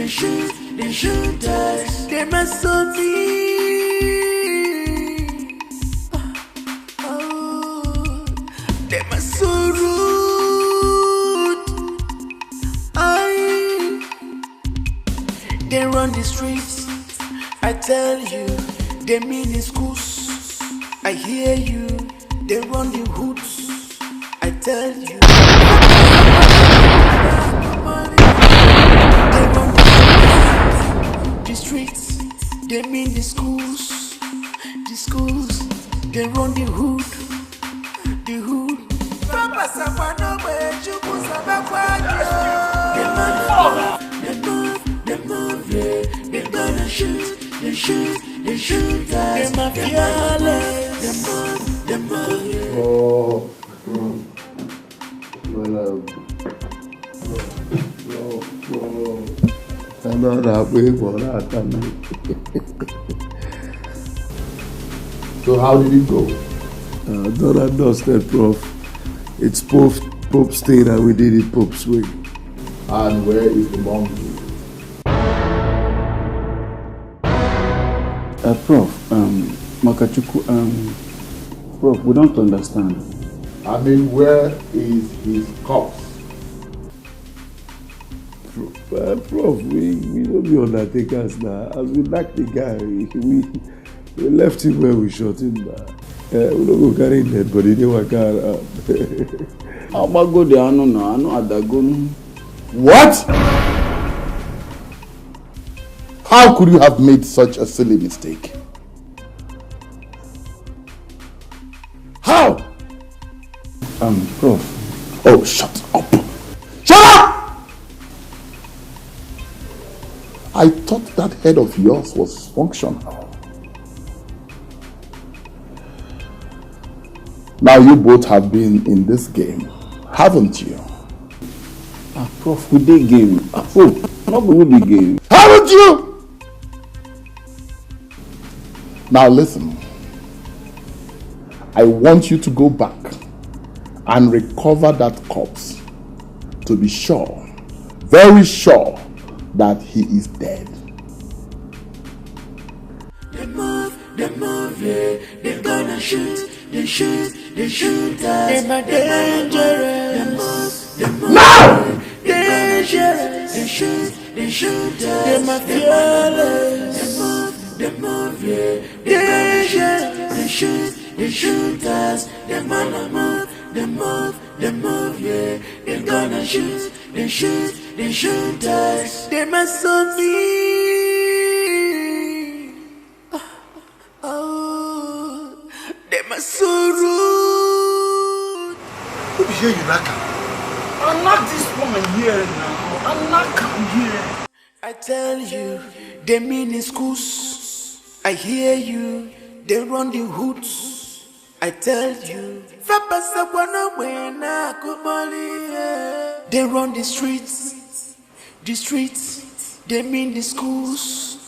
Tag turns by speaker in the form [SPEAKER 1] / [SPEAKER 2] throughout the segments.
[SPEAKER 1] they shoot us. They must on me. They must so rude. They run the streets. I tell you, they mean the schools. I hear you. They run the hoods. I tell you. They run the streets. They mean the schools. The schools. They run the hood. The hood. They move, yeah. They gonna shoot. They shoot us. They my fearless. They move, yeah.
[SPEAKER 2] Oh, I'm not happy for that. So how did it go? Don't understand, Prof. It's Pope stayed and we did it Pope's way. And where is the monkey?
[SPEAKER 3] Prof, Makachuku, Prof, we don't understand.
[SPEAKER 2] I mean, where is his corpse? Prof, we don't be undertakers now. As we like the guy, we left him where we shot him. We don't go carry him dead, but he didn't work out.
[SPEAKER 3] I'm going to go there, I know Adagon.
[SPEAKER 2] What? How could you have made such a silly mistake? How?
[SPEAKER 3] Prof.
[SPEAKER 2] Oh, shut up. Shut up! I thought that head of yours was functional. Now you both have been in this game, haven't you?
[SPEAKER 3] Prof, we did game. Prof, not we did game.
[SPEAKER 2] Haven't you? Now listen. I want you to go back and recover that corpse to be sure, very sure, that he is dead.
[SPEAKER 1] They move, yeah. They're gonna shoot. They shoot us. They're my dangerous. They move,
[SPEAKER 2] no!
[SPEAKER 1] Dangerous. They shoot us. They're my fearless. They move, yeah. Dangerous. They shoot us. They're gonna move, yeah. They're gonna shoot. They shoot us. They must on me. They must so rude.
[SPEAKER 2] Who be here, Yuraka?
[SPEAKER 4] I'm not this woman here now. I'm not come here.
[SPEAKER 1] I tell you, they mean the schools. I hear you. They run the hoods. I tell you. They run the streets. The streets. They mean the schools.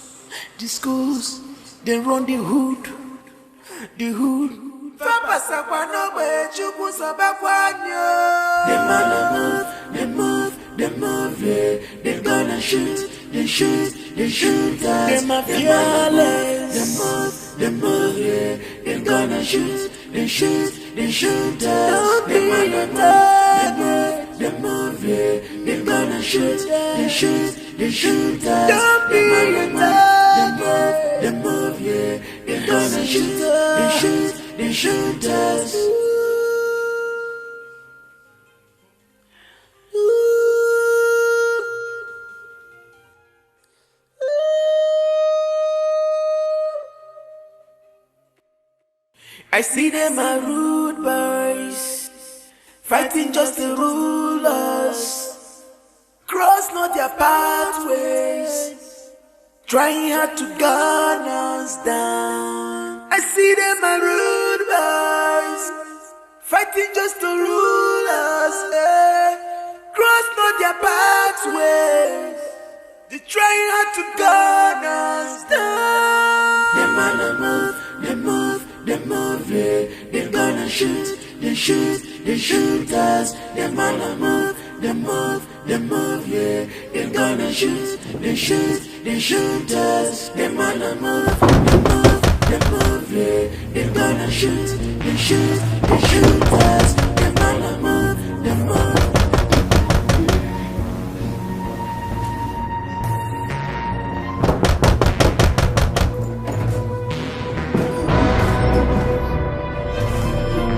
[SPEAKER 1] The schools. They run the hood. The hood. They move, yeah. They're gonna shoot. They shoot us. They're my fearless. They move, yeah. They're gonna shoot. They shoot us. They move, yeah. They're gonna shoot. They shoot us. They move, yeah. They're gonna shoot. They shoot us. I see them are rude boys, fighting just to rule us. Cross not their pathways, trying hard to gun us down. I see them are rude boys, fighting just to rule us. Cross not their pathways, they trying hard to gun us down. They move, yeah. They're gonna shoot. They shoot us. They're gonna move, yeah. They gonna shoot, they shoot us. They wanna move, yeah. They gonna shoot, they shoot us. They wanna move.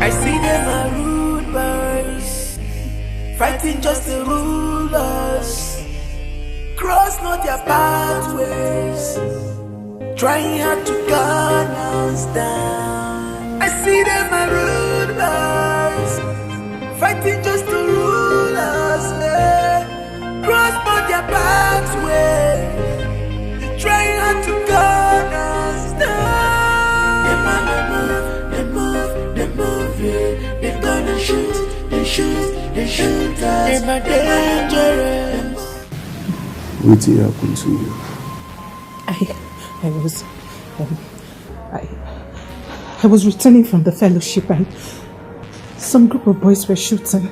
[SPEAKER 1] I see them are rude boys, fighting just to rule us. Cross not their pathways, trying hard to gun us down. I see them are rude boys, fighting just to rule us. Cross not their pathways, trying hard to gun us down. They move, yeah. They gonna shoot, they shoot us. They're dangerous.
[SPEAKER 3] What happened to you?
[SPEAKER 5] I was returning from the fellowship and some group of boys were shooting.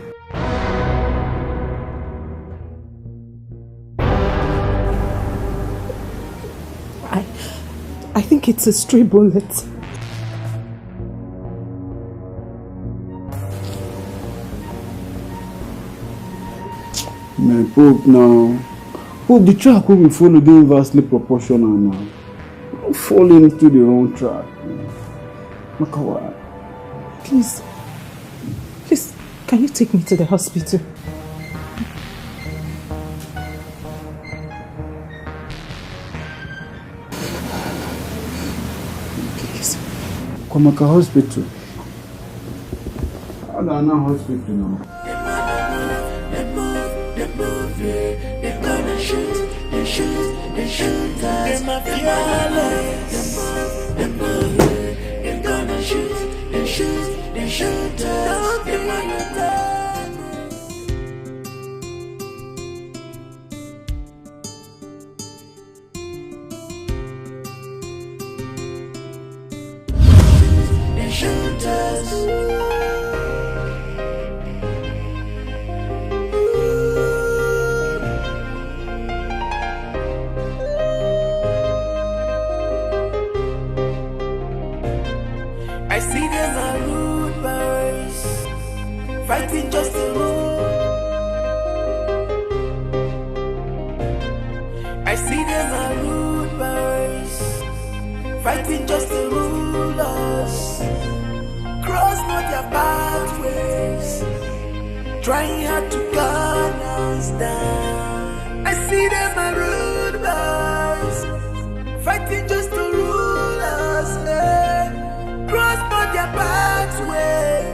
[SPEAKER 5] I think it's a stray bullet.
[SPEAKER 3] My Pope now. Pope, the track will be follow the inversely proportional now. Don't fall into the wrong track. Makawa.
[SPEAKER 5] Please, can you take me to the hospital?
[SPEAKER 3] Please. Kwamaka Hospital. Adana Hospital now.
[SPEAKER 1] They're gonna shoot, they shoot us. They're gonna shoot, they shoot us. They wanna die. They shoot us. I see them are rude boys, fighting just to rule. I see them are rude boys, fighting just to rule us. Cross not their pathways, trying hard to gun us down. I see them are rude boys, fighting just to rule us. Cross not their pathway,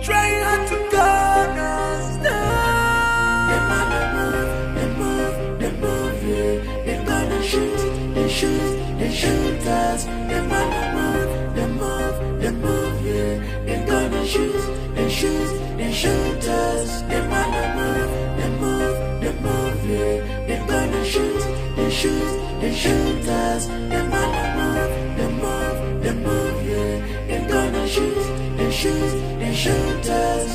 [SPEAKER 1] trying hard to gun us down. They move, yeah. They gonna shoot, they shoot us. They move, yeah. They gonna shoot, they shoot us. They move, yeah. They gonna shoot, they shoot us. They move, yeah. They gonna shoot, they shoot us.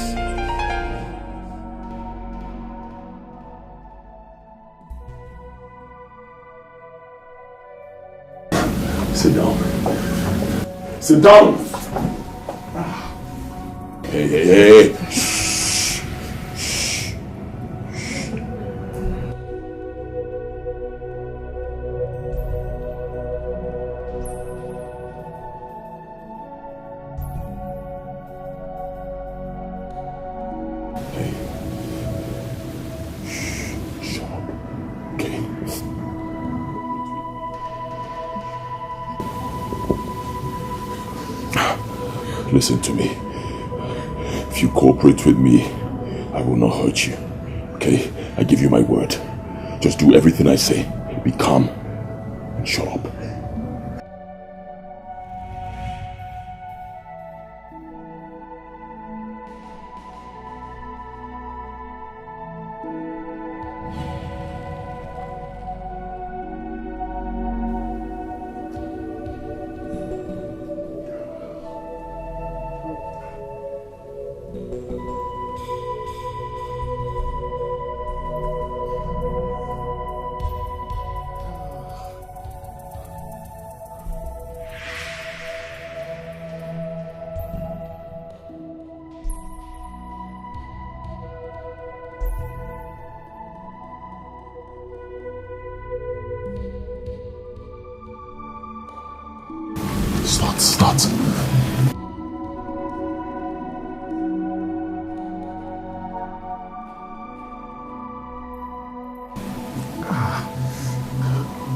[SPEAKER 2] Sit down. Sit down. Hey. Listen to me. If you cooperate with me, I will not hurt you. Okay? I give you my word. Just do everything I say. Be calm and shut up. Start.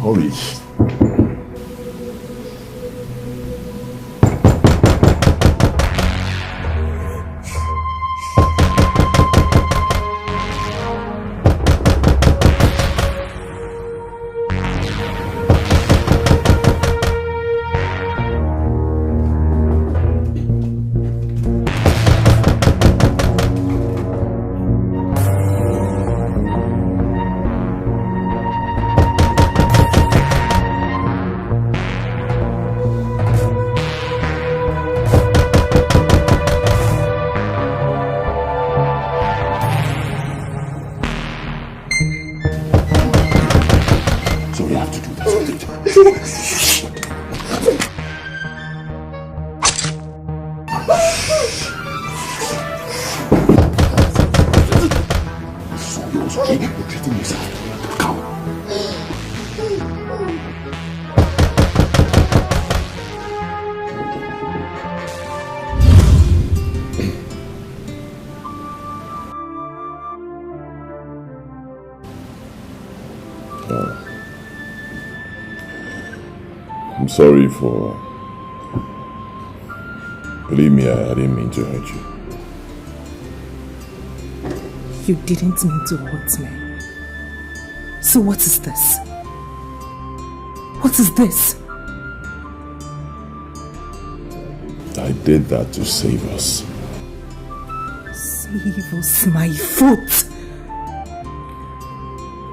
[SPEAKER 2] Hurry. I'm sorry for... Believe me, I didn't mean to hurt you.
[SPEAKER 5] You didn't mean to hurt me. So what is this? What is this?
[SPEAKER 2] I did that to save us.
[SPEAKER 5] Save us, my foot!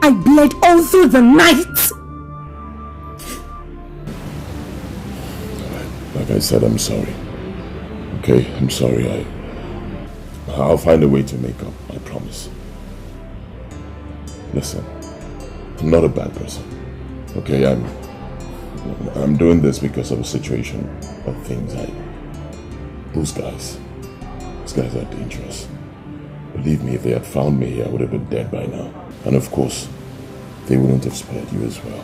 [SPEAKER 5] I bled all through the night!
[SPEAKER 2] Like I said, I'm sorry. Okay, I'm sorry. I'll find a way to make up, I promise. Listen, I'm not a bad person. Okay, I'm doing this because of a situation of things. Those guys are dangerous. Believe me, if they had found me here, I would have been dead by now. And of course, they wouldn't have spared you as well.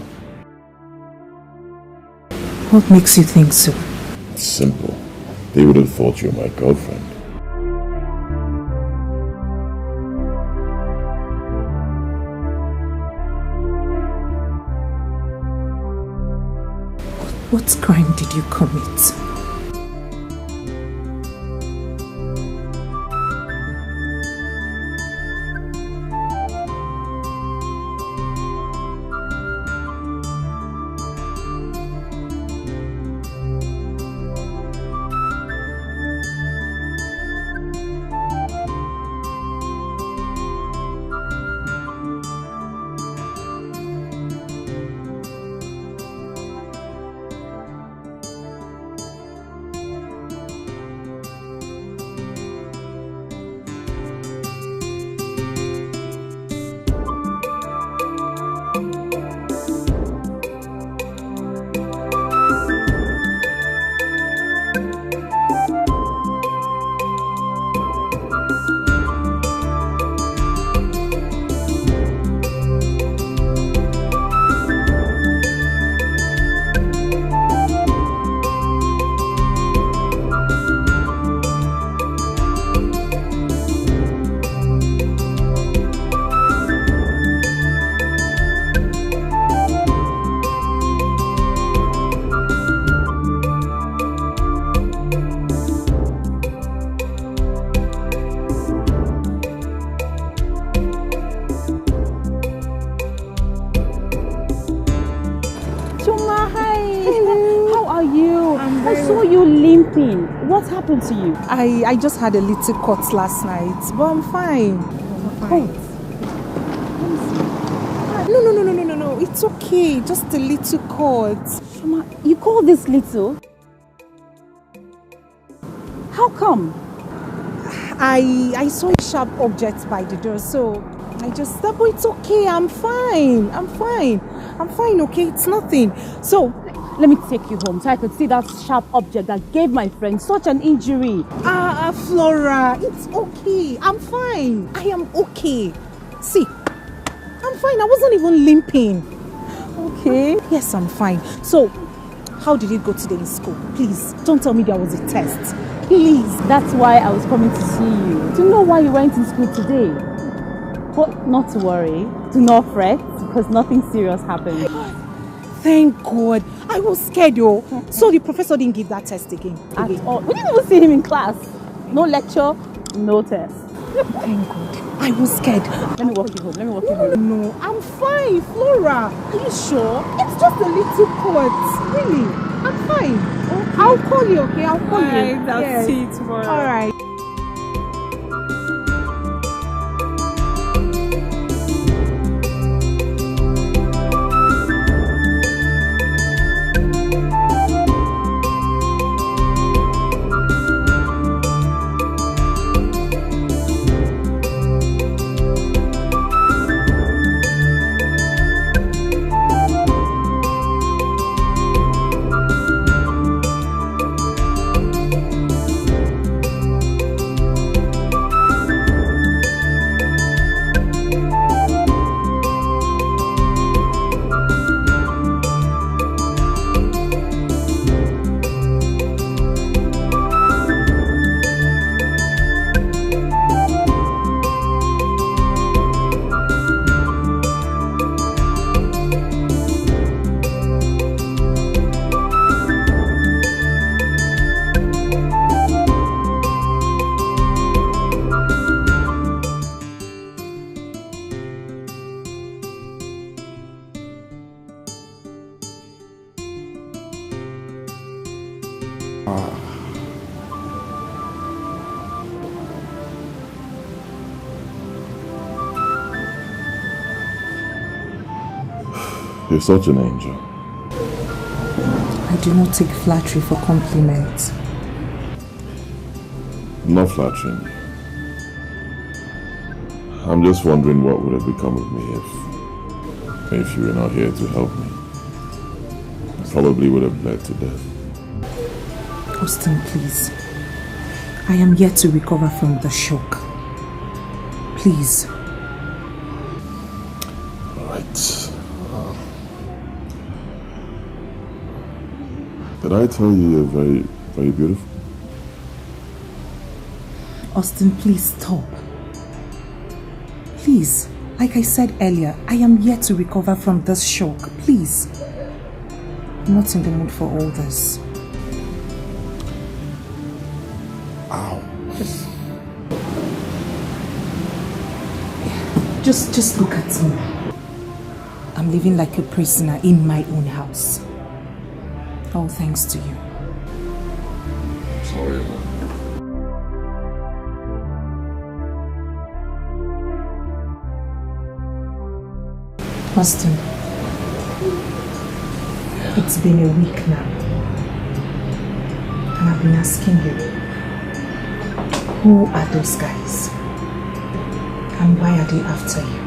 [SPEAKER 5] What makes you think so?
[SPEAKER 2] It's simple. They would have thought you were my girlfriend.
[SPEAKER 5] What crime did you commit?
[SPEAKER 6] What happened to you?
[SPEAKER 5] I just had a little cut last night, but I'm fine. No. It's okay. Just a little cut.
[SPEAKER 6] Shoma, you call this little? How come?
[SPEAKER 5] I saw a sharp object by the door, so I just thought, but it's okay. I'm fine, okay? It's nothing. So,
[SPEAKER 6] let me take you home so I could see that sharp object that gave my friend such an injury.
[SPEAKER 5] Flora, it's okay. I'm fine. I am okay. See, I'm fine. I wasn't even limping.
[SPEAKER 6] Okay.
[SPEAKER 5] Yes, I'm fine. So, How did it go today in school? Please, don't tell me there was a test. Please.
[SPEAKER 6] That's why I was coming to see you. To know why you went in school today. But not to worry. Do not fret, because nothing serious happened.
[SPEAKER 5] Thank God. I was scared though. So the professor didn't give that test again?
[SPEAKER 6] At all. We didn't even see him in class. No lecture, no test.
[SPEAKER 5] Thank God. I was scared.
[SPEAKER 6] Let me walk you home.
[SPEAKER 5] No, I'm fine, Flora. Are you sure? It's just a little cut. Really? I'm fine. Okay. I'll call you, okay? I'll call you.
[SPEAKER 6] I'll see you tomorrow.
[SPEAKER 5] All right.
[SPEAKER 2] You're such an angel.
[SPEAKER 5] I do not take flattery for compliments.
[SPEAKER 2] I'm not flattering you. I'm just wondering what would have become of me if you were not here to help me. I probably would have bled to death.
[SPEAKER 5] Austin, please. I am yet to recover from the shock. Please.
[SPEAKER 2] All right. Did I tell you you're very, very beautiful?
[SPEAKER 5] Austin, please stop. Please, like I said earlier, I am yet to recover from this shock. Please. I'm not in the mood for all this.
[SPEAKER 2] Ow.
[SPEAKER 5] Just look at me. I'm living like a prisoner in my own house. All thanks to you.
[SPEAKER 2] Sorry, man.
[SPEAKER 5] Austin, it's been a week now, and I've been asking you, who are those guys? And why are they after you?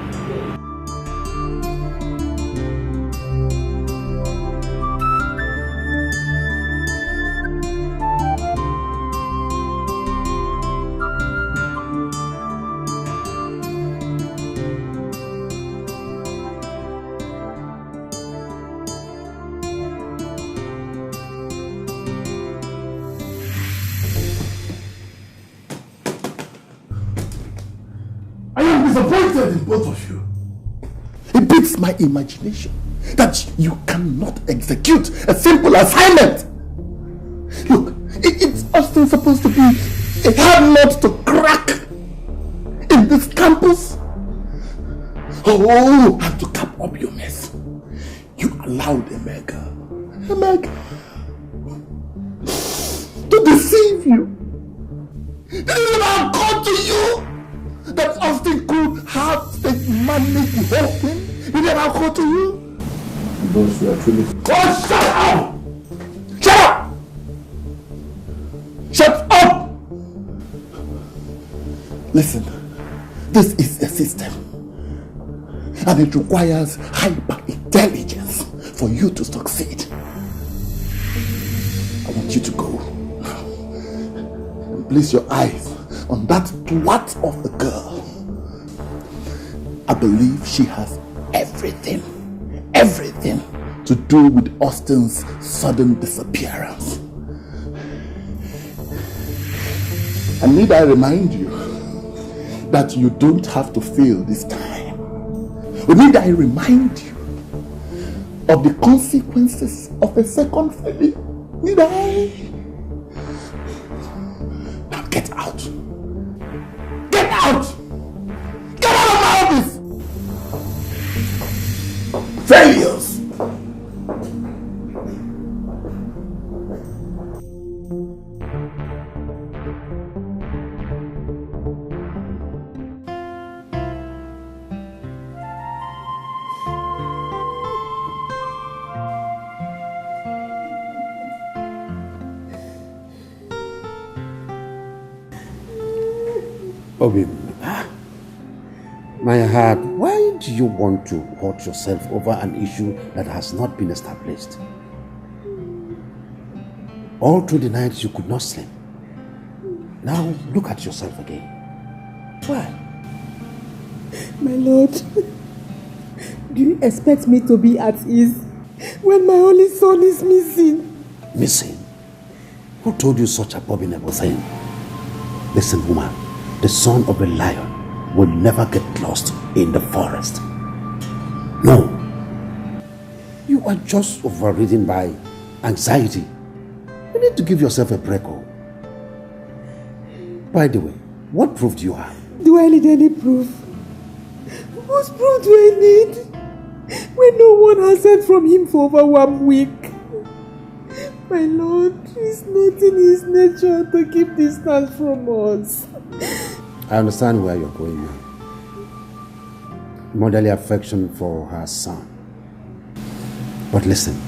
[SPEAKER 2] Disappointed in both of you. It beats my imagination that you cannot execute a simple assignment. Look, it's often supposed to be a hard nut to crack in this campus. Oh, I have to cap up your mess. You allowed Emeka to deceive you. Did it not occur to you that Austin could have managed the whole thing? Did it not occur to you?
[SPEAKER 3] Boss, we are truly...
[SPEAKER 2] Oh, shut up! Shut up! Shut up! Listen, this is a system, and it requires hyper-intelligence for you to succeed. I want you to go now and place your eyes on that twat of a girl. I believe she has everything to to do with Austin's sudden disappearance. And need I remind you that you don't have to feel this time? Or need I remind you of the consequences of a second failure? Need I? Now get out. Get out! Get out of my office! Failures!
[SPEAKER 7] Obi, my heart, why do you want to hurt yourself over an issue that has not been established? All through the night you could not sleep. Now look at yourself again. Why?
[SPEAKER 8] My lord, do you expect me to be at ease when my only son is missing?
[SPEAKER 7] Missing? Who told you such abominable thing? Listen, woman. The son of a lion will never get lost in the forest. No. You are just overridden by anxiety. You need to give yourself a break. By the way, what proof do you have?
[SPEAKER 8] Do I need any proof? Whose proof do I need? When no one has heard from him for over 1 week. My lord, it's not in his nature to keep distance from us.
[SPEAKER 7] I understand where you're going now. Motherly affection for her son. But listen,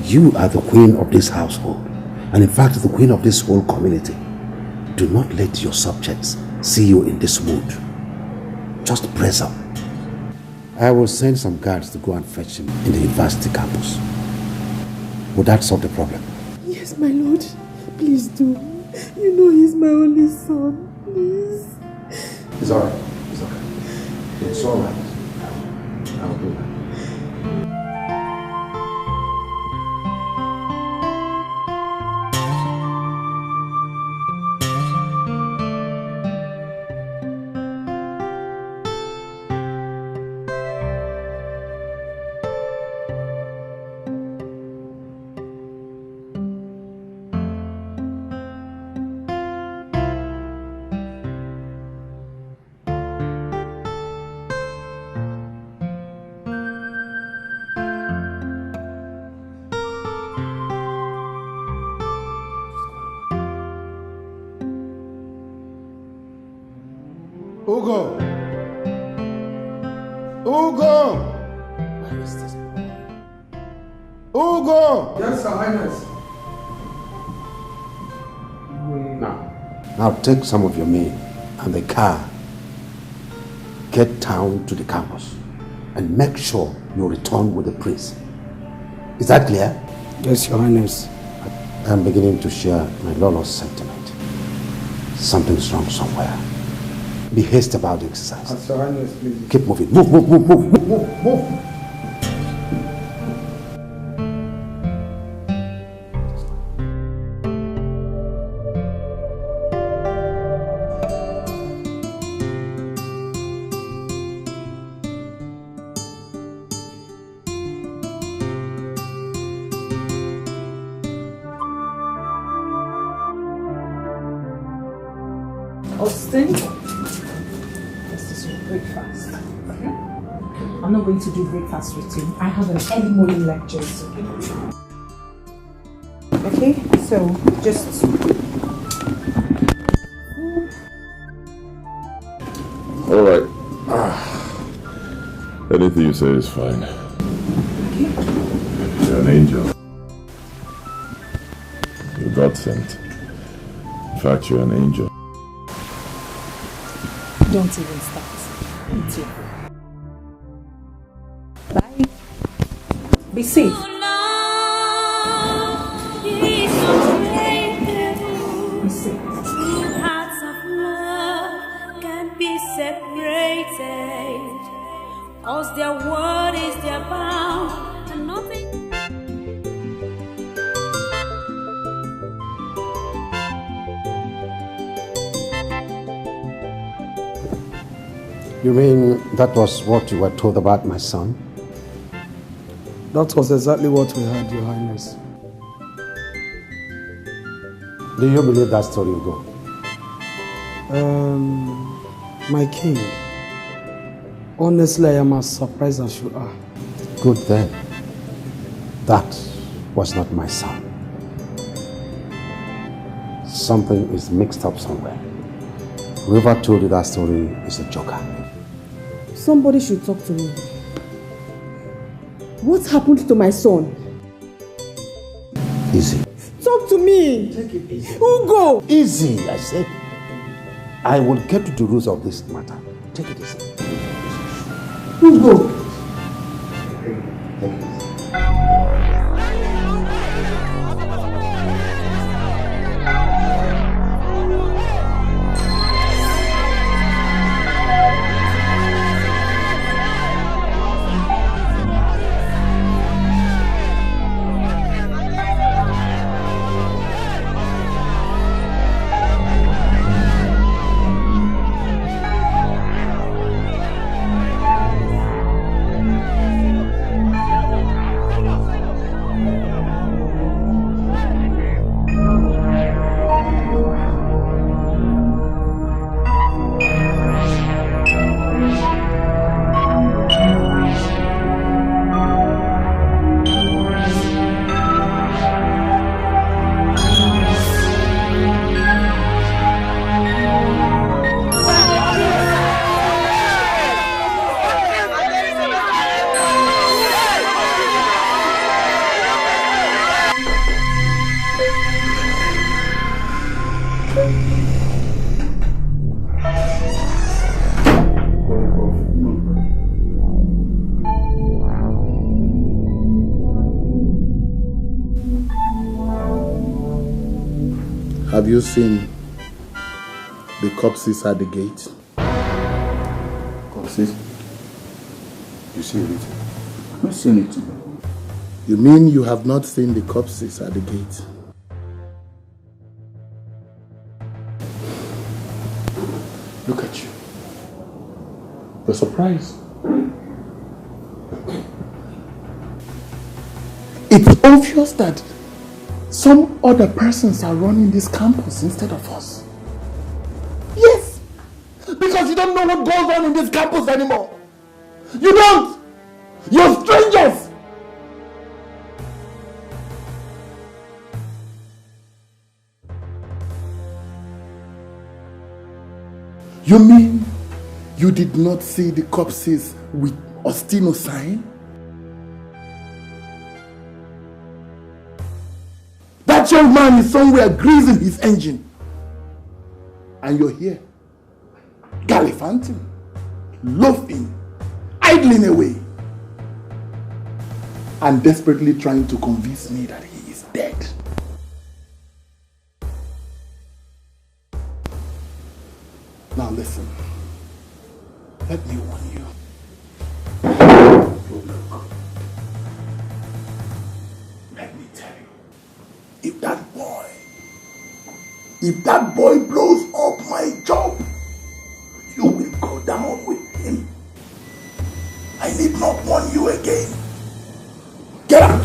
[SPEAKER 7] you are the queen of this household, and in fact the queen of this whole community. Do not let your subjects see you in this mood. Just brace up. I will send some guards to go and fetch him in the university campus. Would that solve the problem?
[SPEAKER 8] Yes, my lord. Please do. You know he's my only son. Please.
[SPEAKER 7] It's alright. It's okay. It's alright. I will do that.
[SPEAKER 2] Ugo! Ugo!
[SPEAKER 7] Where is this boy?
[SPEAKER 2] Ugo!
[SPEAKER 3] Yes, Your Highness.
[SPEAKER 7] Now take some of your men and the car. Get down to the campus and make sure you return with the prince. Is that clear?
[SPEAKER 3] Yes, Your Highness.
[SPEAKER 7] I'm beginning to share my lawless sentiment. Something's wrong somewhere. Be hasty about the exercise.
[SPEAKER 3] As Your Highness, please.
[SPEAKER 7] Keep moving. Move, move, move, move, move, move, move.
[SPEAKER 5] Austin, this is your breakfast. I'm not going to do breakfast with you. I have an early morning lecture. Okay, so just...
[SPEAKER 9] Alright. Anything you say is fine.
[SPEAKER 5] Okay.
[SPEAKER 9] You're an angel. You're God sent. In fact, you're an angel.
[SPEAKER 5] Don't even start. It's you. Bye. Be safe. Be safe.
[SPEAKER 1] Two hearts of love can't be separated, 'cause their word is their bound
[SPEAKER 10] and nothing.
[SPEAKER 7] You mean that was what you were told about my son?
[SPEAKER 3] That was exactly what we heard, Your Highness.
[SPEAKER 7] Do you believe that story, Ugo?
[SPEAKER 3] My king, honestly, I am as surprised as you are.
[SPEAKER 7] Good then. That was not my son. Something is mixed up somewhere. Whoever told you that story is a joker.
[SPEAKER 8] Somebody should talk to me. What happened to my son?
[SPEAKER 7] Easy.
[SPEAKER 8] Talk to me.
[SPEAKER 7] Take it easy.
[SPEAKER 8] Ugo.
[SPEAKER 7] Easy, I said. I will get to the roots of this matter. Take it easy.
[SPEAKER 8] Ugo.
[SPEAKER 7] Take it easy.
[SPEAKER 2] Have you seen the corpses at the gate?
[SPEAKER 9] Corpses? You see it? I've not seen it.
[SPEAKER 2] You mean you have not seen the corpses at the gate? Look at you. You're surprised. It's obvious that some other persons are running this campus instead of us. Yes! Because you don't know what goes on in this campus anymore. You don't! You're strangers! You mean you did not see the corpses with Ostino sign? That young man is somewhere greasing his engine. And you're here, gallivanting, loafing, idling away, and desperately trying to convince me that he is dead. Now listen, let me warn you. Let me tell you, if that boy blows up my job, you will go down with him. I need not warn you again. Get out!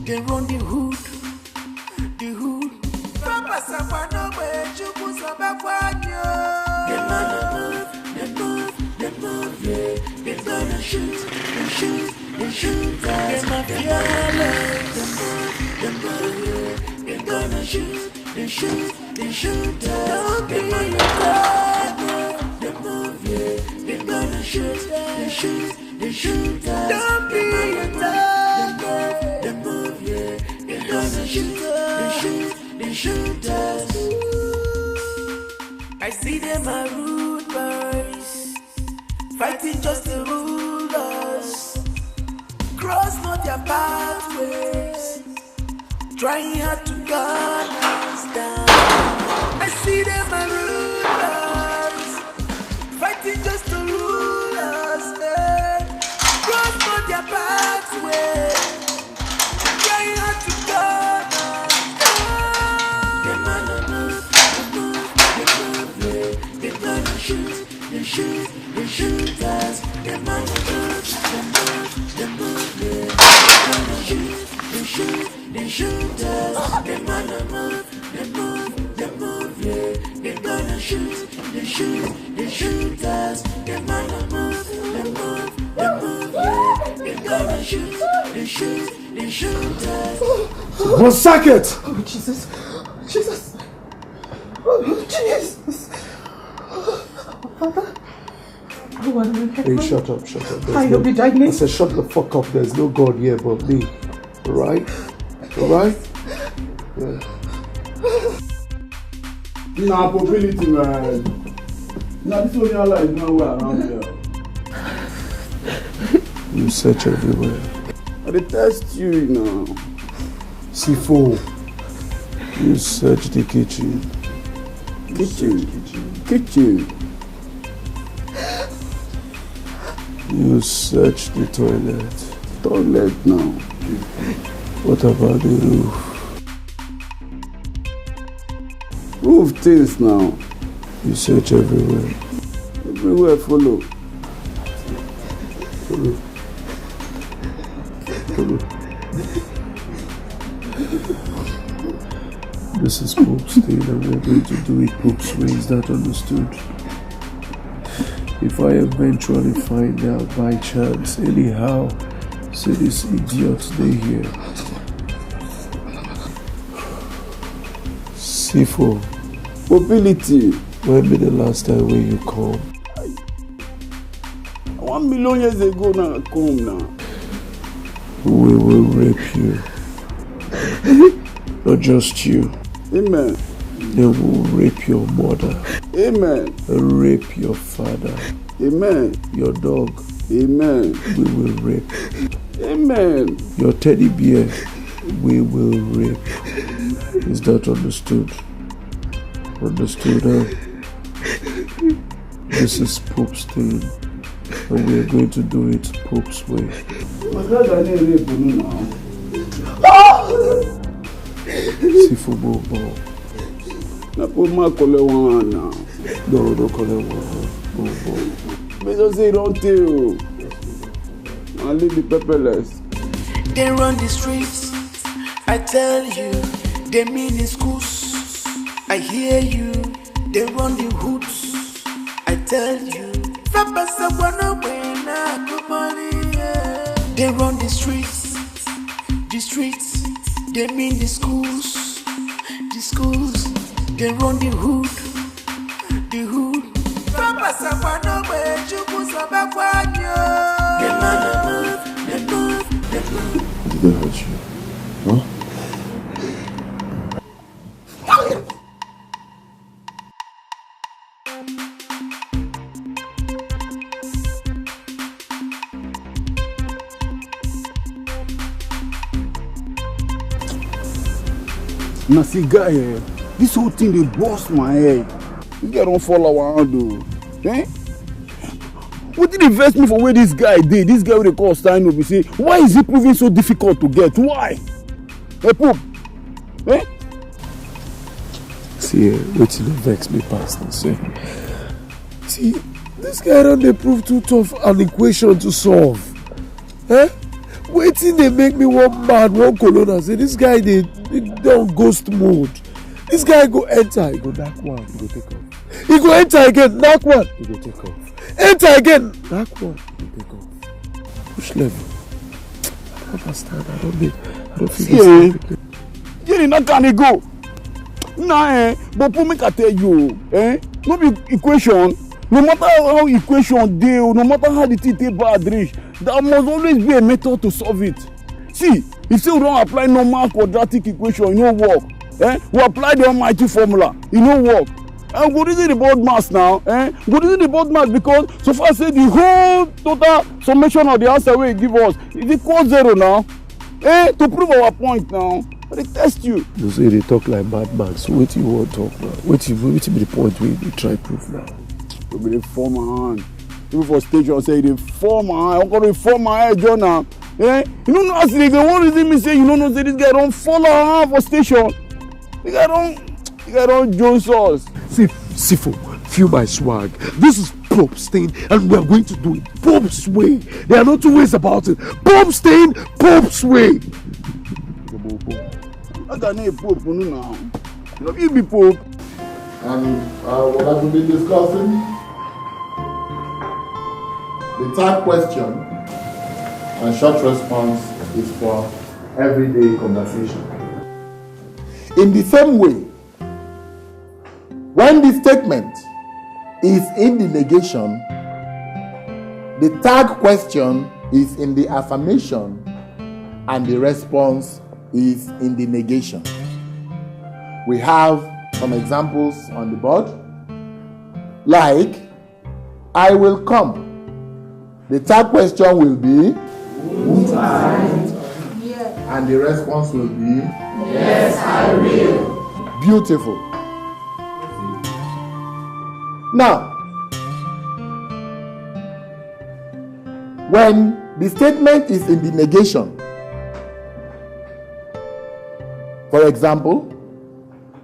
[SPEAKER 1] they run the hood, the hood. Papa Sapano, where you put some back one year. They move, yeah. They gonna shoot, they shoot us. They move, yeah. They gonna shoot, they shoot us. They move, yeah. They gonna shoot, they shoot us. Don't be a dog. They move, yeah. They gonna shoot, they shoot us. I see them are rude boys, fighting just to rule us. Cross not their pathways, trying hard to gun us down. I see them are rude boys, fighting just to rule us. Cross not their pathways, trying hard to gun us down. They gonna shoot, they shoot us. They move, yeah. They gonna shoot, they shoot us. They move, yeah. They gonna shoot, they shoot us. They move, yeah. They gonna shoot, they shoot us.
[SPEAKER 3] One second!
[SPEAKER 8] Oh, Jesus. Oh, Jesus. Father?
[SPEAKER 3] Hey, shut up.
[SPEAKER 8] I will be dying.
[SPEAKER 3] I said, shut the fuck up. There's no God here but me. Alright? Yeah. Nah, mobility, man. Nah, this one y'all is nowhere around here. You search everywhere. I detest you now. C4. You search the kitchen. Kitchen. You search the toilet. Toilet now. What about the roof? Roof things now. You search everywhere. Everywhere follow. This is Pope's thing and we're going to do it Pope's way. Is that understood? If I eventually find out by chance, anyhow, say this idiot stay here. C4. Mobility. When be the last time when you come? 1 million years ago now, come now. We will rape you. Not just you. Amen. They will rape your mother. Amen. Rape your father. Amen. Your dog. Amen. We will rape. Amen. Your teddy bear. We will rape. Is that understood? Understood, huh? This is Pope's thing. And we are going to do it Pope's way. See football ball. Na put my color one now. Don't color one. But just say don't tell. I leave the pepperless.
[SPEAKER 1] They run the streets, I tell you. They mean the schools, I hear you. They run the hoods, I tell you. Papa Sapano, when I put money, yeah. They run the streets, they mean the schools. They run the hood. Papa Sapano, where you put some back one year. They move.
[SPEAKER 3] Did they hurt you? Huh? Now see guy here, this whole thing they bust my head. This guy don't fall around though. Eh? What did they invest me for where this guy did? This guy with the call sign up, you say, why is it proving so difficult to get? Why? Hey Pope. Eh? See, wait till it vex me past this. Eh? See, this guy don't they prove too tough an equation to solve. Eh? Waiting they make me one mad, one colonel. Say this guy they on ghost mode. This guy go enter, he go knock one, he go take off. He go enter again, knock one, he go take off. Enter again, knock one, he go take off. Which level? I don't understand. I don't feel this.
[SPEAKER 4] Jenny, not can he go? Nah, but for me, I tell you, no be equation. No matter how equation deal, no matter how the thing take bad reach, there must always be a method to solve it. See, if say we don't apply normal quadratic equation, it won't work. We apply the almighty formula, it won't work. And go reason the board mass now. Go reason the board mass because so far say the whole total summation of the answer we give us is equal 0 now. To prove our point now. They test you.
[SPEAKER 3] You say they talk like bad man. So what you want to talk now? What be the point we try proof now?
[SPEAKER 4] You be the form my hand. People for station say they form my hand. I'm gonna form my head, John now. You don't know as they go. One reason me say you don't know say this guy don't follow her for station. The guy don't Jones us.
[SPEAKER 3] See, Sifo, feel my swag. This is Pope Stain, and we are going to do it Pope's way. There are no two ways about it. Pope Stain, Pope's way.
[SPEAKER 4] I can't name Pope now. You know, you be Pope.
[SPEAKER 2] And what have we been discussing? The third question and short response is for everyday conversation. In the same way, when the statement is in the negation, the third question is in the affirmation and the response is in the negation. We have some examples on the board, like I will come. The third question will be won't I? And the response will be yes, I will. Beautiful. Now, when the statement is in the negation, for example,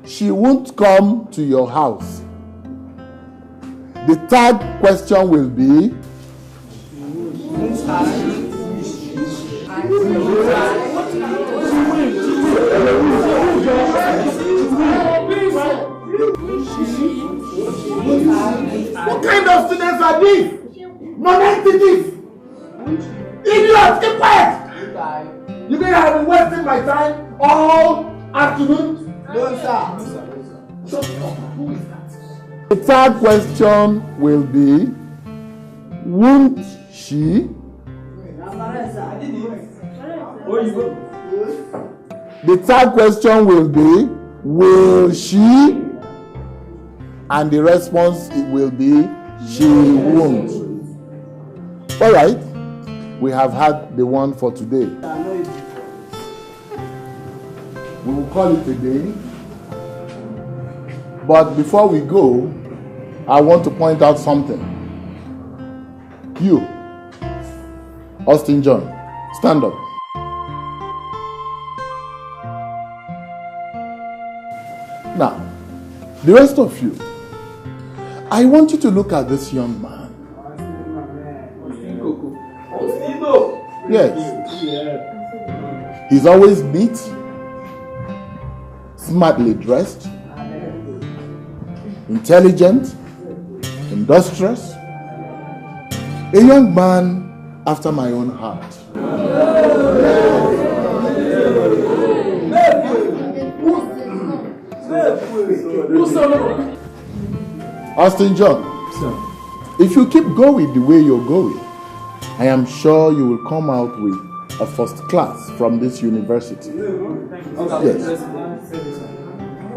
[SPEAKER 2] she won't come to your house. The third question will be what kind of students are these? Non-entities! Idiots, keep quiet! You think I've been wasting my time all afternoon? No, sir. Shut up. Who is that? The third question will be, won't she? The third question will be, will she? And the response will be, she won't. All right. We have had the one for today. We will call it a day. But before we go, I want to point out something. You, Austin John, stand up. Now, the rest of you, I want you to look at this young man. Yes. He's always neat, smartly dressed, intelligent, industrious, a young man after my own heart. Austin John, if you keep going the way you're going, I am sure you will come out with a first class from this university. Yes.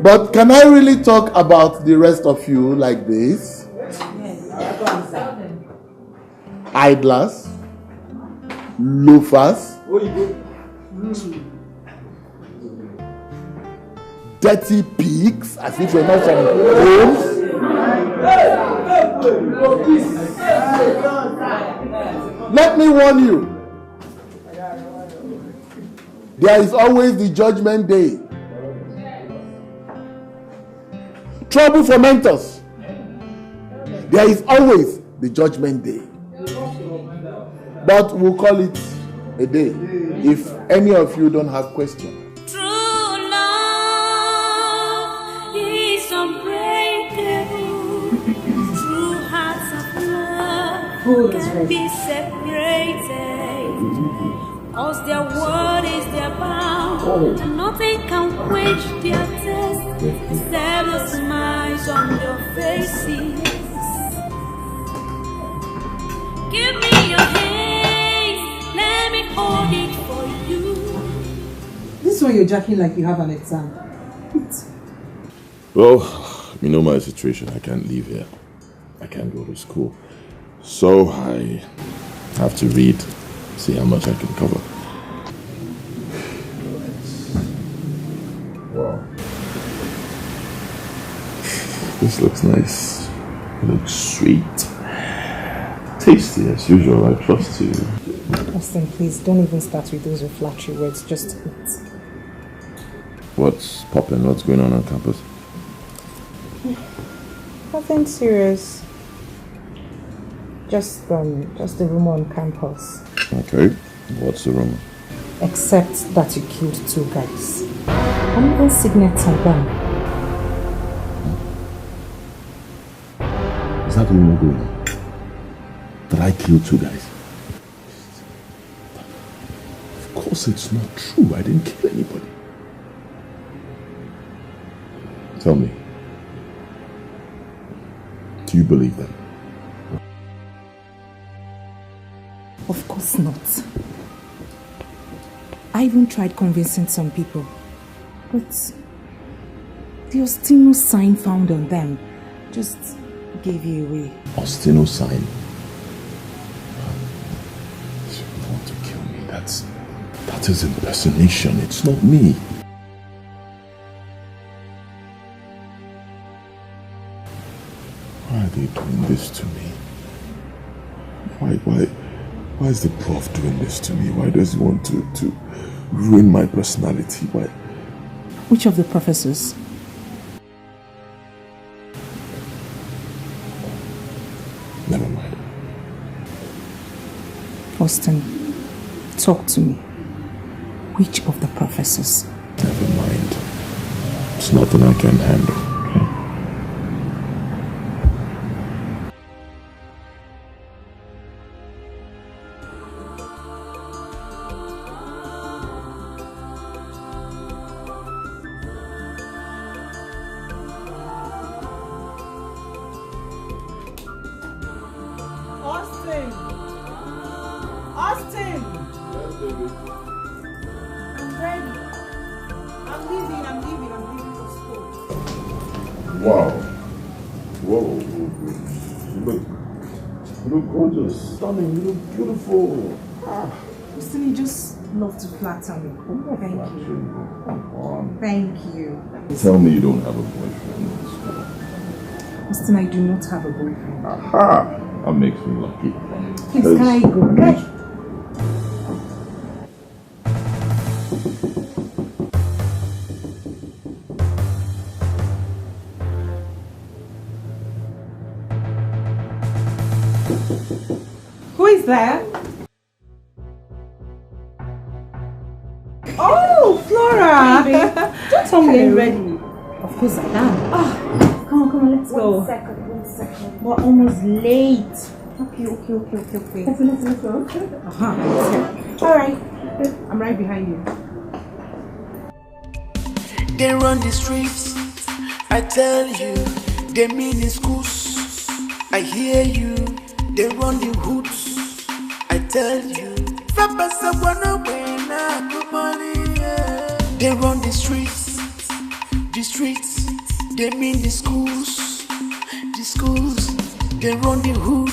[SPEAKER 2] But can I really talk about the rest of you like this? Idlers, loafers, dirty pigs, as if you're not from homes. Let me warn you. There is always the judgment day. Trouble for mentors. There is always the judgment day. But we'll call it A day. If any of you don't have questions.
[SPEAKER 1] True love is unbreakable. True hearts of love can be separated. Cause their word is their bound, and nothing can quench their thirst except the smiles on their faces. Give me your hands, let me hold it for you.
[SPEAKER 8] This one you're jacking like you have an exam.
[SPEAKER 9] Well, you know my situation. I can't leave here. I can't go to school. So I have to read, see how much I can cover. Wow. This looks nice. It looks sweet. Tasty as usual, I trust you.
[SPEAKER 5] Austin, please don't even start with those flattery words, just eat.
[SPEAKER 9] What's poppin'? What's going on campus?
[SPEAKER 5] Nothing serious. Just the rumor on campus.
[SPEAKER 9] Okay, what's the rumor?
[SPEAKER 5] Except that you killed 2 guys. And even signets are gone.
[SPEAKER 7] Is that the rumor going on? That I killed 2 guys?
[SPEAKER 9] Of course it's not true. I didn't kill anybody. Tell me. Do you believe them?
[SPEAKER 5] Of course not. I even tried convincing some people. But the Ostino sign found on them just gave you away.
[SPEAKER 9] Ostino sign? You want to kill me? That is impersonation. It's not me. Why are they doing this to me? Why is the prof doing this to me? Why does he want to ruin my personality? Why?
[SPEAKER 5] Which of the professors?
[SPEAKER 9] Never mind.
[SPEAKER 5] Austin, talk to me. Which of the professors?
[SPEAKER 9] Never mind. It's nothing I can handle. Wow. Whoa. You look gorgeous, stunning, you look beautiful.
[SPEAKER 5] Austin, you just love to flatter me. Thank you.
[SPEAKER 9] Come on.
[SPEAKER 5] Thank you.
[SPEAKER 9] Tell me you don't have a boyfriend.
[SPEAKER 5] Austin, I do not have a boyfriend.
[SPEAKER 9] Aha! That makes me lucky.
[SPEAKER 5] Please, can I go? Okay. Who is there? Oh, Flora!
[SPEAKER 6] Hey, don't tell me you're ready.
[SPEAKER 5] Of course I am.
[SPEAKER 6] Come on, let's go.
[SPEAKER 8] One second.
[SPEAKER 5] We're almost late.
[SPEAKER 6] Okay.
[SPEAKER 5] Let's
[SPEAKER 6] go.
[SPEAKER 5] Alright. I'm right behind you.
[SPEAKER 1] They run the streets, I tell you. They mean in schools, I hear you. They run the hoods, I tell you. They run the streets, they mean the schools. They run the hood.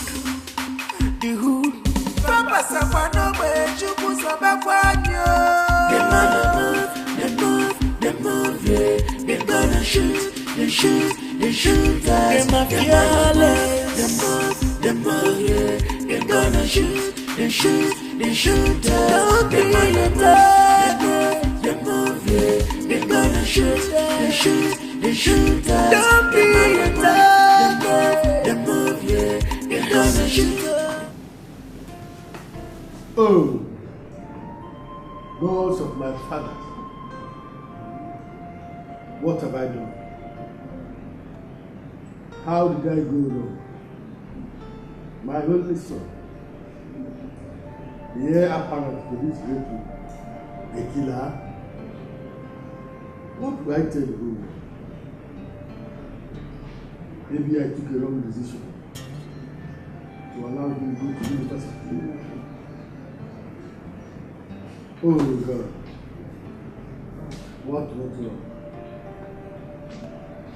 [SPEAKER 1] They move, yeah. They gonna shoot us. They move, yeah. They gonna shoot us. Don't be attacked. They move, yeah. They gonna shoot us. Don't be attacked. They move, yeah. They gonna shoot us.
[SPEAKER 2] Oh,
[SPEAKER 10] gods of my fathers, what have I done? How did I go wrong? My only son, the heir apparent to this great one, a killer. What do I tell you? Maybe I took a wrong decision to allow him to go to university. Oh God, what went wrong?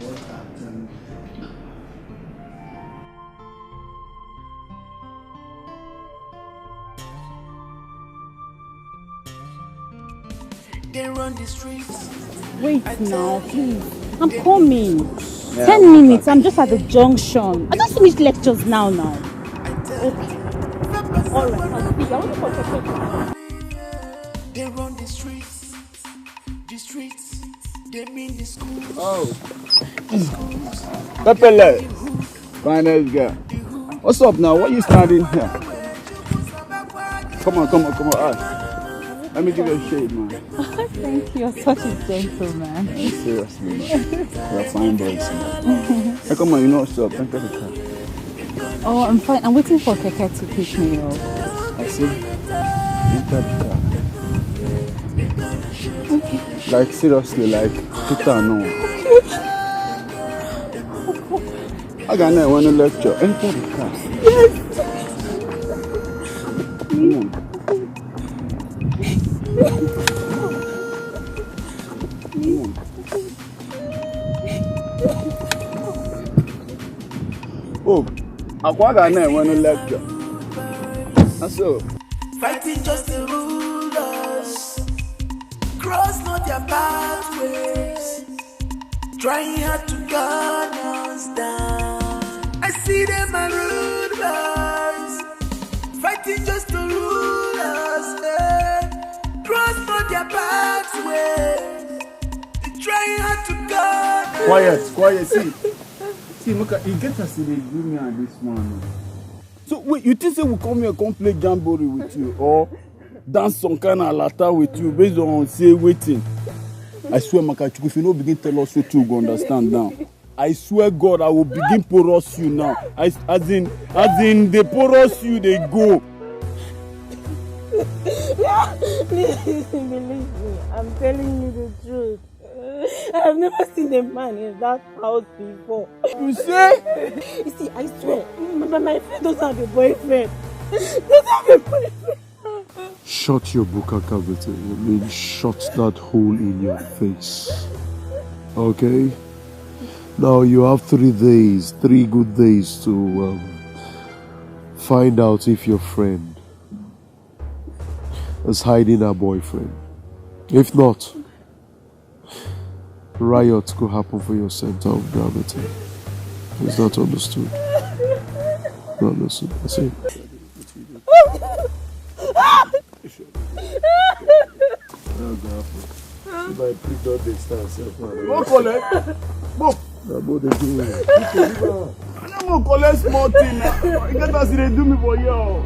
[SPEAKER 10] What happened?
[SPEAKER 1] They run the streets.
[SPEAKER 6] Wait now, please. I'm coming. Yeah, 10 minutes. I'm just at the junction. I just finished lectures now. Okay. All right. I'll speak. I want to contact.
[SPEAKER 1] They run the streets. The streets. They mean the schools.
[SPEAKER 4] Oh. Pepele. Finance girl. What's up now? What are you standing here? Come on. Let me give you a shade, man.
[SPEAKER 6] Thank you. You're such a gentleman.
[SPEAKER 4] Seriously, man. You're a fine boy, man. Hey, come on, you know what's up. Enter the car.
[SPEAKER 6] Oh, I'm fine. I'm waiting for Keke to pick me up.
[SPEAKER 4] I see. Enter the car. Okay. Like, seriously, like, put her on. I got no one to lecture. Enter the car.
[SPEAKER 6] Yes.
[SPEAKER 4] Come on. Oh, I want to lecture. That's all.
[SPEAKER 1] Fighting just to rule us. Cross not their pathways. Trying hard to gun us down. I see them and rude boys. Fighting just to rule us. Cross not their pathways. They're trying hard to gun us.
[SPEAKER 4] Quiet, see, look at you get us in the me and this man. So wait, you think we'll come here and play jamboree with you or dance some kind of lata with you based on say waiting? I swear, Makachuku, if you don't begin tell us what you go understand now. I swear God, I will begin porous you now. As in they porous you, they go.
[SPEAKER 8] Please believe me, I'm telling you the truth. I've never seen a man in that house before.
[SPEAKER 4] You say?
[SPEAKER 8] You see, I swear, my friend doesn't have a boyfriend. Doesn't have a boyfriend.
[SPEAKER 11] Shut your buka cavity. I mean, shut that hole in your face. Okay? Now you have 3 days, 3 good days to find out if your friend is hiding her boyfriend. If not, riots could happen for your center of gravity. Is that understood? Not understood. I see.
[SPEAKER 10] If I pick up the stance,
[SPEAKER 4] go collect. Go.
[SPEAKER 10] What they do?
[SPEAKER 4] I don't collect small thing. You get us, they do me for you.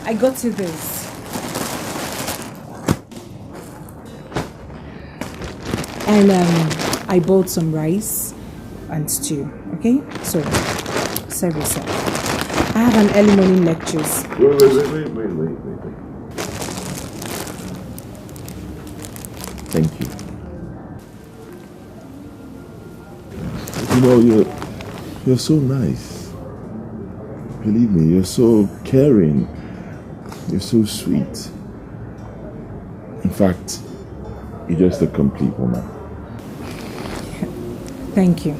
[SPEAKER 5] I got you this. And I bought some rice and stew. Okay? So, serve yourself. I have an early morning lectures.
[SPEAKER 9] Wait. Thank you. You know, you're so nice. Believe me, you're so caring. You're so sweet. In fact, you're just a complete woman.
[SPEAKER 5] Thank you.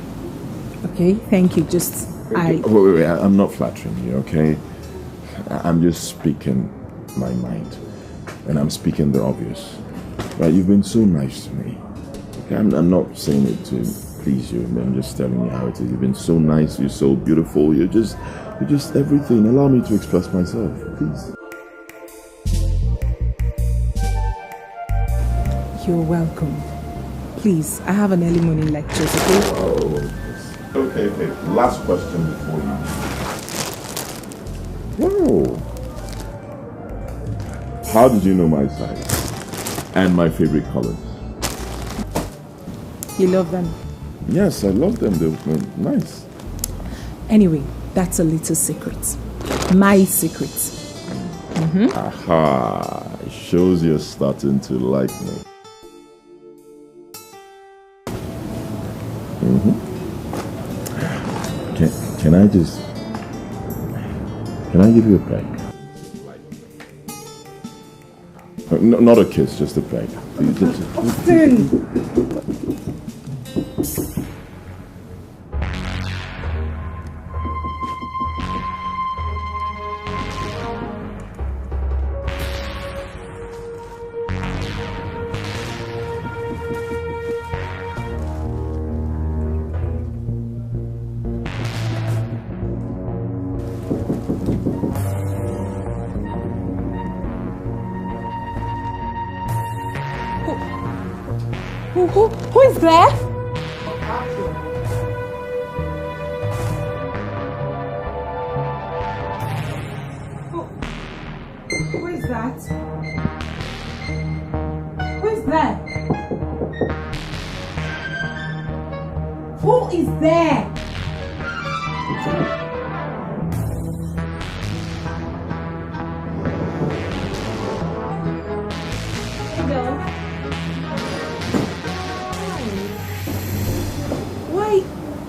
[SPEAKER 5] Okay, thank you. Just
[SPEAKER 9] Wait, I'm not flattering you, okay? I'm just speaking my mind. And I'm speaking the obvious. Right, you've been so nice to me. Okay, I'm not saying it to please you. I'm just telling you how it is. You've been so nice, you're so beautiful, you're just everything. Allow me to express myself, please.
[SPEAKER 5] You're welcome. Please, I have an early morning lecture, okay?
[SPEAKER 9] Oh, okay. Last question before you. Wow. How did you know my size and my favorite colors?
[SPEAKER 5] You love them?
[SPEAKER 9] Yes, I love them. They're nice.
[SPEAKER 5] Anyway, that's a little secret. My secret.
[SPEAKER 9] Aha. It shows you're starting to like me. Can I give you a peg? No, not a kiss, just a peg.
[SPEAKER 5] Austin!
[SPEAKER 6] Who is there?
[SPEAKER 5] Who is that? Who is there? Who is there?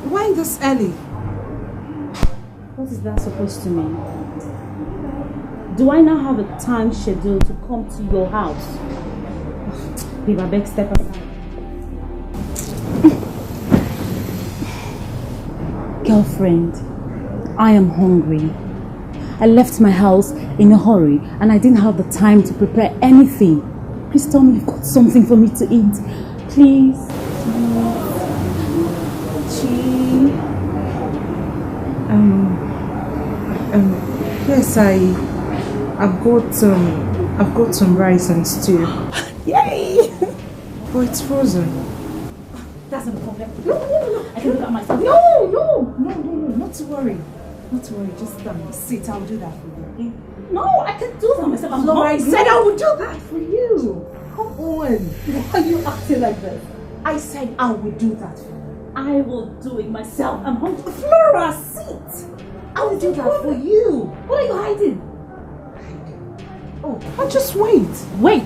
[SPEAKER 5] Why this early?
[SPEAKER 6] What is that supposed to mean? Do I now have a time schedule to come to your house? Babe, I beg, step aside. Girlfriend, I am hungry. I left my house in a hurry and I didn't have the time to prepare anything. Please tell me you've got something for me to eat. Please.
[SPEAKER 5] Yes, I've got some rice and stew.
[SPEAKER 6] Yay!
[SPEAKER 5] But it's frozen.
[SPEAKER 6] That's not a problem. No. I can do that myself.
[SPEAKER 5] No, not to worry. Not to worry, just sit, I'll do that for you, okay?
[SPEAKER 6] No, I can do that myself.
[SPEAKER 5] I said I would do that for you. Come on.
[SPEAKER 6] Why are you acting like this?
[SPEAKER 5] I said I would do that for you.
[SPEAKER 6] I will do it myself. I'm hungry.
[SPEAKER 5] Flora, sit. I will do that for you.
[SPEAKER 6] What are you hiding?
[SPEAKER 5] Oh, I'll just wait.
[SPEAKER 6] Wait.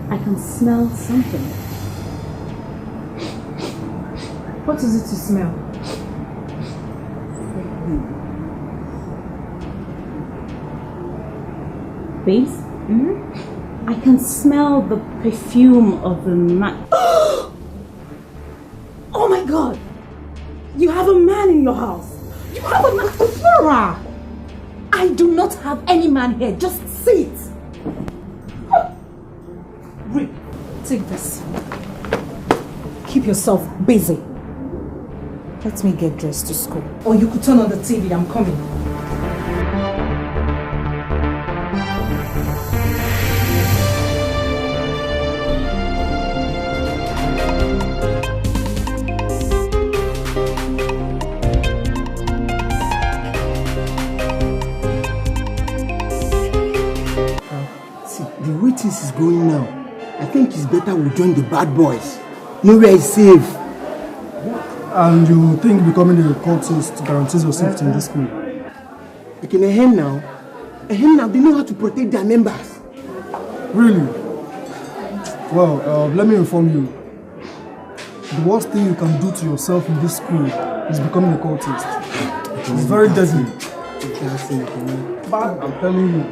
[SPEAKER 6] I can smell something.
[SPEAKER 5] What is it to smell?
[SPEAKER 6] Babes? I can smell the perfume of the man. Oh my God! You have a man in your house.
[SPEAKER 5] You have a man, Flora. I do not have any man here. Just sit. Rick, take this. Keep yourself busy. Let me get dressed to school. Or you could turn on the TV. I'm coming.
[SPEAKER 12] The way things is going now, I think it's better we join the bad boys. Nowhere is safe.
[SPEAKER 10] And you think becoming a cultist guarantees your safety in this school?
[SPEAKER 12] Like in a hen now, they know how to protect their members.
[SPEAKER 10] Really? Well, let me inform you. The worst thing you can do to yourself in this school is becoming a cultist. It's very deadly. But I'm telling you,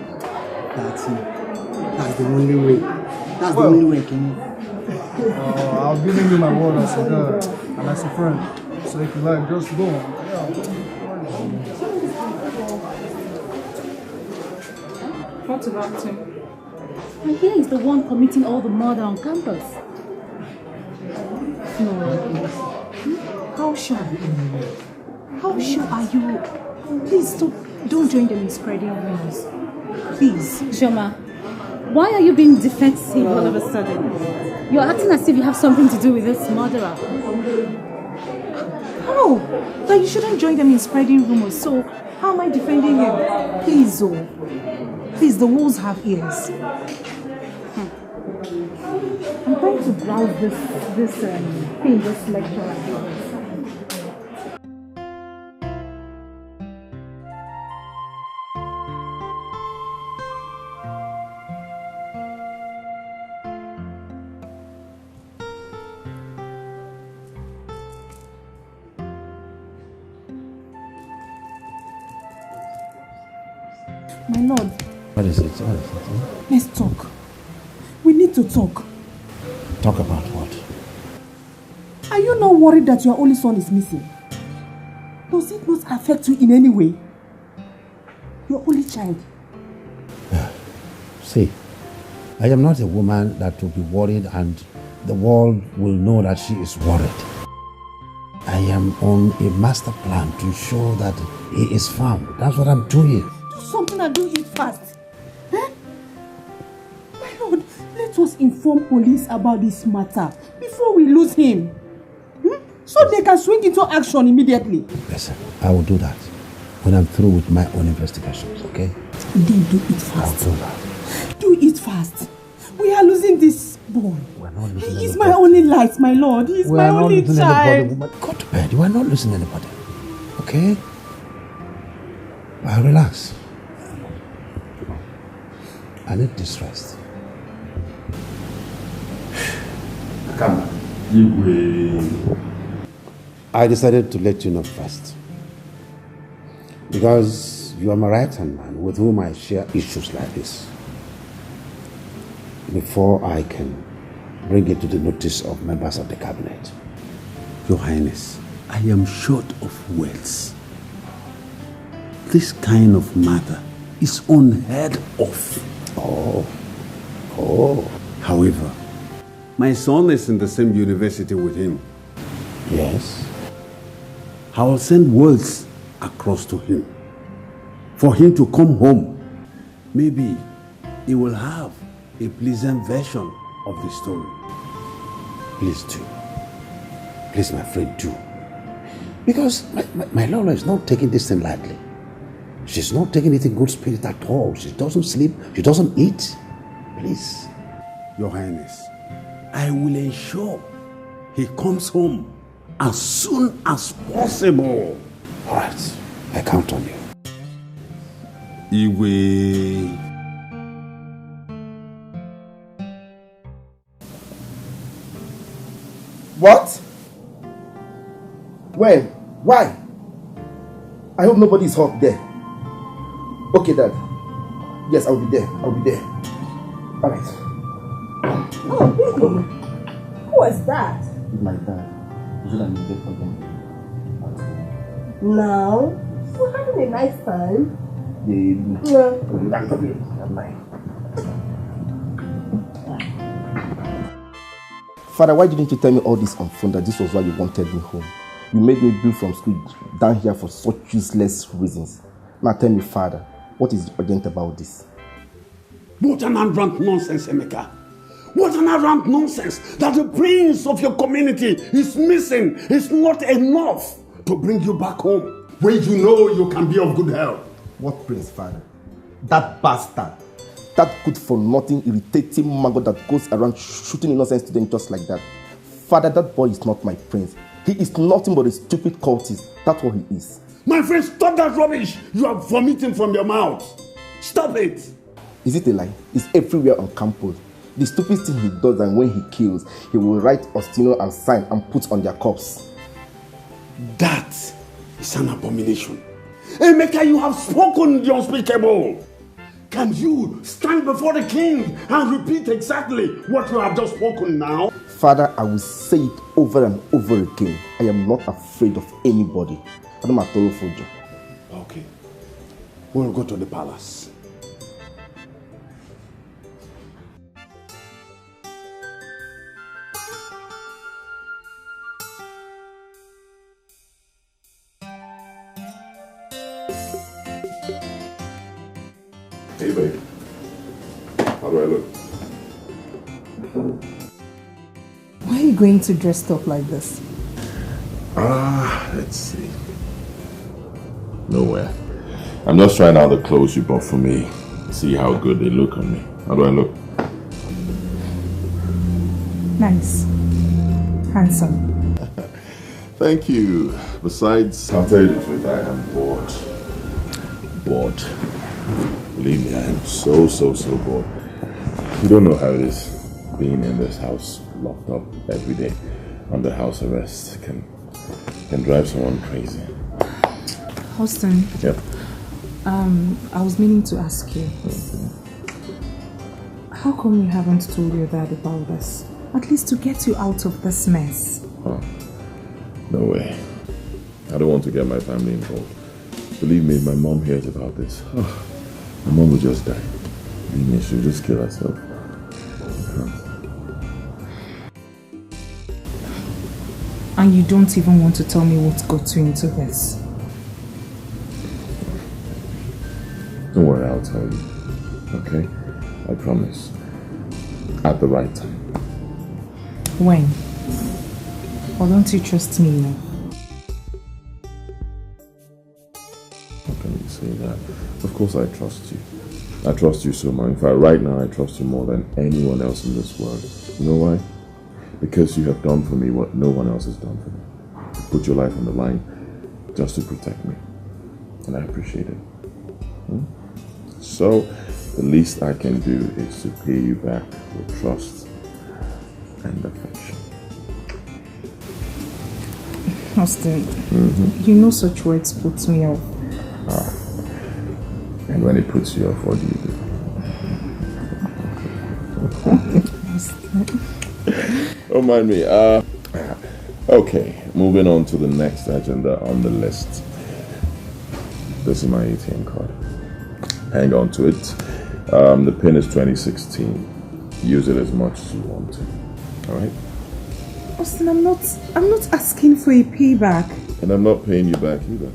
[SPEAKER 12] That's it. That's the only way. That's the only way, Kenny.
[SPEAKER 10] I've given you my word as a girl and as a friend. So if you like, just go.
[SPEAKER 5] What about him?
[SPEAKER 6] And here is the one committing all the murder on campus.
[SPEAKER 5] No. How sure are you? How sure are you? Please don't join them in spreading rumors. Please.
[SPEAKER 6] Shoma, why are you being defensive all of a sudden? You're acting as if you have something to do with this murderer.
[SPEAKER 5] How? That you shouldn't join them in spreading rumors. So how am I defending him? Please, oh. Please, the walls have ears.
[SPEAKER 6] I'm trying to browse this thing, this lecture.
[SPEAKER 8] My lord.
[SPEAKER 7] What is it?
[SPEAKER 8] Let's talk. We need to talk.
[SPEAKER 7] Talk about what?
[SPEAKER 8] Are you not worried that your only son is missing? Does it not affect you in any way? Your only child.
[SPEAKER 7] See, I am not a woman that will be worried and the world will know that she is worried. I am on a master plan to ensure that he is found. That's what I'm doing.
[SPEAKER 8] Do something and do it fast. Eh? My lord, let us inform police about this matter before we lose him. So they can swing into action immediately.
[SPEAKER 7] Listen, I will do that when I'm through with my own investigations, okay?
[SPEAKER 8] Then do it fast.
[SPEAKER 7] I'll do that.
[SPEAKER 8] Do it fast. We are losing this boy.
[SPEAKER 7] We're not losing
[SPEAKER 8] He's my only light, my lord. He's my only child.
[SPEAKER 7] Go to bed. You are not losing anybody. Okay? Well, relax. I need this rest. Come. I decided to let you know first. Because you are my right-hand man with whom I share issues like this. Before I can bring it to the notice of members of the cabinet.
[SPEAKER 12] Your Highness, I am short of words. This kind of matter is unheard of. However, my son is in the same university with him.
[SPEAKER 7] Yes.
[SPEAKER 12] I will send words across to him for him to come home. Maybe he will have a pleasant version of the story.
[SPEAKER 7] Please do. Please, my friend, do. Because my Lola is not taking this thing lightly. She's not taking it in good spirit at all. She doesn't sleep. She doesn't eat. Please.
[SPEAKER 12] Your Highness, I will ensure he comes home as soon as possible.
[SPEAKER 7] All right. I count on you.
[SPEAKER 12] Iwe.
[SPEAKER 2] What? When? Why? I hope nobody's hurt there. Okay, Dad. Yes, I'll be there. I'll be there. All right.
[SPEAKER 8] Oh, baby. Who was that?
[SPEAKER 2] It's my dad. You should have been there for them.
[SPEAKER 8] Now, we're having a nice time.
[SPEAKER 2] Yeah. Father, why didn't you tell me all this on phone that this was why you wanted me home? You made me bill from school down here for such useless reasons. Now tell me, Father, what is urgent about this?
[SPEAKER 12] What an arrant nonsense, Emeka. What an arrant nonsense that the prince of your community is missing is not enough to bring you back home when you know you can be of good help.
[SPEAKER 2] What prince, Father? That bastard. That good-for-nothing, irritating maggot that goes around shooting innocent students just like that. Father, that boy is not my prince. He is nothing but a stupid cultist. That's what he is.
[SPEAKER 12] My friend, stop that rubbish. You are vomiting from your mouth. Stop it.
[SPEAKER 2] Is it a lie? It's everywhere on campus. The stupid thing he does, and when he kills, he will write Ostino and sign and put on their corpse.
[SPEAKER 12] That is an abomination. Emeka, you have spoken the unspeakable. Can you stand before the king and repeat exactly what you have just spoken now?
[SPEAKER 13] Father, I will say it over and over again. I am not afraid of anybody.
[SPEAKER 12] Okay. We'll go to the palace.
[SPEAKER 9] Hey, babe. How do I look?
[SPEAKER 5] Why are you going to dress up like this?
[SPEAKER 9] Let's see. Nowhere. I'm just trying out the clothes you bought for me. See how good they look on me. How do I look?
[SPEAKER 5] Nice. Handsome.
[SPEAKER 9] Thank you. Besides, I'll tell you the truth, I am bored. Bored. Believe me, I am so bored. You don't know how it is being in this house, locked up every day under house arrest. Can drive someone crazy.
[SPEAKER 5] Austin.
[SPEAKER 9] Yep.
[SPEAKER 5] I was meaning to ask you. How come you haven't told your dad about this? At least to get you out of this mess.
[SPEAKER 9] Oh, no way. I don't want to get my family involved. Believe me, my mom hears about this. Oh, my mom will just die. Believe me, she'll just kill herself.
[SPEAKER 5] And you don't even want to tell me what got you into this?
[SPEAKER 9] Don't worry, I'll tell you. Okay? I promise. At the right time.
[SPEAKER 5] When? Or don't you trust me now?
[SPEAKER 9] How can you say that? Of course I trust you. I trust you so much. In fact, right now I trust you more than anyone else in this world. You know why? Because you have done for me what no one else has done for me. You put your life on the line just to protect me. And I appreciate it. So, the least I can do is to pay you back with trust and affection.
[SPEAKER 5] Austin, you know such words put me off.
[SPEAKER 9] And when it puts you off, what do you do? Don't mind me. Okay, moving on to the next agenda on the list. This is my ATM card. Hang on to it. The pin is 2016. Use it as much as you want to. Alright?
[SPEAKER 5] Austin, I'm not asking for a payback.
[SPEAKER 9] And I'm not paying you back either.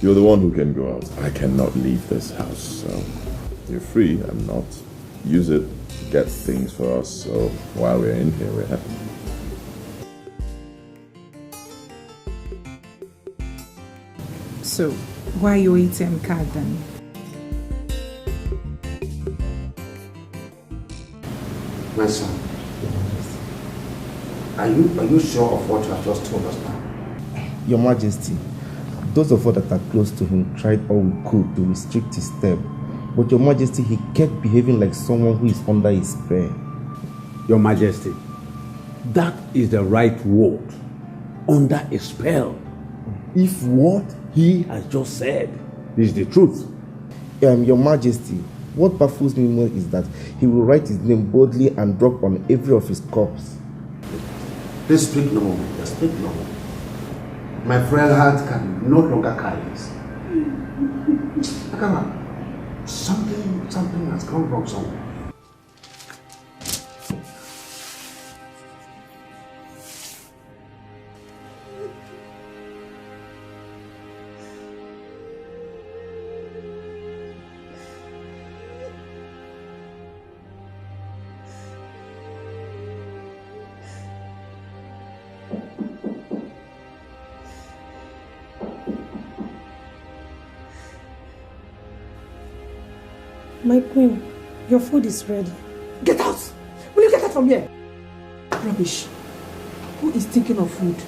[SPEAKER 9] You're the one who can go out. I cannot leave this house, so you're free. I'm not. Use it to get things for us, so while we're in here, we're happy.
[SPEAKER 5] So, why your ATM card then?
[SPEAKER 7] My son, are you sure of what you have just told us now?
[SPEAKER 13] Your Majesty, those of us that are close to him tried all we could to restrict his step. But Your Majesty, he kept behaving like someone who is under his spell.
[SPEAKER 12] Your Majesty, that is the right word. Under a spell. If what he has just said is the truth.
[SPEAKER 13] Your Majesty, what baffles me more is that he will write his name boldly and drop on every of his corpse.
[SPEAKER 7] Please speak no more. Just speak no more. My frail heart can no longer carry this. Come on. Something has gone wrong somewhere.
[SPEAKER 8] My queen, your food is ready.
[SPEAKER 14] Get out! Will you get out from here?
[SPEAKER 8] Rubbish. Who is thinking of food?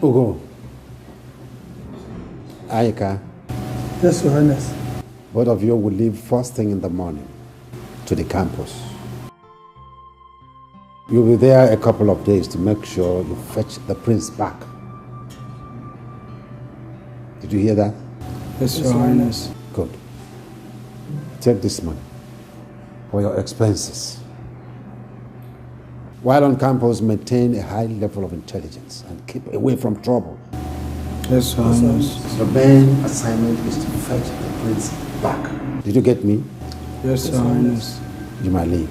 [SPEAKER 7] Ugo. Ayika.
[SPEAKER 10] Yes, Your Highness.
[SPEAKER 7] Both of you will leave first thing in the morning to the campus. You'll be there a couple of days to make sure you fetch the prince back. Did you hear that?
[SPEAKER 3] Yes, Your Highness.
[SPEAKER 7] Good. Take this money for your expenses. While on campus, maintain a high level of intelligence and keep away from trouble.
[SPEAKER 3] Yes, Your Highness.
[SPEAKER 7] Your main assignment is to fetch the prince back. Did you get me?
[SPEAKER 3] Yes, Your Highness.
[SPEAKER 7] You might leave.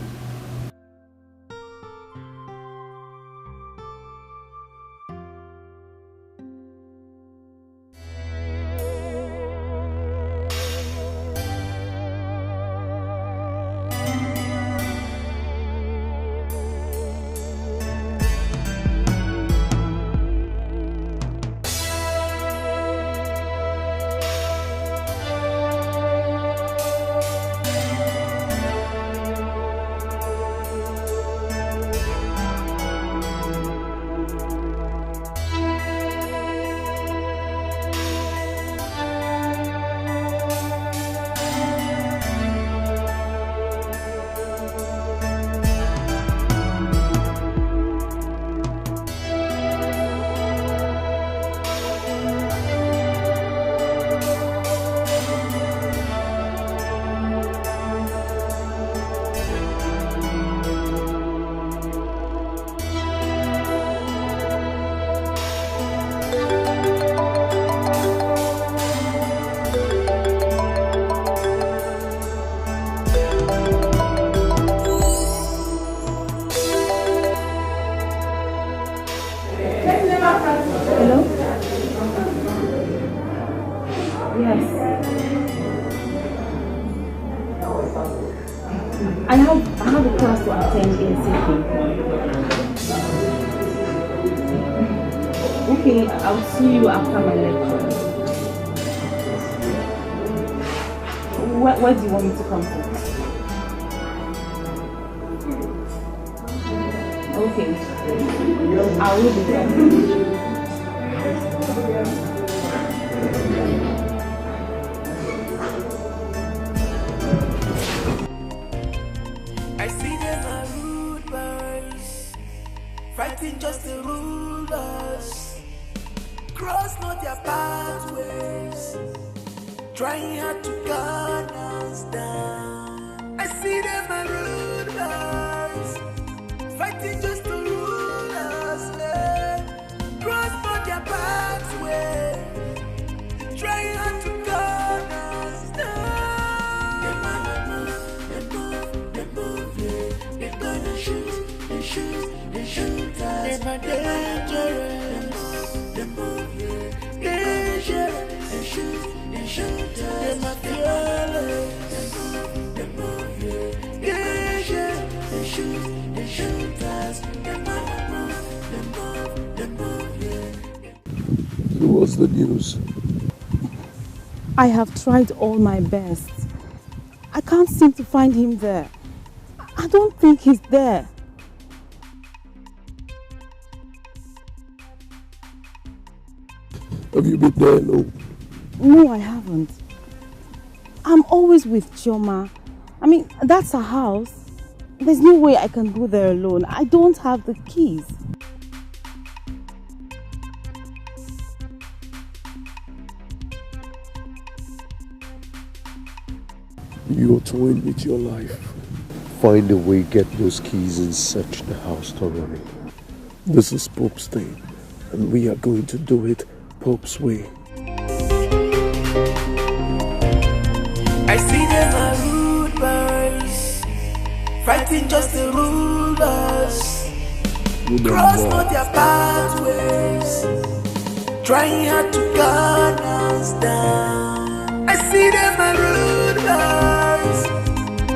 [SPEAKER 6] I have a class to attend ASAP. Okay, I'll see you after my lecture. Where do you want me to come to? Okay, I will be there.
[SPEAKER 1] Fighting just to rule us, cross not their pathways, trying hard to gun us down. I see them as rulers, fighting just to rule us, cross not their pathways, trying hard to gun us down. They move, yeah. They're gonna shoot, they shoot. They shoot us, they're dangerous. They move, yeah. Dangerous. They shoot us, they're fearless. They move, yeah. Dangerous. They shoot us. They move, yeah.
[SPEAKER 11] So what's the news?
[SPEAKER 5] I have tried all my best. I can't seem to find him there. I don't think he's there.
[SPEAKER 11] Have you been there alone?
[SPEAKER 5] No, I haven't. I'm always with Chioma. I mean, that's her house. There's no way I can go there alone. I don't have the keys.
[SPEAKER 11] You're toying with your life. Find a way, get those keys and search the house thoroughly. This is Pope's day, and we are going to do it Pope's way.
[SPEAKER 1] I see them as rude boys, fighting just to rule us, cross not their pathways, trying hard to gun us down. I see them as rude boys,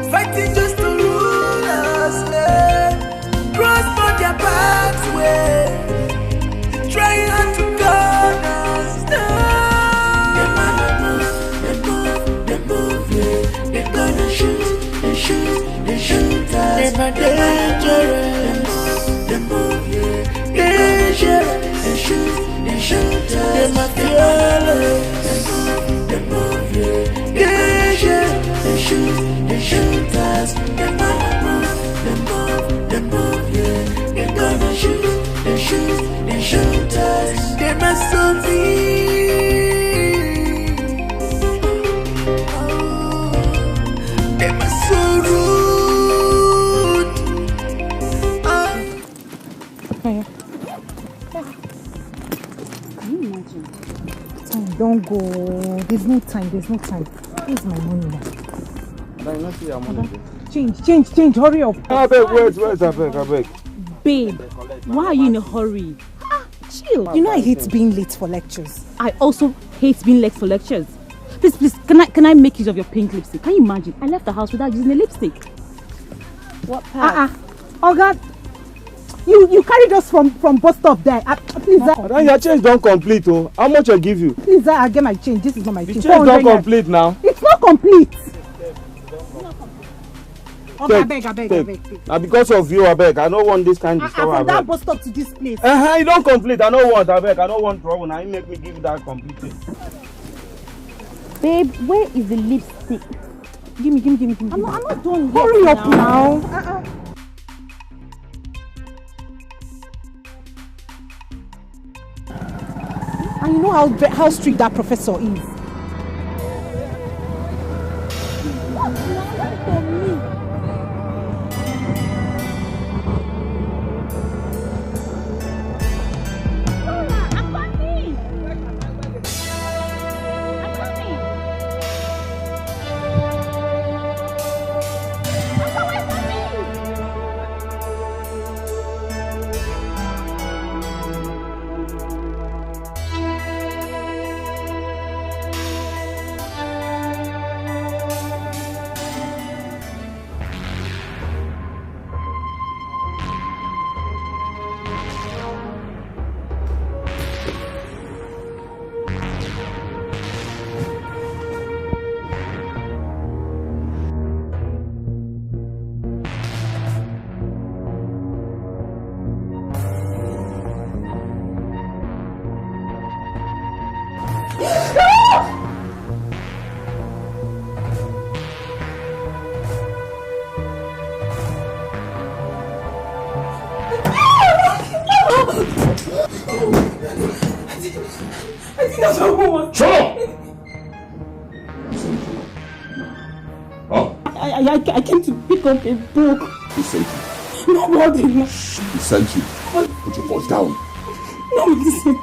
[SPEAKER 1] fighting just to rule us, cross not their pathways, trying hard to gun us down. They're gonna shoot, they shoot us. They're dangerous. They move, yeah. Dangerous. They shoot us. They're fearless. They move, yeah. Dangerous. They shoot us.
[SPEAKER 5] Don't go. There's no time. Where's my money now? Change. Hurry up.
[SPEAKER 3] I beg, wait, I beg.
[SPEAKER 6] Babe, why are you in a hurry? Chill.
[SPEAKER 5] You know I hate being late for lectures.
[SPEAKER 6] I also hate being late for lectures. Please, can I make use of your pink lipstick? Can you imagine? I left the house without using a lipstick.
[SPEAKER 5] What part? Oh God. You carried us from bus stop there. Please,
[SPEAKER 3] then your change don't complete. Oh, how much I give you?
[SPEAKER 5] Please, I get my change. This is not my change.
[SPEAKER 3] The change don't complete now.
[SPEAKER 5] It's not complete. I beg.
[SPEAKER 3] Because of you, I beg. I don't want this kind of stuff.
[SPEAKER 5] From that bus stop to this place.
[SPEAKER 3] You don't complete. I don't want. I beg. I don't want trouble. Now you make me give you that complete thing.
[SPEAKER 6] Babe, where is the lipstick?
[SPEAKER 5] Give me.
[SPEAKER 6] I'm not done yet.
[SPEAKER 5] Hurry up now. And you know how strict that professor is.
[SPEAKER 6] I came to pick up a book.
[SPEAKER 9] Who sent you?
[SPEAKER 6] Nobody.
[SPEAKER 9] Who sent you? Put your voice down.
[SPEAKER 6] No, listen.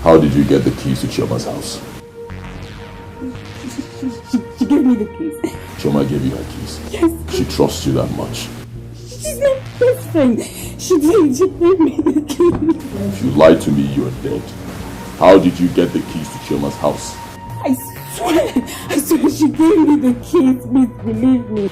[SPEAKER 9] How did you get the keys to Chioma's house?
[SPEAKER 6] She gave me the keys.
[SPEAKER 9] Chioma gave you her keys?
[SPEAKER 6] Yes.
[SPEAKER 9] She trusts you that much?
[SPEAKER 6] She's my best friend. She did. She gave me the keys.
[SPEAKER 9] If you lied to me, you're dead. How did you get the keys to Chioma's house?
[SPEAKER 6] I swear she gave me the keys. Please believe me.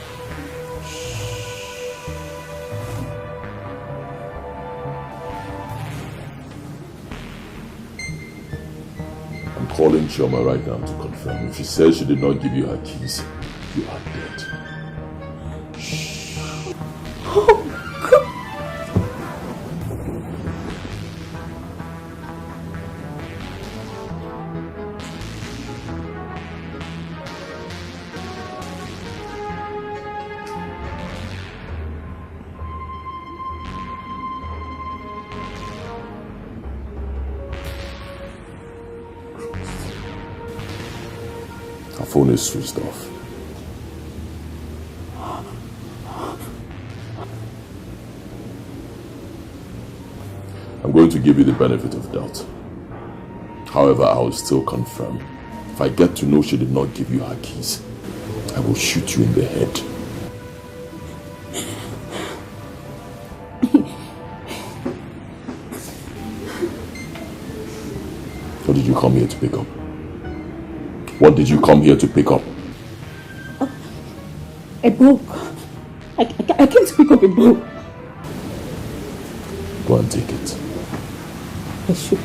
[SPEAKER 9] I'm calling Chioma right now to confirm. If she says she did not give you her keys, you are dead.
[SPEAKER 6] Oh, God.
[SPEAKER 9] Her phone is switched off. I'm going to give you the benefit of doubt. However, I will still confirm. If I get to know she did not give you her keys, I will shoot you in the head. What did you come here to pick up? What did you come here to pick up?
[SPEAKER 6] A book. I came to pick up a book.
[SPEAKER 9] Go and take it.
[SPEAKER 6] I should.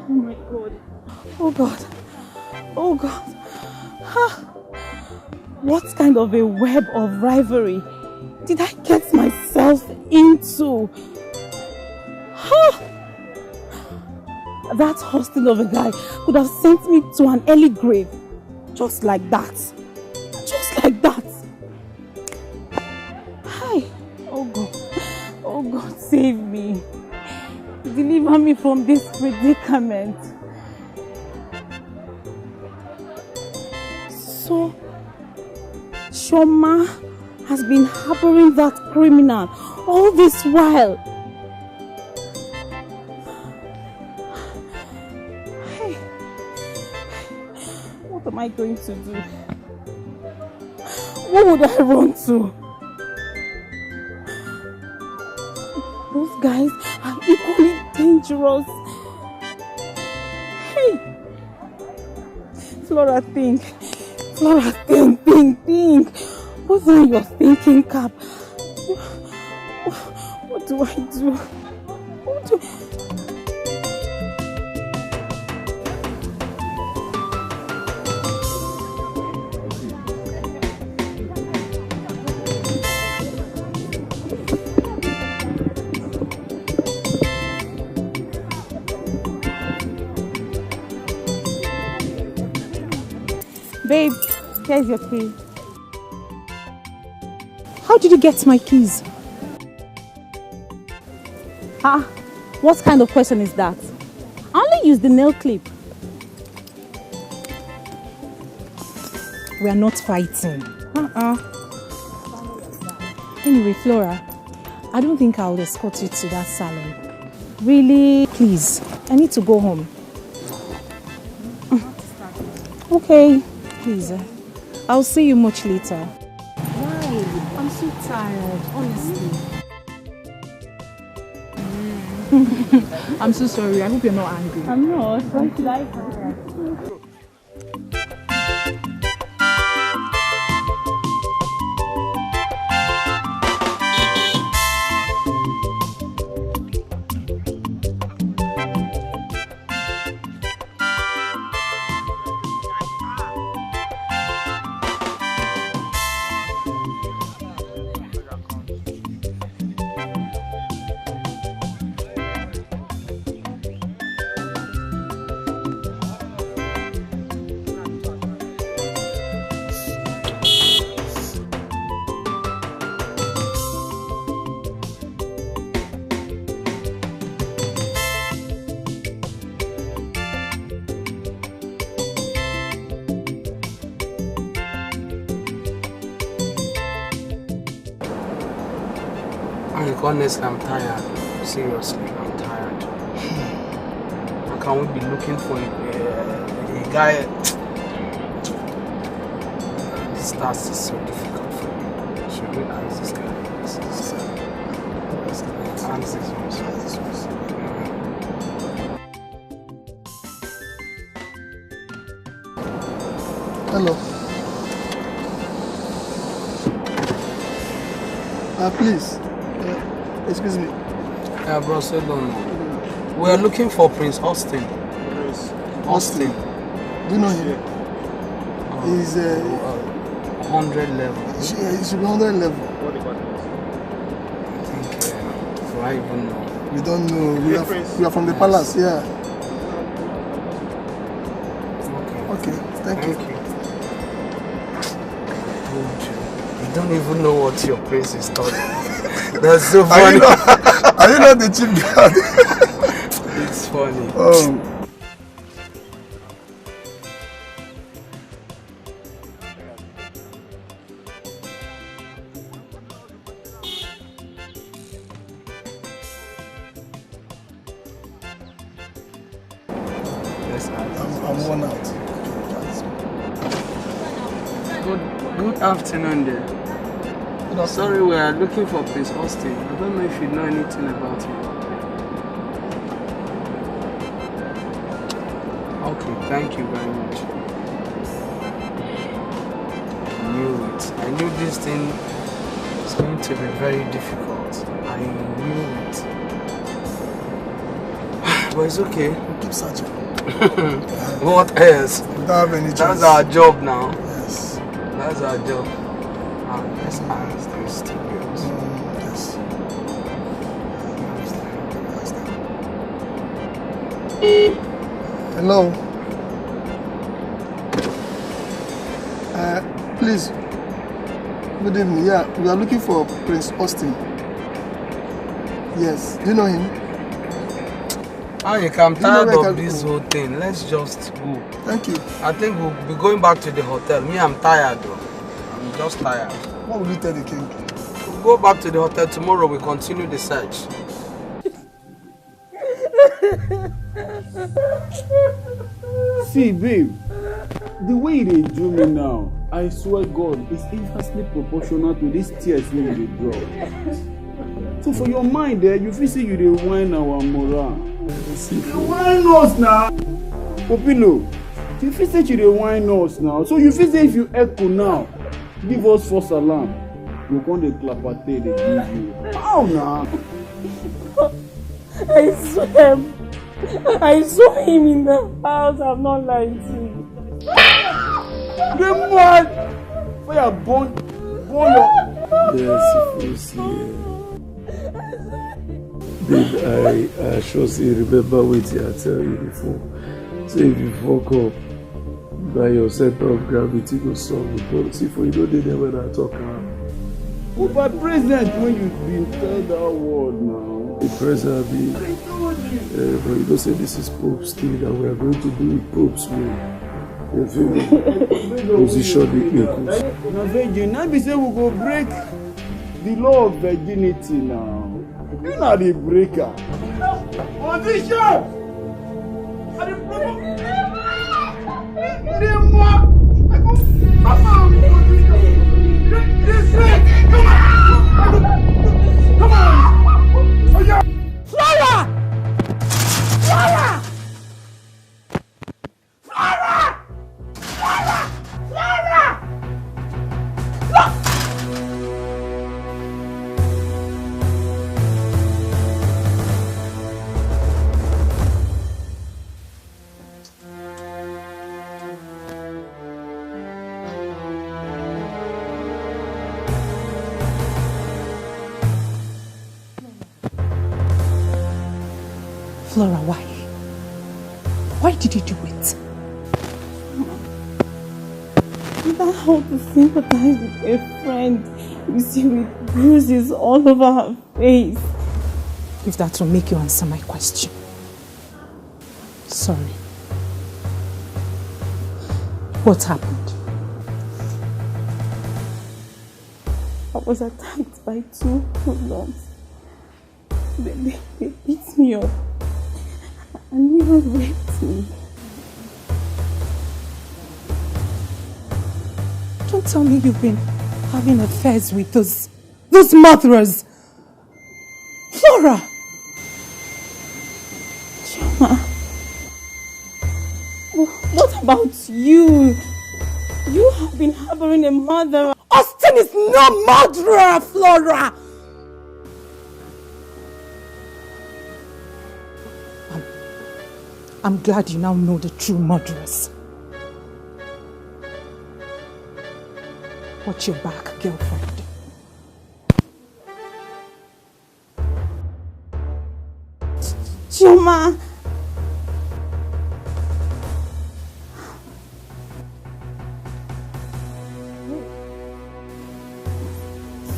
[SPEAKER 6] Oh my God. Oh God. Oh God. Huh. What kind of a web of rivalry did I get myself into? Huh. that hosting of a guy could have sent me to an early grave. Just like that. Just like that. Hi. Oh God, save me. Deliver me from this predicament. So, Shoma has been harboring that criminal all this while. Hey, what am I going to do? What would I run to? Those guys are equally dangerous. Hey, Flora, think. Flora, think. What's on your thinking cap? What do I do? Babe, here's your key.
[SPEAKER 5] How did you get my keys?
[SPEAKER 6] What kind of question is that? I only used the nail clip.
[SPEAKER 5] We are not fighting. Anyway, Flora, I don't think I'll escort you to that salon. Really? Please, I need to go home. Okay, please. I'll see you much later. Why? I'm so tired, honestly. I'm so sorry. I hope you're not angry.
[SPEAKER 6] I'm not. Why should I?
[SPEAKER 15] Honestly, I'm tired. Seriously, I'm tired. How can we be looking for a guy? This task is so difficult for me. Should we ask this guy? Ask this one.
[SPEAKER 10] Hello. Please. Excuse me.
[SPEAKER 15] Bro, so don't. We are looking for Prince Austin. Austin.
[SPEAKER 10] Do you know him? He's
[SPEAKER 15] 100 level.
[SPEAKER 10] He should be 100 level.
[SPEAKER 15] I think, do I even know?
[SPEAKER 10] We don't know. We are from the palace, yeah. Okay, thank you.
[SPEAKER 15] You don't even know what your prince is talking. That's so funny.
[SPEAKER 10] Are you not the chief guard?
[SPEAKER 15] It's funny.
[SPEAKER 10] I'm worn out.
[SPEAKER 15] Good afternoon there. Sorry, we are looking for Prince Austin. I don't know if you know anything about him. Okay, thank you very much. I knew it. I knew this thing was going to be very difficult. I knew it. But it's okay.
[SPEAKER 10] We'll keep searching.
[SPEAKER 15] What else?
[SPEAKER 10] We don't have any choice.
[SPEAKER 15] That's our job now.
[SPEAKER 10] Yes.
[SPEAKER 15] That's our job. Let's ask these two girls.
[SPEAKER 10] Yes. Hello. Please. Good evening. Yeah, we are looking for Prince Austin. Yes. Do you know him?
[SPEAKER 15] I'm tired of this whole thing. Let's just go.
[SPEAKER 10] Thank you.
[SPEAKER 15] I think we'll be going back to the hotel. Me, I'm tired though. I'm just tired.
[SPEAKER 10] What will you tell the king?
[SPEAKER 15] We'll go back to the hotel tomorrow. We continue the search.
[SPEAKER 4] See, babe, the way they do me now, I swear God, is inversely proportional to these tears we dey drop. So for your mind there, you feel say you dey whine our morale. You whine us now. Popilo, you feel say you dey whine us now. So you feel say if you echo now, give us false alarm, you come dey clapate, they give you. How now?
[SPEAKER 8] I saw him in the house. I'm not lying to you.
[SPEAKER 4] The man! For your born your...
[SPEAKER 11] Yes, if you see. Babe, I sure say remember what I tell you before. Say if you fuck up, by your center of gravity go solve the problem. See, for you know they never when I talk now.
[SPEAKER 4] Oh, but president, when you been tell that word now.
[SPEAKER 11] The president be... but you don't say this is Pope's thing that we are going to do it Pope's way. You feel me? Position the people.
[SPEAKER 4] Now, virgin, now be say we go break the law of virginity now. You know the breaker. Position! Come on!
[SPEAKER 8] Flora! Flora! Flora! Flora! Flora!
[SPEAKER 5] Flora, why? Why did you do it?
[SPEAKER 8] That how to sympathize with a friend you see with bruises all over her face.
[SPEAKER 5] If that will make you answer my question. Sorry. What happened?
[SPEAKER 8] I was attacked by 2 hoodlums. They beat me up and even raped me.
[SPEAKER 5] Don't tell me you've been having affairs with those murderers. Flora!
[SPEAKER 8] Chioma, what about you? You have been harboring a murderer.
[SPEAKER 5] Austin is no murderer, Flora! I'm glad you now know the true murderers. Watch your back, girlfriend.
[SPEAKER 8] Chioma!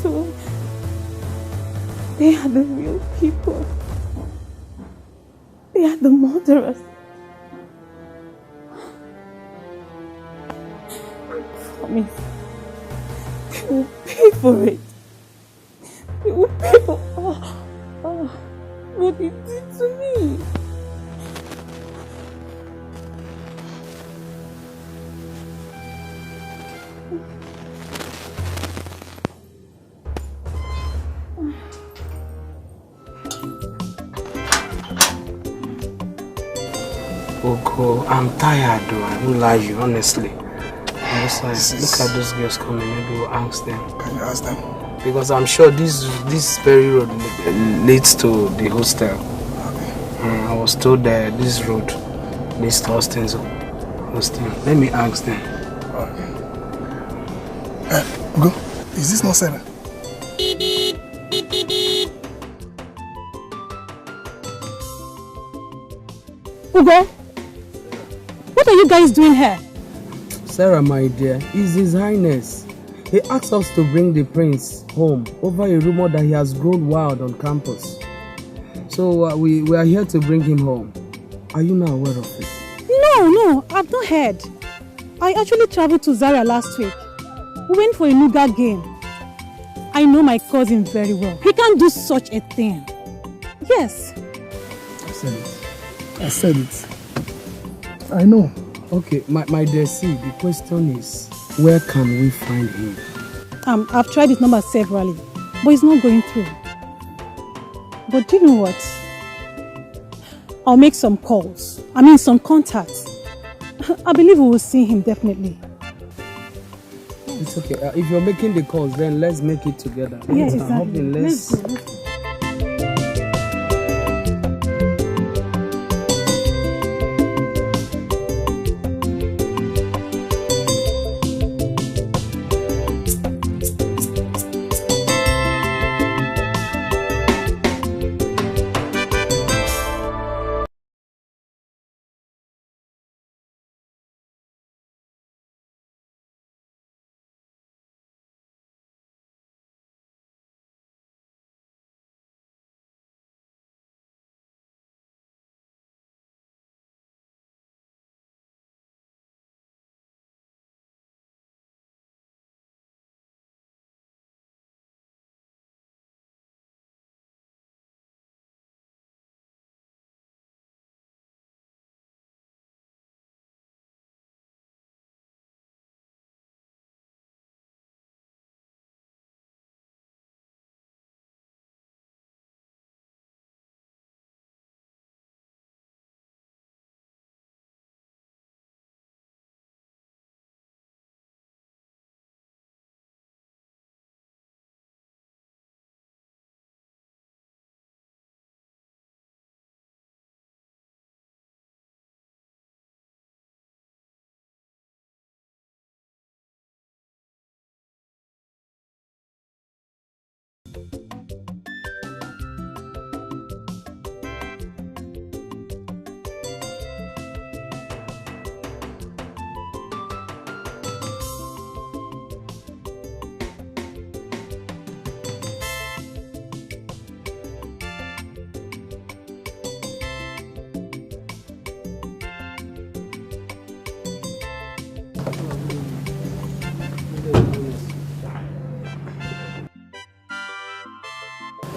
[SPEAKER 8] So, they are the real people. They are the murderers. I promise. They will pay for it. They will pay for what they did to me.
[SPEAKER 15] Oko, I'm tired though, I won't lie you, honestly. I'm just like, look at those girls coming, maybe we'll ask them.
[SPEAKER 10] Can you ask them?
[SPEAKER 15] Because I'm sure this very road leads to the hostel. Okay. I was told that this road leads to Austin's hostel. Let me ask them.
[SPEAKER 10] Okay. Go. Is this not 7?
[SPEAKER 6] Ugo, what are you guys doing here?
[SPEAKER 15] Sarah, my dear, is His Highness. He asked us to bring the prince home over a rumor that he has grown wild on campus. So we are here to bring him home. Are you now aware of it?
[SPEAKER 5] No, I've not heard. I actually traveled to Zaria last week. We went for a Nuga game. I know my cousin very well. He can't do such a thing. Yes.
[SPEAKER 10] I said it. I know.
[SPEAKER 15] Okay, my dear, see, the question is, where can we find him?
[SPEAKER 5] I've tried his number severally, but it's not going through. But do you know what? I'll make some calls. Some contacts. I believe we will see him definitely.
[SPEAKER 15] It's okay. If you're making the calls, then let's make it together.
[SPEAKER 5] Yes, exactly.
[SPEAKER 15] Let's
[SPEAKER 5] go.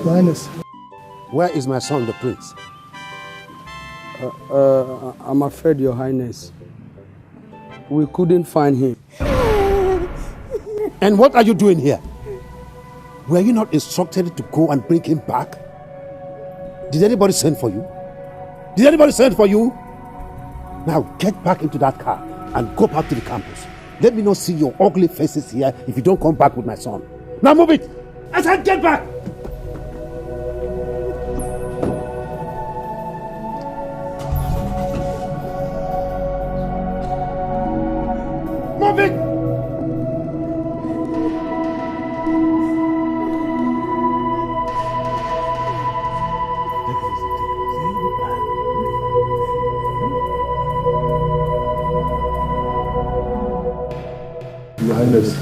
[SPEAKER 10] Your Highness.
[SPEAKER 12] Where is my son, the prince?
[SPEAKER 15] I'm afraid, Your Highness, we couldn't find him.
[SPEAKER 12] And what are you doing here? Were you not instructed to go and bring him back? Did anybody send for you? Did anybody send for you? Now get back into that car and go back to the campus. Let me not see your ugly faces here if you don't come back with my son. Now move it! I said get back! Move it!
[SPEAKER 2] Your Highness.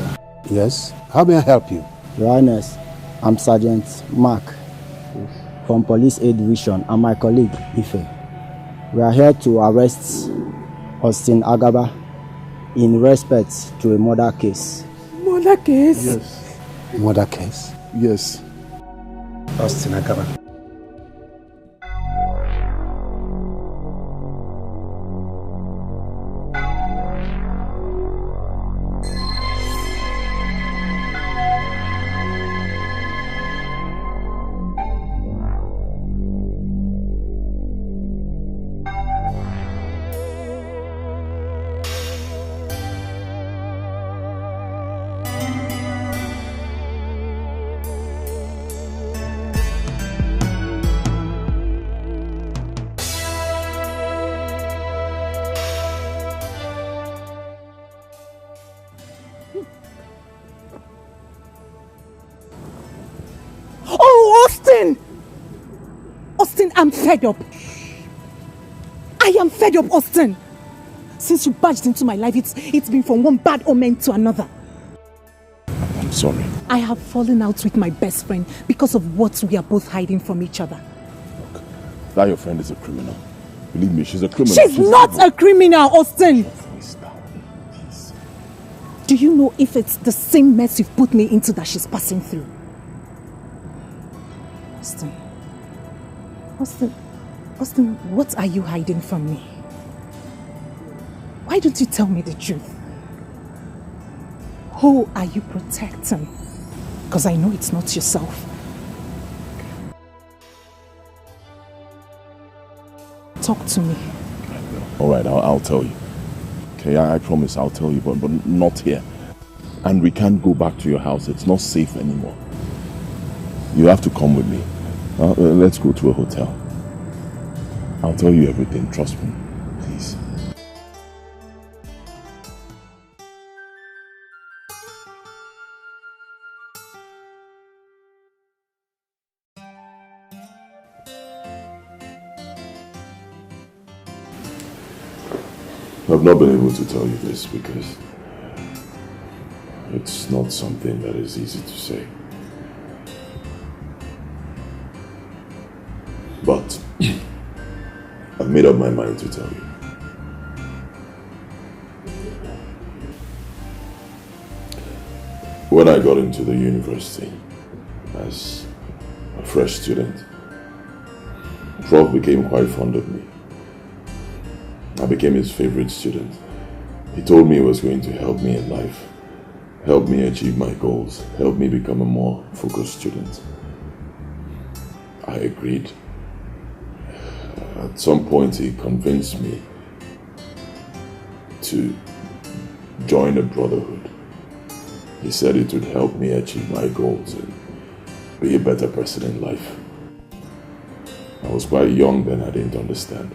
[SPEAKER 12] Yes? How may I help you?
[SPEAKER 16] Your Highness, I'm Sergeant Mark from Police A Division and my colleague Ife. We are here to arrest Austin Agaba in respect to a murder case.
[SPEAKER 8] Murder case?
[SPEAKER 2] Yes.
[SPEAKER 12] Murder case?
[SPEAKER 2] Yes.
[SPEAKER 12] Austin Agaba.
[SPEAKER 5] Austin, I'm fed up. I am fed up, Austin. Since you barged into my life, it's been from one bad omen to another.
[SPEAKER 9] I'm sorry.
[SPEAKER 5] I have fallen out with my best friend because of what we are both hiding from each other.
[SPEAKER 9] Look, that your friend is a criminal. Believe me, she's a criminal.
[SPEAKER 5] She's not a criminal, Austin. Do you know if it's the same mess you've put me into that she's passing through? Austin, what are you hiding from me? Why don't you tell me the truth? Who are you protecting? Because I know it's not yourself. Talk to me.
[SPEAKER 9] Alright, I'll tell you. Okay, I promise I'll tell you, but not here. And we can't go back to your house. It's not safe anymore. You have to come with me. Let's go to a hotel. I'll tell you everything, trust me. Please. I've not been able to tell you this because it's not something that is easy to say. But I've made up my mind to tell you. When I got into the university as a fresh student, Prof became quite fond of me. I became his favorite student. He told me he was going to help me in life, help me achieve my goals, help me become a more focused student. I agreed. At some point he convinced me to join a brotherhood. He said it would help me achieve my goals and be a better person in life. I was quite young then, I didn't understand.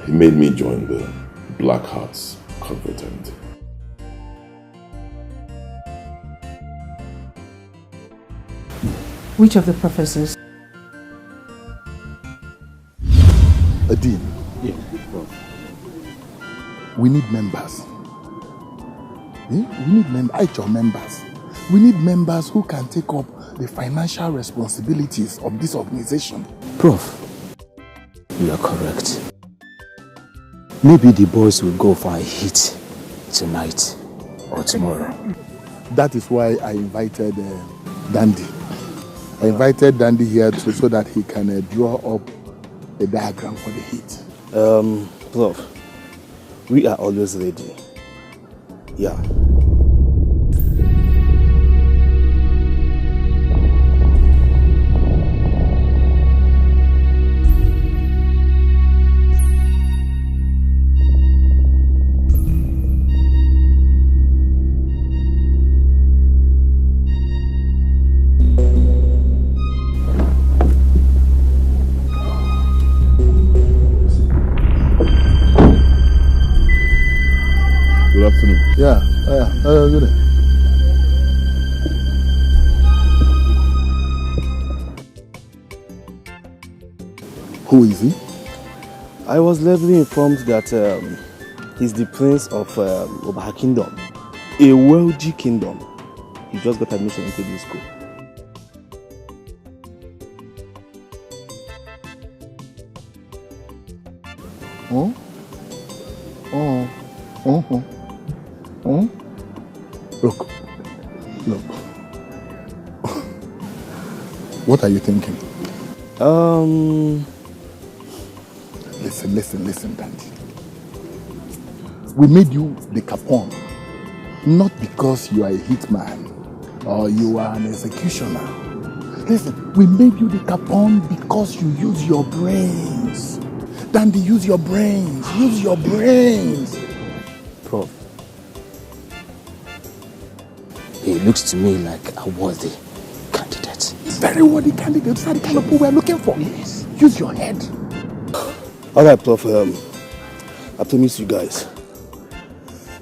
[SPEAKER 9] He made me join the Black Hearts confraternity.
[SPEAKER 17] Which of the professors?
[SPEAKER 2] Dean.
[SPEAKER 7] Yeah.
[SPEAKER 2] We need members. We need members. We need members who can take up the financial responsibilities of this organization.
[SPEAKER 18] Prof, you are correct. Maybe the boys will go for a hit tonight or tomorrow.
[SPEAKER 2] That is why I invited Dandy. I invited Dandy here so that he can draw up a diagram for the hit.
[SPEAKER 13] Prof, we are always ready. Yeah.
[SPEAKER 2] Good afternoon. Yeah, good. Who is he?
[SPEAKER 13] I was lately informed that he's the prince of Obaha Kingdom, a wealthy kingdom. He just got admission into this school.
[SPEAKER 2] Look. What are you thinking? Listen, Dandy. We made you the Capone, not because you are a hitman or you are an executioner. Listen, we made you the Capone because you use your brains. Dandy, use your brains. Use your brains.
[SPEAKER 18] Prof, he looks to me like a worthy candidate.
[SPEAKER 2] Very worthy candidate. Those are the kind of people we're looking for. Yes. Use your head.
[SPEAKER 13] Alright, Prof. I promise you guys,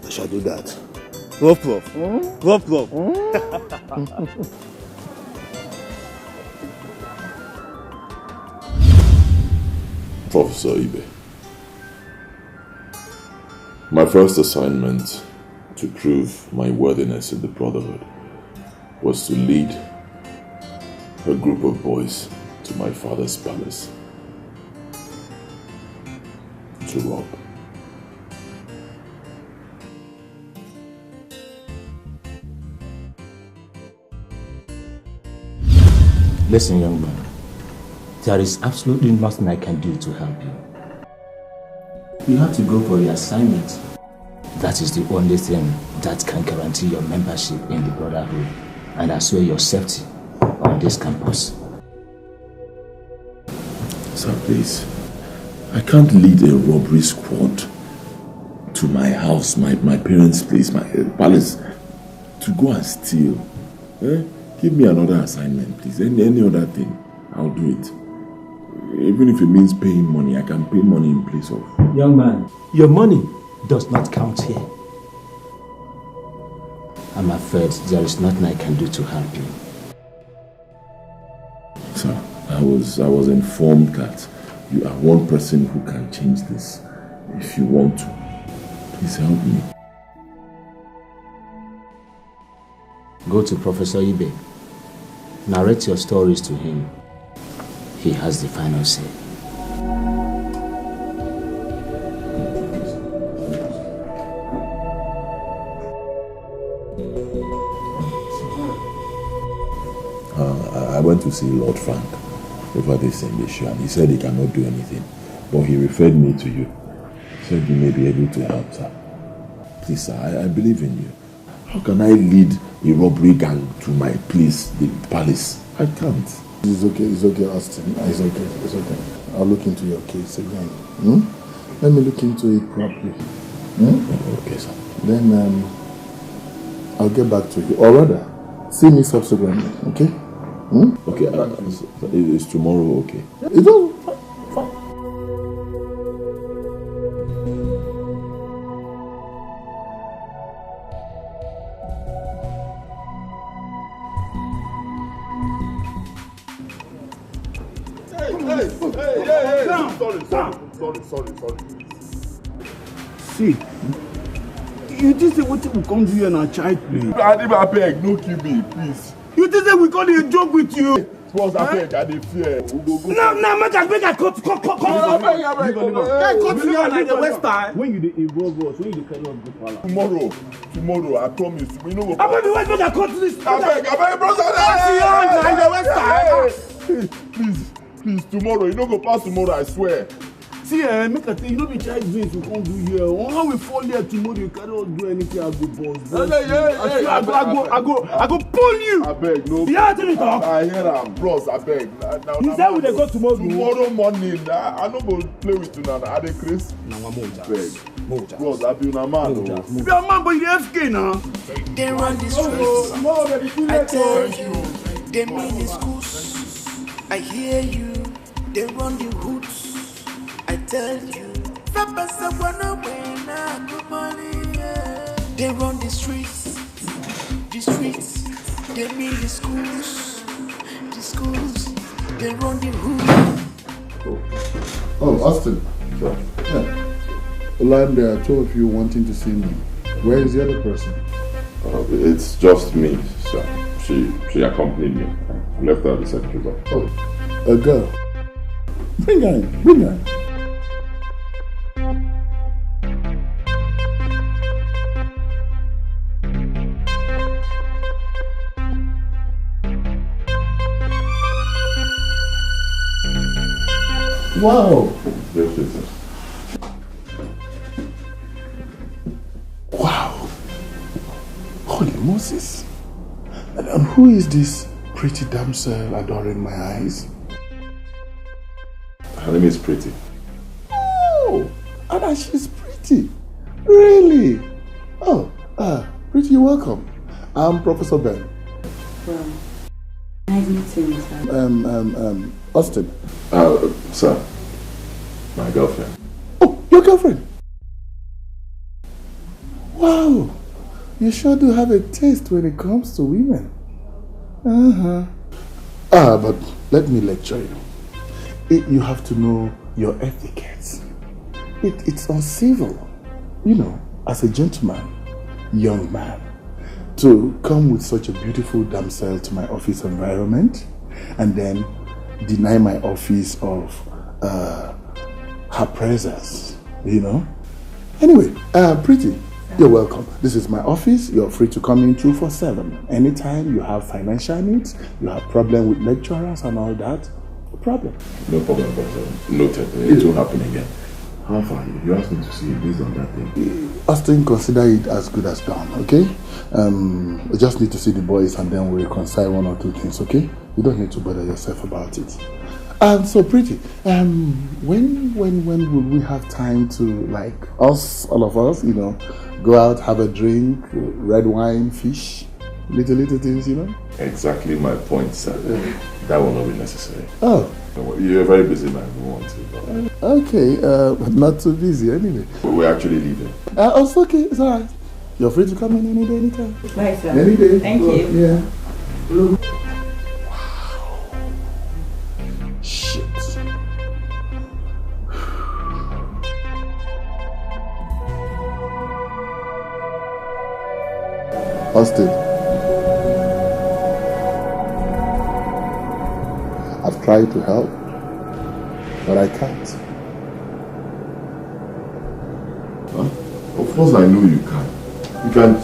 [SPEAKER 13] I shall do that. Prof.
[SPEAKER 9] Professor Ibe, my first assignment to prove my worthiness in the Brotherhood was to lead a group of boys to my father's palace to rob.
[SPEAKER 18] Listen, young man, there is absolutely nothing I can do to help you. You have to go for your assignment. That is the only thing that can guarantee your membership in the Brotherhood and assure your safety on this campus.
[SPEAKER 9] Sir, please, I can't lead a robbery squad to my house, my parents' place, my palace, to go and steal. Give me another assignment, please. Any other thing, I'll do it. Even if it means paying money, I can pay money in place of.
[SPEAKER 18] Young man, your money does not count here. I'm afraid there is nothing I can do to help you.
[SPEAKER 9] Sir, I was informed that you are one person who can change this. If you want to, please help me.
[SPEAKER 18] Go to Professor Ibe. Narrate your stories to him. He has the final say.
[SPEAKER 9] I went to see Lord Frank over this issue and he said he cannot do anything. But he referred me to you. He said you may be able to help, sir. Please, sir, I believe in you. How can I lead a robbery gang to my place, the palace? I can't.
[SPEAKER 2] It's okay, Austin. It's okay. I'll look into your case again. Let me look into it properly.
[SPEAKER 9] Okay, sir.
[SPEAKER 2] Then I'll get back to you. Or rather, see me subsequently, okay?
[SPEAKER 9] Okay, is tomorrow okay?
[SPEAKER 2] It's all fine.
[SPEAKER 4] Sorry. See, you just say what we come do here and a child play.
[SPEAKER 9] I beg, no kill me, please.
[SPEAKER 4] You just say we call it a joke with you.
[SPEAKER 9] Boss, I beg, I dey fear.
[SPEAKER 4] No, make I cut you on the west side. When you dey involve us, when you dey carry us go palace.
[SPEAKER 9] Tomorrow, I promise. We know what.
[SPEAKER 4] I beg, make I cut this.
[SPEAKER 9] I beg, brother. Please, tomorrow. You don't go past tomorrow, I swear.
[SPEAKER 4] See, make I tell you, be child things we can't do here. How we fall here tomorrow, you cannot do anything. I go boss. I go pull you.
[SPEAKER 9] I beg, no.
[SPEAKER 4] Yeah, tell me talk.
[SPEAKER 9] I hear am, bros. I beg.
[SPEAKER 4] You say we dey go tomorrow.
[SPEAKER 9] Tomorrow morning, I no go play with you now. I dey craze.
[SPEAKER 4] Now I'm
[SPEAKER 9] beg. Bros, I be una man.
[SPEAKER 4] You be a man, but you dey FK now.
[SPEAKER 1] They run the streets. I tell you, they mean the schools. I hear you. They run the hoods. I tell you, they run the streets, they mean the schools, they run the hood.
[SPEAKER 2] Oh, Austin. Sure. Yeah. Well, there are two of you wanting to see me. Where is the other person?
[SPEAKER 9] It's just me, sir. She accompanied me. I left her at the secretary's office.
[SPEAKER 2] Oh, a girl. Bring her in. Wow!
[SPEAKER 9] Yes.
[SPEAKER 2] Wow! Holy Moses! And who is this pretty damsel adoring my eyes?
[SPEAKER 9] Her name is Pretty.
[SPEAKER 2] Oh! And she's pretty! Really? Oh, Pretty, you're welcome. I'm Professor Ben.
[SPEAKER 6] Well, nice meeting you, sir.
[SPEAKER 2] Austin.
[SPEAKER 9] Sir. My girlfriend.
[SPEAKER 2] Oh, your girlfriend? Wow! You sure do have a taste when it comes to women. But let me lecture you. You have to know your etiquette. It's uncivil, you know, as a gentleman, young man, to come with such a beautiful damsel to my office environment and then deny my office of her presence, you know. Anyway, Pretty, you're welcome. This is my office. You're free to come in 247. Anytime you have financial needs, you have problem with lecturers and all that, no problem.
[SPEAKER 9] No problem, but noted. It will happen again. How far? You asked me to see based on that thing.
[SPEAKER 2] Austin, consider it as good as done, okay? I just need to see the boys and then we'll reconcile one or two things, okay? You don't need to bother yourself about it. So Pretty, when will we have time to, like, us, all of us, you know, go out, have a drink, red wine, fish, little things, you know?
[SPEAKER 9] Exactly my point, sir. That will not be necessary.
[SPEAKER 2] Oh.
[SPEAKER 9] You're a very busy man. We want to.
[SPEAKER 2] Okay, not too busy anyway.
[SPEAKER 9] We're actually leaving.
[SPEAKER 2] It's okay, it's alright. You're free to come in any day, anytime.
[SPEAKER 17] Bye, sir.
[SPEAKER 2] Any day.
[SPEAKER 17] Thank you.
[SPEAKER 2] Yeah. Wow. Shit. Austin. I've tried to help, but I can't.
[SPEAKER 9] Huh? Of course I know you can.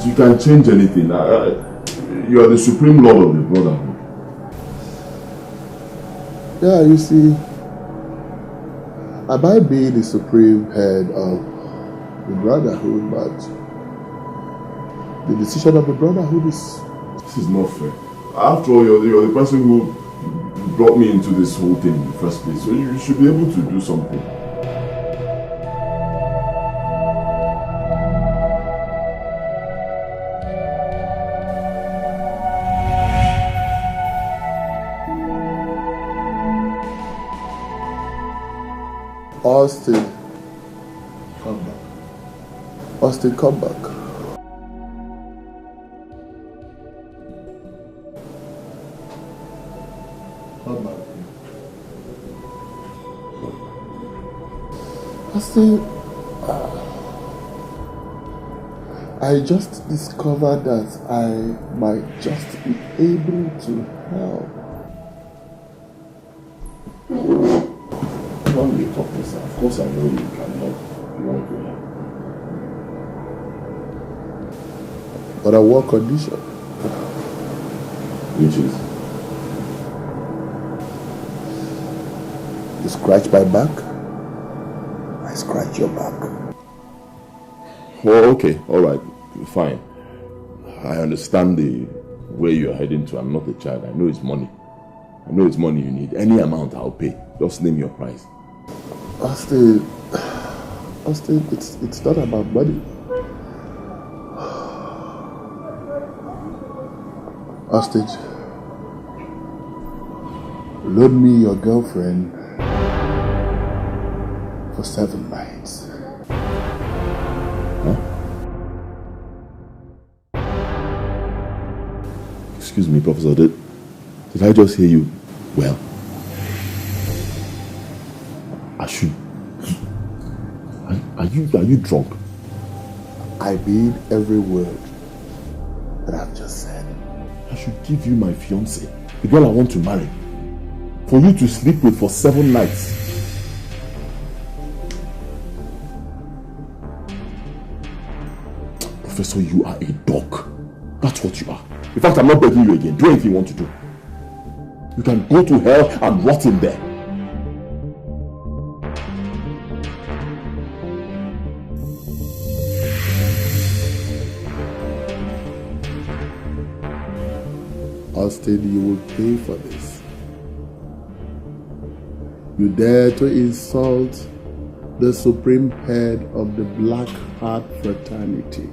[SPEAKER 9] You can change anything. You are the supreme lord of the brotherhood.
[SPEAKER 2] Yeah, you see, I might be the supreme head of the brotherhood, but the decision of the brotherhood is...
[SPEAKER 9] This is not fair. After all, you're the person who brought me into this whole thing in the first place, so you should be able to do something.
[SPEAKER 2] Austin, come back. Austin, come back. Come back. Austin, I just discovered that I might just be able to help.
[SPEAKER 9] Of course I know you can help. You want to help.
[SPEAKER 2] But on what condition?
[SPEAKER 9] Which is?
[SPEAKER 2] You scratch my back, I scratch your back.
[SPEAKER 9] Oh, okay, alright, fine. I understand the way you're heading to. I'm not a child. I know it's money. I know it's money you need. Any amount I'll pay. Just name your price.
[SPEAKER 2] Austin, it's not about money. Austin, loan me your girlfriend for 7 nights.
[SPEAKER 9] Huh? Excuse me, Professor, did I just hear you well? I should... Are you drunk?
[SPEAKER 2] I mean every word that I've just said.
[SPEAKER 9] I should give you my fiancée, the girl I want to marry, for you to sleep with for 7 nights. Professor, you are a dog. That's what you are. In fact, I'm not begging you again. Do anything you want to do. You can go to hell and rot in there.
[SPEAKER 2] Austin, you will pay for this. You dare to insult the supreme head of the Black Heart Fraternity.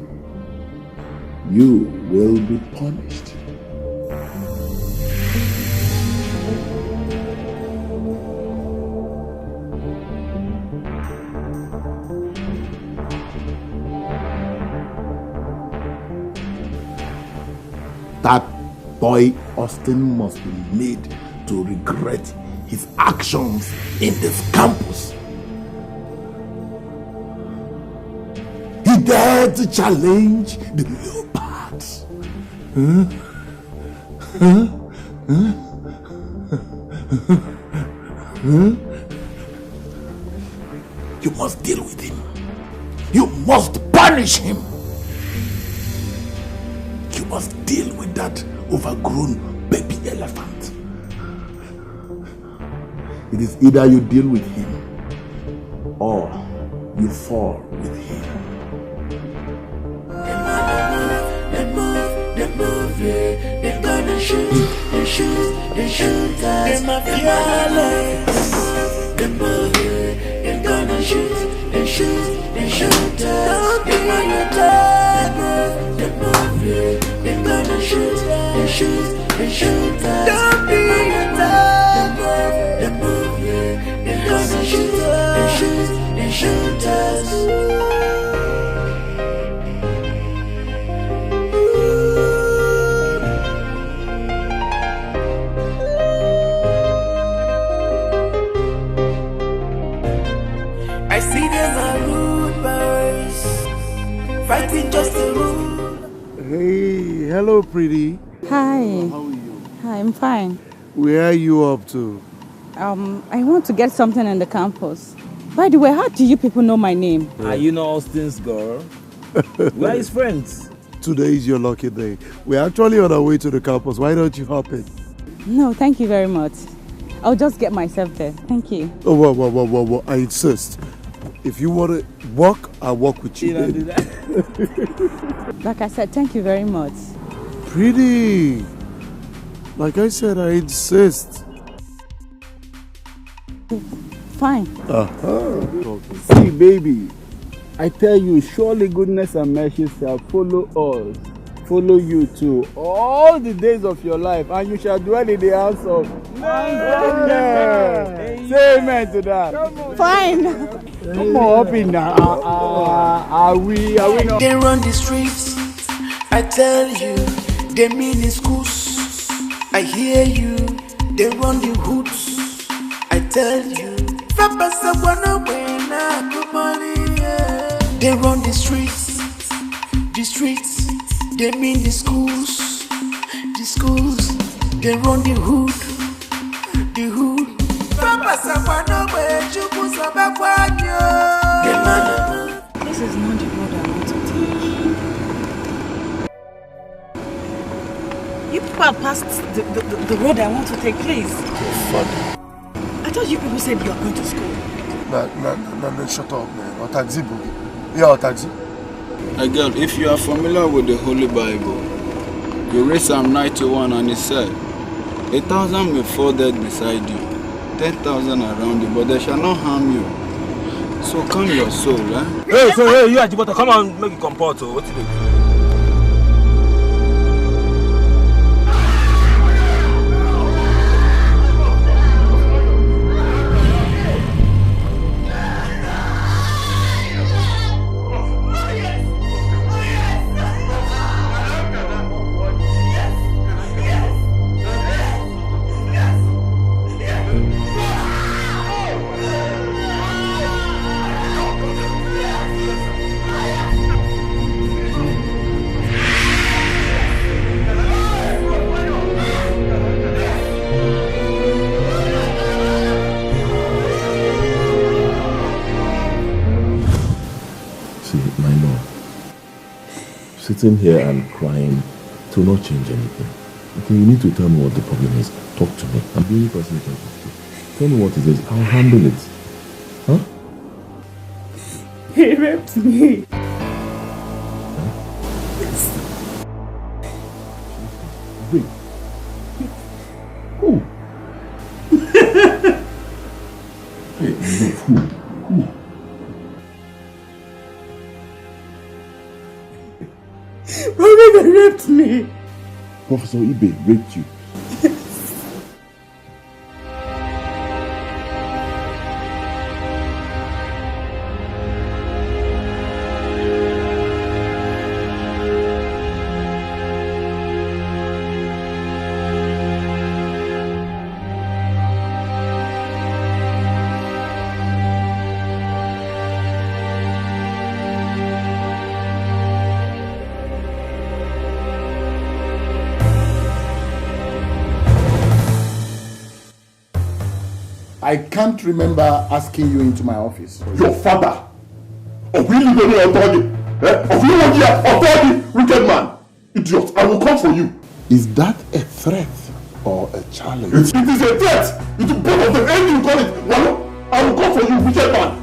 [SPEAKER 2] You will be punished. That boy Austin must be made to regret his actions in this campus.
[SPEAKER 9] dare to challenge the leopards? Huh? Huh? Huh? Huh? You must deal with him. You must punish him. You must deal with that overgrown baby elephant. It is either you deal with him or you fall with him.
[SPEAKER 1] They're gonna shoot us. They're fearless. They're gonna shoot us. Don't be they're gonna shoot us. Don't be they're gonna shoot us. I see them are rude boys, fighting just to rule.
[SPEAKER 11] Hey, hello, pretty.
[SPEAKER 17] Hi.
[SPEAKER 11] How are you?
[SPEAKER 17] Hi, I'm fine.
[SPEAKER 11] Where are you up to?
[SPEAKER 17] I want to get something in the campus. By the way, how do you people know my name?
[SPEAKER 19] Are you not Austin's girl? We are his friends.
[SPEAKER 11] Today is your lucky day. We're actually on our way to the campus. Why don't you hop in?
[SPEAKER 17] No, thank you very much. I'll just get myself there. Thank you.
[SPEAKER 11] Oh, whoa. I insist. If you want to walk, I'll walk with you.
[SPEAKER 19] You don't do that.
[SPEAKER 17] Like I said, thank you very much.
[SPEAKER 11] Pretty. Like I said, I insist.
[SPEAKER 17] Fine.
[SPEAKER 4] See, baby, I tell you, surely goodness and mercy shall follow us, follow you too, all the days of your life, and you shall dwell in the house of. Amen. Say amen to that.
[SPEAKER 17] Fine.
[SPEAKER 4] Come on, up in now. Are we not?
[SPEAKER 1] They run the streets, I tell you. They mean in schools, I hear you. They run the hoods, I tell you. They run the streets, they mean the schools, they run the hood.
[SPEAKER 17] This is not the road I want to take. You people have passed the road I want to take, please.
[SPEAKER 11] Father.
[SPEAKER 17] I thought you people said you are going to school.
[SPEAKER 11] No, shut up, man. Or taxi, boogie. Yeah, or taxi.
[SPEAKER 4] Girl, if you are familiar with the Holy Bible, you read Psalm 91 and it said, 1,000 may fall dead beside you, 10,000 around you, but they shall not harm you. So calm your soul, eh?
[SPEAKER 19] Hey, you Ajibota, come on, make it comport. What's it?
[SPEAKER 9] Sitting here and crying to not change anything. Okay, you need to tell me what the problem is. Talk to me. I'm the only person you can talk to. Tell me what it is. I'll handle it. Huh?
[SPEAKER 17] He raped me.
[SPEAKER 9] Yes. Wait. Who? Wait, who?
[SPEAKER 17] Robin raped me.
[SPEAKER 9] Professor Ibe raped you.
[SPEAKER 2] I can't remember asking you into my office.
[SPEAKER 9] Your father? Of you legally authority? Of you authority, wicked man? Idiot, I will come for you.
[SPEAKER 2] Is that a threat or a challenge?
[SPEAKER 9] It is a threat. It is both of them. Anything you call it. Well, I will come for you, wicked man.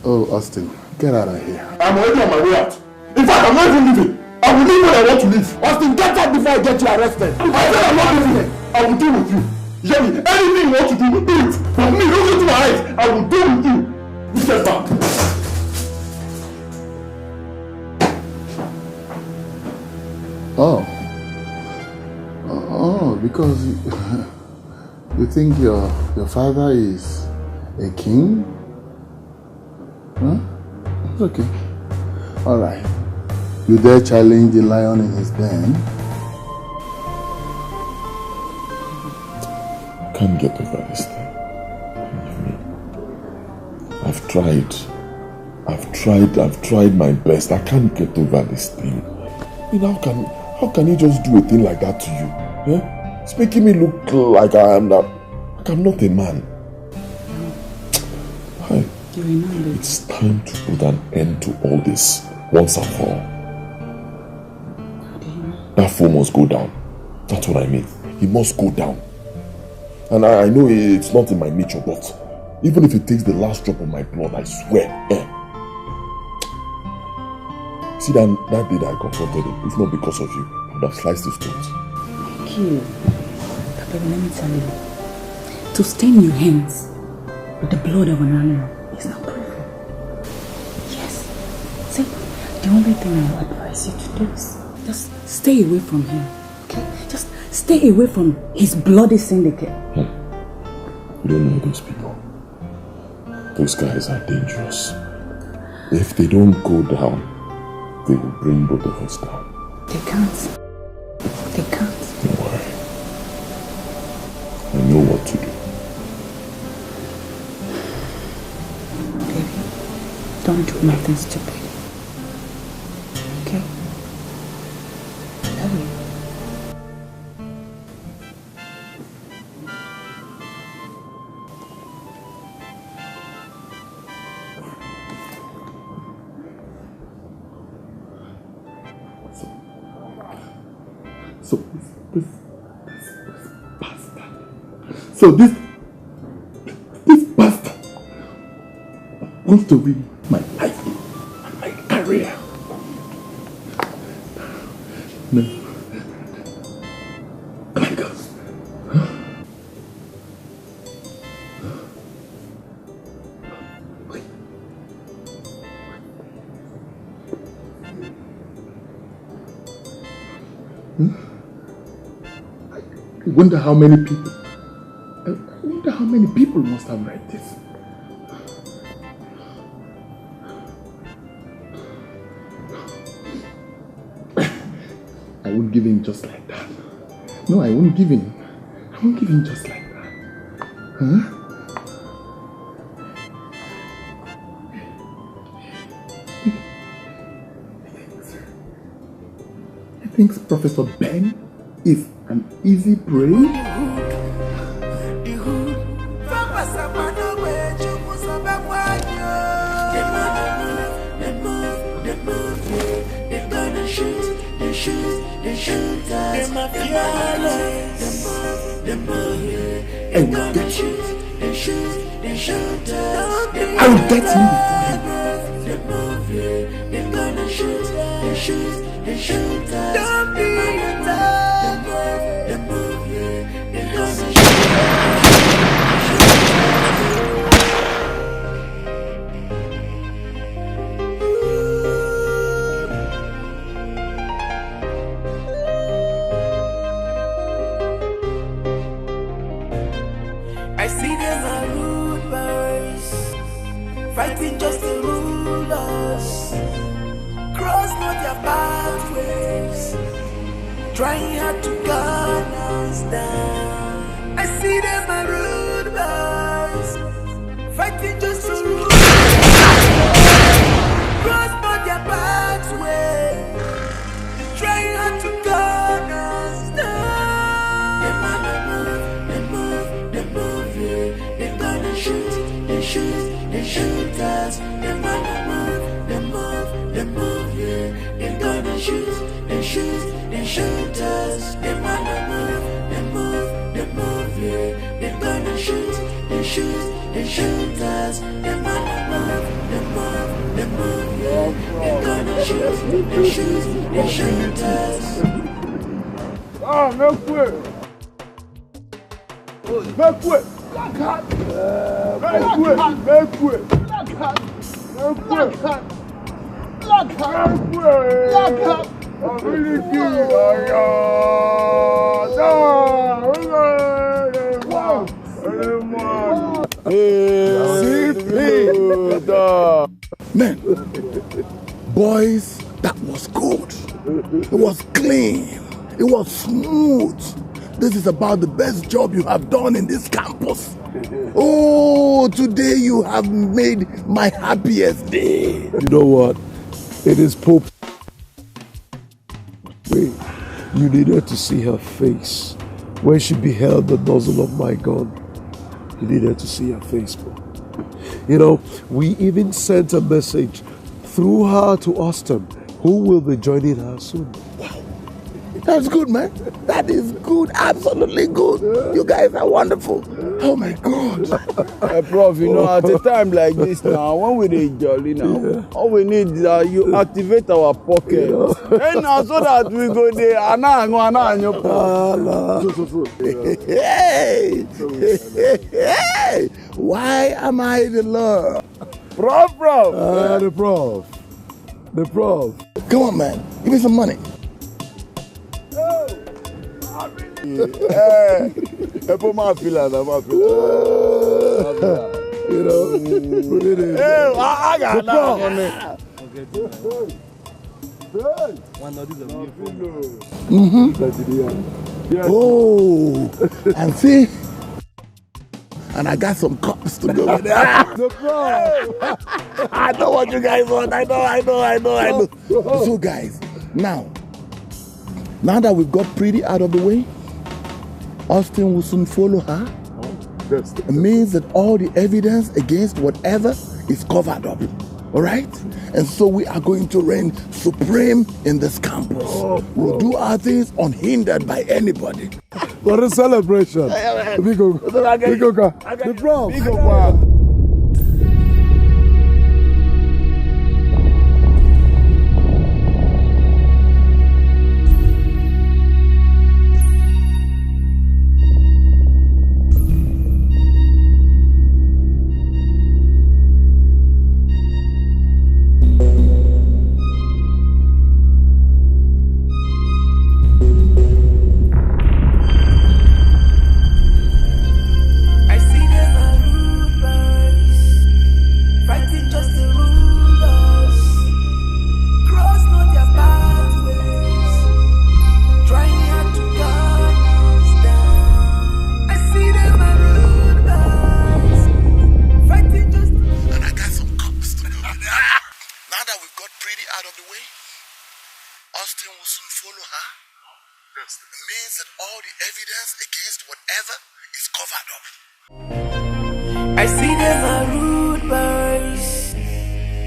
[SPEAKER 2] Oh, Austin, get out of here.
[SPEAKER 9] I'm already on my way out. In fact, I'm not even leaving. I will leave when I want to leave.
[SPEAKER 14] Austin, get out before I get you arrested.
[SPEAKER 9] I said I'm not leaving. I will deal with you. Hear me? Anything you want to do, do it. But me, look into my eyes. I will deal with you. Wicked man.
[SPEAKER 2] Oh, because you think your father is a king? Huh? Okay. All right. You dare challenge the lion in his den?
[SPEAKER 9] I can't get over this thing. I've tried my best. I can't get over this thing. I mean, how can he just do a thing like that to you? Eh? It's making me look like I'm not a man. Hi. It's time to put an end to all this once and for all. That fool must go down. That's what I mean. He must go down. And I know it's not in my nature, but even if it takes the last drop of my blood, I swear. See that day that I confronted him, if not because of you, I would have sliced his throat.
[SPEAKER 6] Thank you. But baby, let me tell you, to stain your hands with the blood of an animal is not proven. Yes. See, the only thing I will advise you to do is just stay away from him. Okay? Just stay away from his bloody syndicate.
[SPEAKER 9] You don't know those people. Those guys are dangerous. If they don't go down, they will bring both of us down.
[SPEAKER 6] They can't. They can't.
[SPEAKER 9] Don't worry. I know what to do.
[SPEAKER 6] Baby, don't do nothing stupid. Okay? Love you.
[SPEAKER 2] So this bastard wants to win my life and my career. No. My God. I wonder how many people must have read this. I won't give in just like that. No, I won't give in. I won't give in just like that. Huh? He thinks Professor Ben is an easy prey? I will get you.
[SPEAKER 1] I see them are rude boys, fighting just to rule us. Cross not their pathways, trying hard to gun us down. I see them are rude boys, fighting just to rule us. Cross not their pathways, trying hard to gun us down. shooters. Them wanna move, them move, them move, yeah. They gonna shoot, they shoot, they shoot us. Them wanna move, them move, them move, yeah. They gonna shoot, they shoot, they shoot us. Them wanna move, them move, them move, yeah. They gonna shoot, they shoot, they shoot us.
[SPEAKER 4] Ah, make way! Make way! Make way! Make way! I'm really
[SPEAKER 2] Man, boys, that was good. It was clean. It was smooth. This is about the best job you have done in this campus. Oh, today you have made my happiest day.
[SPEAKER 11] You know what? It is Pope. Wait, you needed to see her face when she beheld the nozzle of my gun. You needed to see her face, bro. You know, we even sent a message through her to Austin, who will be joining her soon.
[SPEAKER 2] Wow, that's good, man. That is good, absolutely good. You guys are wonderful. Oh my God.
[SPEAKER 4] Prof, you know, at a time like this now, when we dey jolly now, all we need is you activate our pocket. And now so that we go there,
[SPEAKER 2] Hey, why am I the Lord?
[SPEAKER 4] Prof.
[SPEAKER 11] The prof.
[SPEAKER 2] Come on, man. Give me some money.
[SPEAKER 4] Put my filler.
[SPEAKER 11] You know, put it in.
[SPEAKER 4] Hey, I got money.
[SPEAKER 2] Oh, and see, and I got some cups to go with that. I know what you guys want. I know. So, guys, now that we've got Pretty out of the way, Austin will soon follow her. It means that all the evidence against whatever is covered up. All right? And so we are going to reign supreme in this campus. We'll do our things unhindered by anybody.
[SPEAKER 11] What a celebration. The prof.
[SPEAKER 1] I see them are rude boys,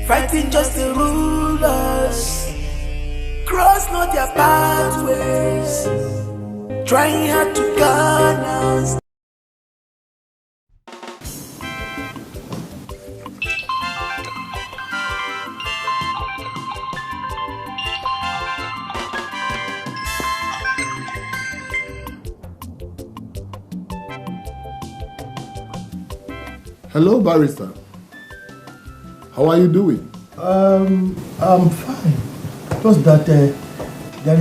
[SPEAKER 1] fighting just the rulers. Cross not their pathways, trying hard to guard us.
[SPEAKER 2] Hello, barrister. How are you doing?
[SPEAKER 20] I'm fine. Just that there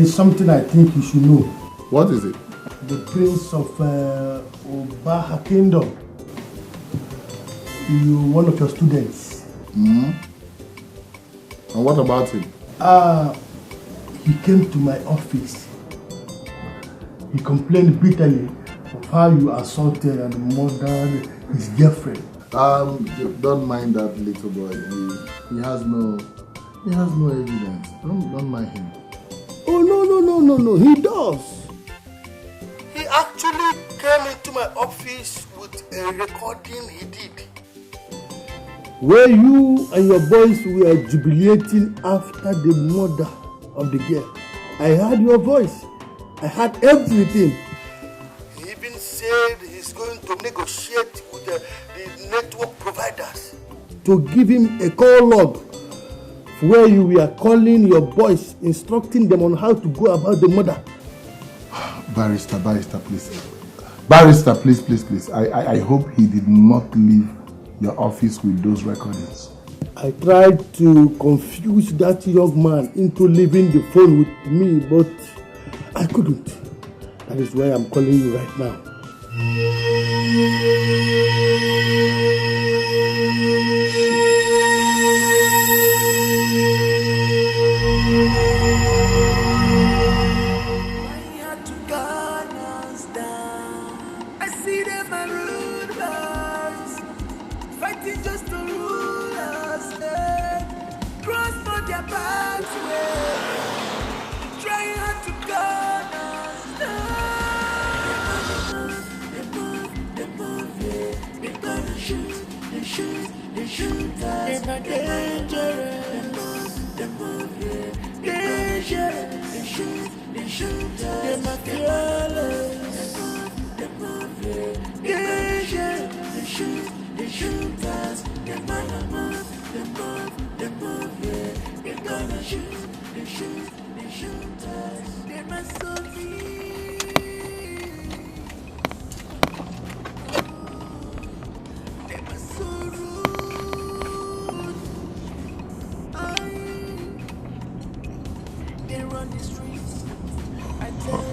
[SPEAKER 20] is something I think you should know.
[SPEAKER 2] What is it?
[SPEAKER 20] The Prince of Obaha Kingdom. One of your students.
[SPEAKER 2] Mm-hmm. And what about him?
[SPEAKER 20] He came to my office. He complained bitterly of how you assaulted and murdered his girlfriend.
[SPEAKER 2] Don't mind that little boy. He has no evidence. Don't mind him.
[SPEAKER 20] Oh no, he does. He actually came into my office with a recording he did. where you and your boys were jubilating after the murder of the girl. I heard your voice. I heard everything. He even said he's going to negotiate with the network providers to give him a call log where you were calling your boys, instructing them on how to go about the murder.
[SPEAKER 2] Barrister, please. Barrister, please. I hope he did not leave your office with those recordings.
[SPEAKER 20] I tried to confuse that young man into leaving the phone with me, but I couldn't. That is why I'm calling you right now.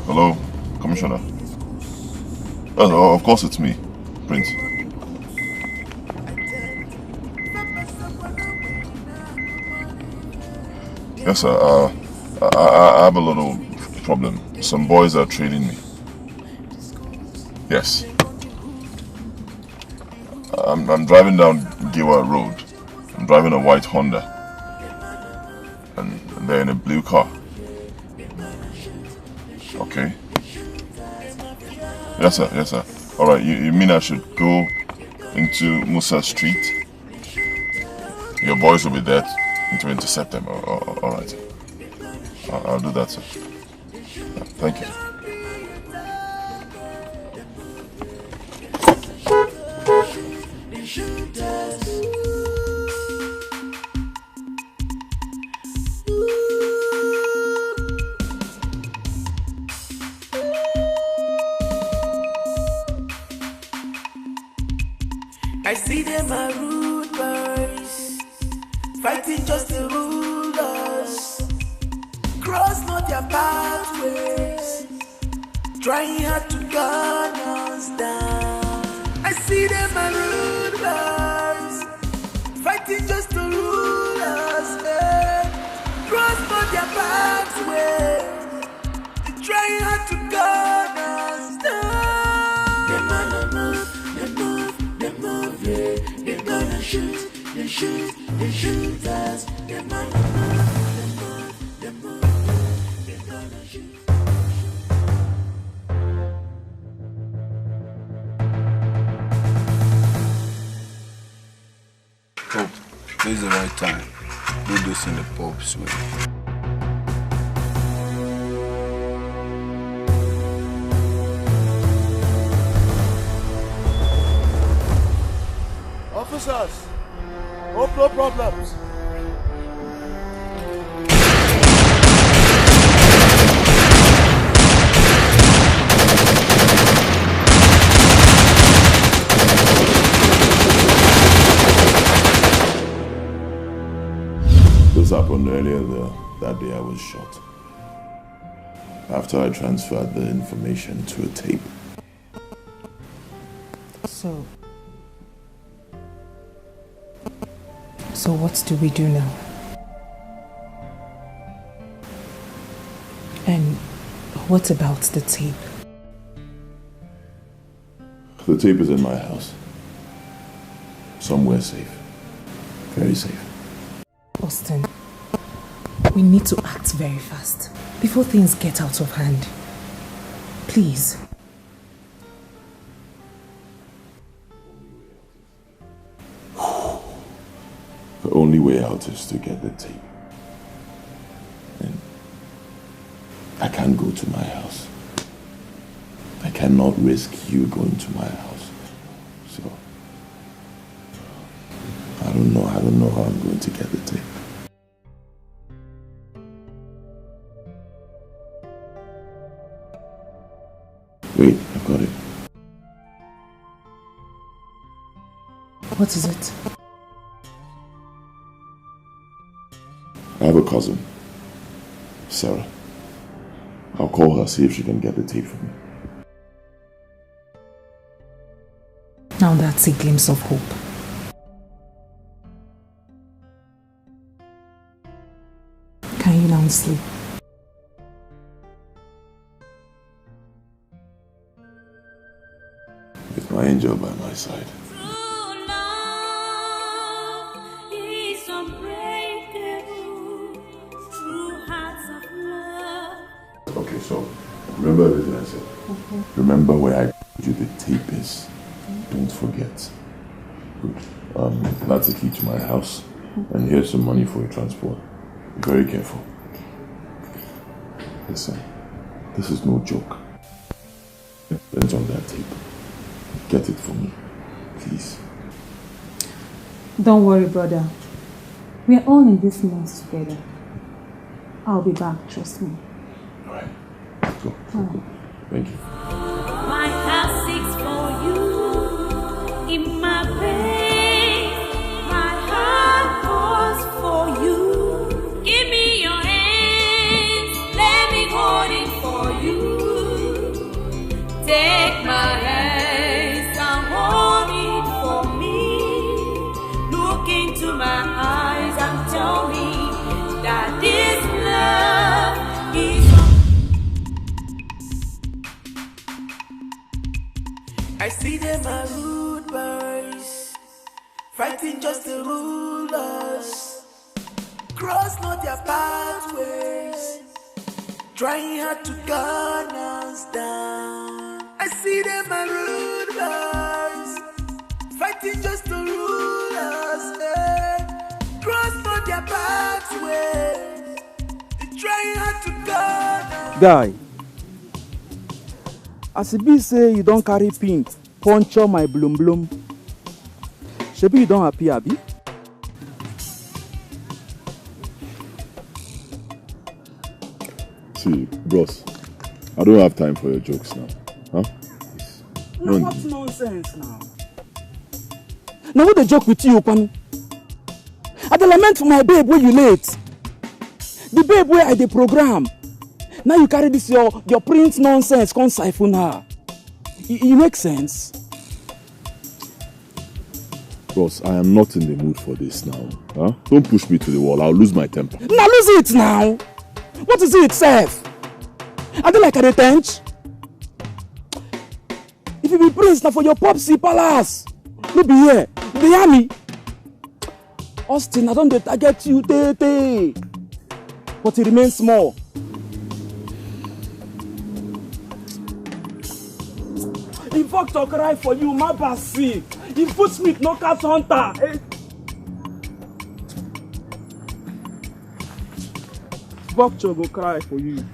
[SPEAKER 9] Hello, Commissioner. Oh, of course it's me, Prince. Yes, sir. I have a little problem. Some boys are trailing me. Yes. I'm driving down Giwa Road. I'm driving a white Honda. And they're in a blue car. Okay. Yes, sir. Alright, you mean I should go into Musa Street? Your boys will be there to intercept them. Alright. I'll do that, sir. Thank you.
[SPEAKER 1] I see them are rude boys, fighting just to rule us. Cross not their pathways, trying hard to gun us down. I see them are rude boys, fighting just to rule us. Cross not their pathways, trying hard to gun us down. They're gonna shoot, they shoot us. They're gonna move, they're gonna shoot.
[SPEAKER 3] Hope, this is the right time. Do this in the Pope's way.
[SPEAKER 20] Officers, hope no problems.
[SPEAKER 9] This happened earlier that day I was shot. After I transferred the information to a tape.
[SPEAKER 21] So what do we do now? And what about the tape?
[SPEAKER 9] The tape is in my house. Somewhere safe. Very safe.
[SPEAKER 21] Austin, we need to act very fast before things get out of hand. Please.
[SPEAKER 9] The only way out is to get the tape. And I can't go to my house. I cannot risk you going to my house. So I don't know how I'm going to get the tape. Wait, I've got it.
[SPEAKER 21] What is it?
[SPEAKER 9] I have a cousin, Sarah. I'll call her, see if she can get the tape for me.
[SPEAKER 21] Now that's a glimpse of hope. Can you now sleep?
[SPEAKER 9] With my angel by my side. Okay, so remember everything I said. Remember where I told you the tape is. Don't forget. Good. That's the key to my house. And here's some money for your transport. Be very careful. Listen, this is no joke. Depends on that tape. Get it for me, please.
[SPEAKER 6] Don't worry, brother. We are all in this mess together. I'll be back, trust me.
[SPEAKER 9] Alright, let's go. Thank you.
[SPEAKER 1] My heart seeks for you in my pain. My heart calls for you. Give me your hands, let me hold it for you. Take my hands and hold it for me. Look into my eyes and tell me that this love is. I see them as rude boys, fighting just to rule us. Cross not their pathways, trying hard to gun us down. I see them as rude boys, fighting just to rule us. Cross not their pathways, they trying hard to gun us.
[SPEAKER 4] Guy, as e be say you don't carry pin puncture my bloom bloom, shebi you don't happy, abi?
[SPEAKER 9] See, bros, I don't have time for your jokes now. Huh?
[SPEAKER 4] No, what nonsense now? Now who the joke with you, Kwame? I dey lament for my babe where you late. The babe where I dey program. Now you carry this your print nonsense, come siphon her. It makes sense.
[SPEAKER 9] Bros, I am not in the mood for this now. Huh? Don't push me to the wall, I'll lose my temper.
[SPEAKER 4] Now lose it now. What is it, Seth? I don't like a tench. If you be prince now for your popsy palace, no be here. They hear me. Austin, I don't target you, tete. But it remains small. If Victor cry for you, my basi. If Footsmith no catch hunter. Victor go cry for you.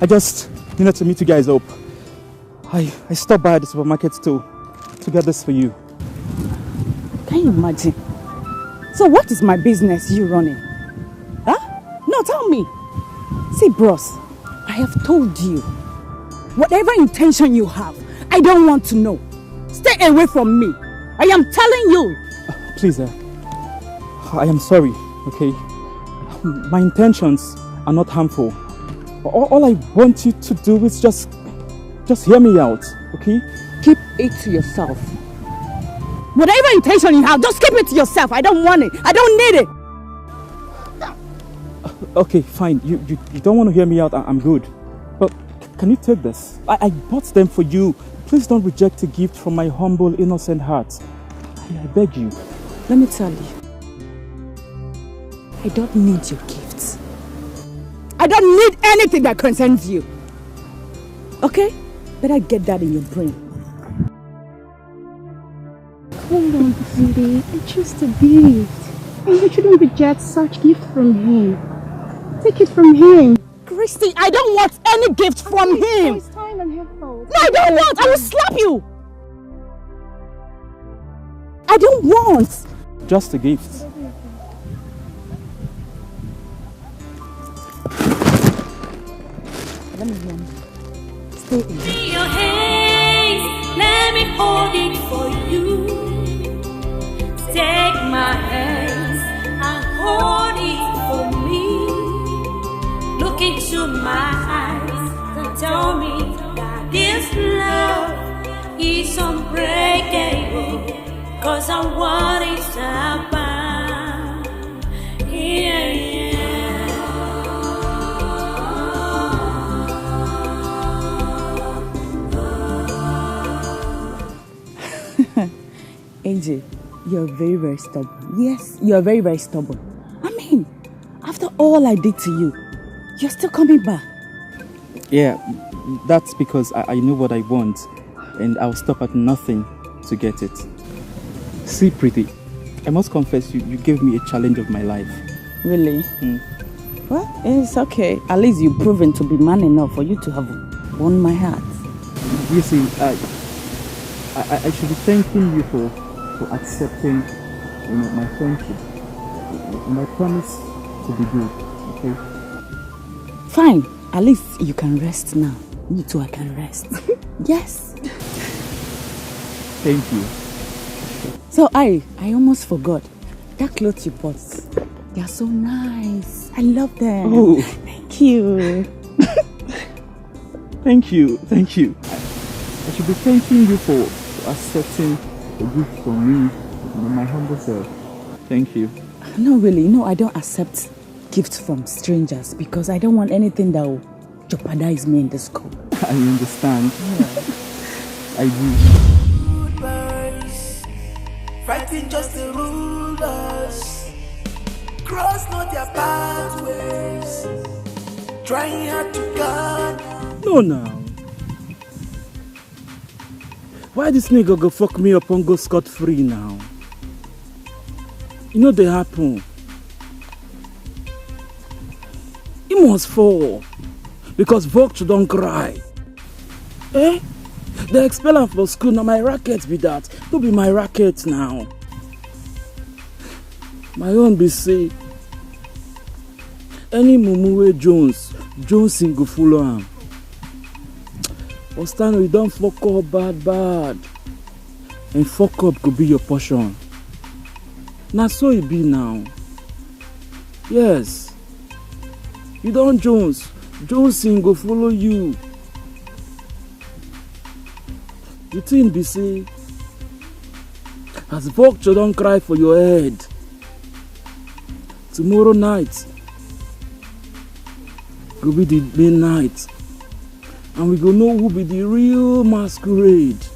[SPEAKER 4] I just needed to meet you guys up. I stopped by the supermarket to get this for you.
[SPEAKER 17] Can you imagine? So what is my business you running? Huh? No, tell me. See, bros, I have told you. Whatever intention you have, I don't want to know. Stay away from me. I am telling you.
[SPEAKER 4] Please, I am sorry, okay? My intentions are not harmful. All I want you to do is just hear me out.
[SPEAKER 10] okay?
[SPEAKER 17] Keep it to yourself. Whatever intention you have, just keep it to yourself. I don't want it. I don't need it.
[SPEAKER 10] Okay, fine. You don't want to hear me out. I'm good. But can you take this? I bought them for you. Please don't reject a gift from my humble, innocent heart. I beg you.
[SPEAKER 17] Let me tell you. I don't need your gifts. I don't need anything that concerns you. Okay? Better get that in your brain.
[SPEAKER 5] Hold on, sweetie. It's just a gift. And you shouldn't reject such gift from him. Take it from him.
[SPEAKER 17] Christy, I don't want any gift from him.
[SPEAKER 5] It's time and effort.
[SPEAKER 17] No, I don't want. I will slap you. I don't want.
[SPEAKER 10] Just a gift.
[SPEAKER 17] Let me hear. Stay in.
[SPEAKER 1] See your hands, let me hold it for you. Take my hands and hold it for me. Look into my eyes and tell me that this love is unbreakable. 'Cause I want it to happen. Yeah.
[SPEAKER 17] AJ, you're very, very stubborn. Yes, you're very, very stubborn. I mean, after all I did to you, you're still coming back.
[SPEAKER 10] Yeah, that's because I know what I want, and I'll stop at nothing to get it. See, Pretty, I must confess you gave me a challenge of my life.
[SPEAKER 17] Really? Well, it's okay. At least you've proven to be man enough for you to have won my heart.
[SPEAKER 10] You see, I should be thanking you for accepting, my friendship. And I promise to be good, okay?
[SPEAKER 17] Fine. At least you can rest now. Me too, I can rest. Yes.
[SPEAKER 10] Thank you.
[SPEAKER 17] So I almost forgot. That clothes you bought, they are so nice. I love them.
[SPEAKER 10] Oh.
[SPEAKER 17] Thank you.
[SPEAKER 10] Thank you. I should be thanking you for accepting a gift from me, my humble self. Thank you.
[SPEAKER 17] No, really. No, I don't accept gifts from strangers because I don't want anything that will jeopardize me in the school.
[SPEAKER 10] I understand.
[SPEAKER 17] Yeah.
[SPEAKER 10] I do.
[SPEAKER 1] Goodbyes, fighting just to rule us. Cross not their pathways, trying hard to guard.
[SPEAKER 10] No, now. Why this nigga go fuck me up and go scot-free now? You know they happen. He must fall. Because Vogue don't cry. Eh? They expel him from school, now my racket be that. Don't be my racket now. My own be say, any Mumuwe Jones go follow him. Ostano, you don't fuck up bad. And fuck up could be your portion. Now so it be now. Yes. You don't Jones go follow you. The thing be say, as vulture don't cry for your head. Tomorrow night will be the main night. And we go know who be the real masquerade.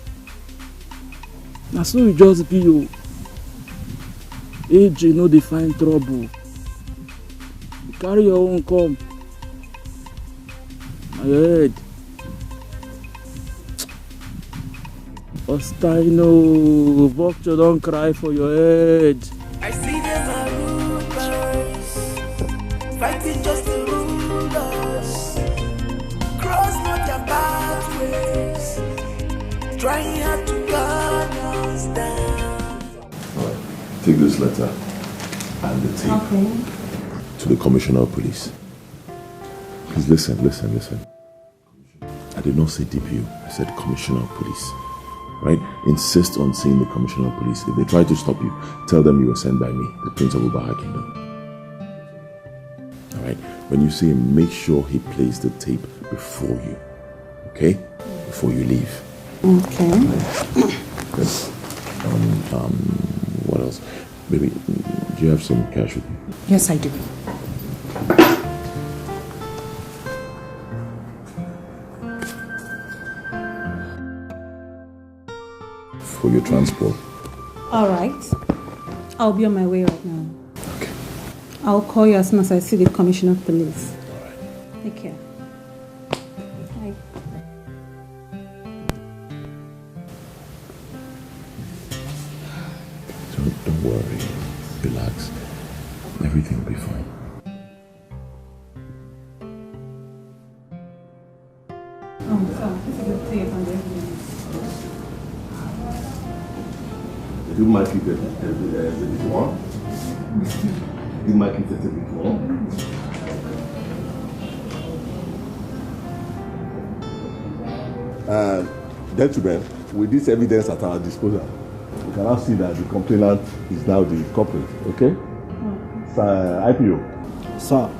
[SPEAKER 10] Now so you just be you. AJ no dey find trouble. You carry your own come. My head. Ostino, vulture don't cry for your head.
[SPEAKER 1] I see them are rude boys, fighting just to rule us. Cross not their pathways, trying hard to gun us down.
[SPEAKER 9] Take this letter and the tape to the Commissioner of Police. Please listen. I did not say DPO, I said Commissioner of Police. Right? Insist on seeing the Commissioner of Police. If they try to stop you, tell them you were sent by me, the Prince of Ubaha Kingdom. Alright? When you see him, make sure he plays the tape before you. Okay? Before you leave.
[SPEAKER 5] Okay.
[SPEAKER 9] Good. What else? Baby, do you have some cash with you?
[SPEAKER 21] Yes, I do.
[SPEAKER 9] For your transport.
[SPEAKER 5] All right. I'll be on my way right now. Okay. I'll call you as soon as I see the Commissioner of Police.
[SPEAKER 9] All right.
[SPEAKER 5] Take care. Bye.
[SPEAKER 9] Don't worry. Relax. Everything will be fine.
[SPEAKER 5] This is the tape and everything.
[SPEAKER 2] You might keep it a bit more. You might keep it a bit more. Gentlemen, with this evidence at our disposal, we can now see that the complainant is now the culprit, okay? Sir, IPO.
[SPEAKER 16] Sir.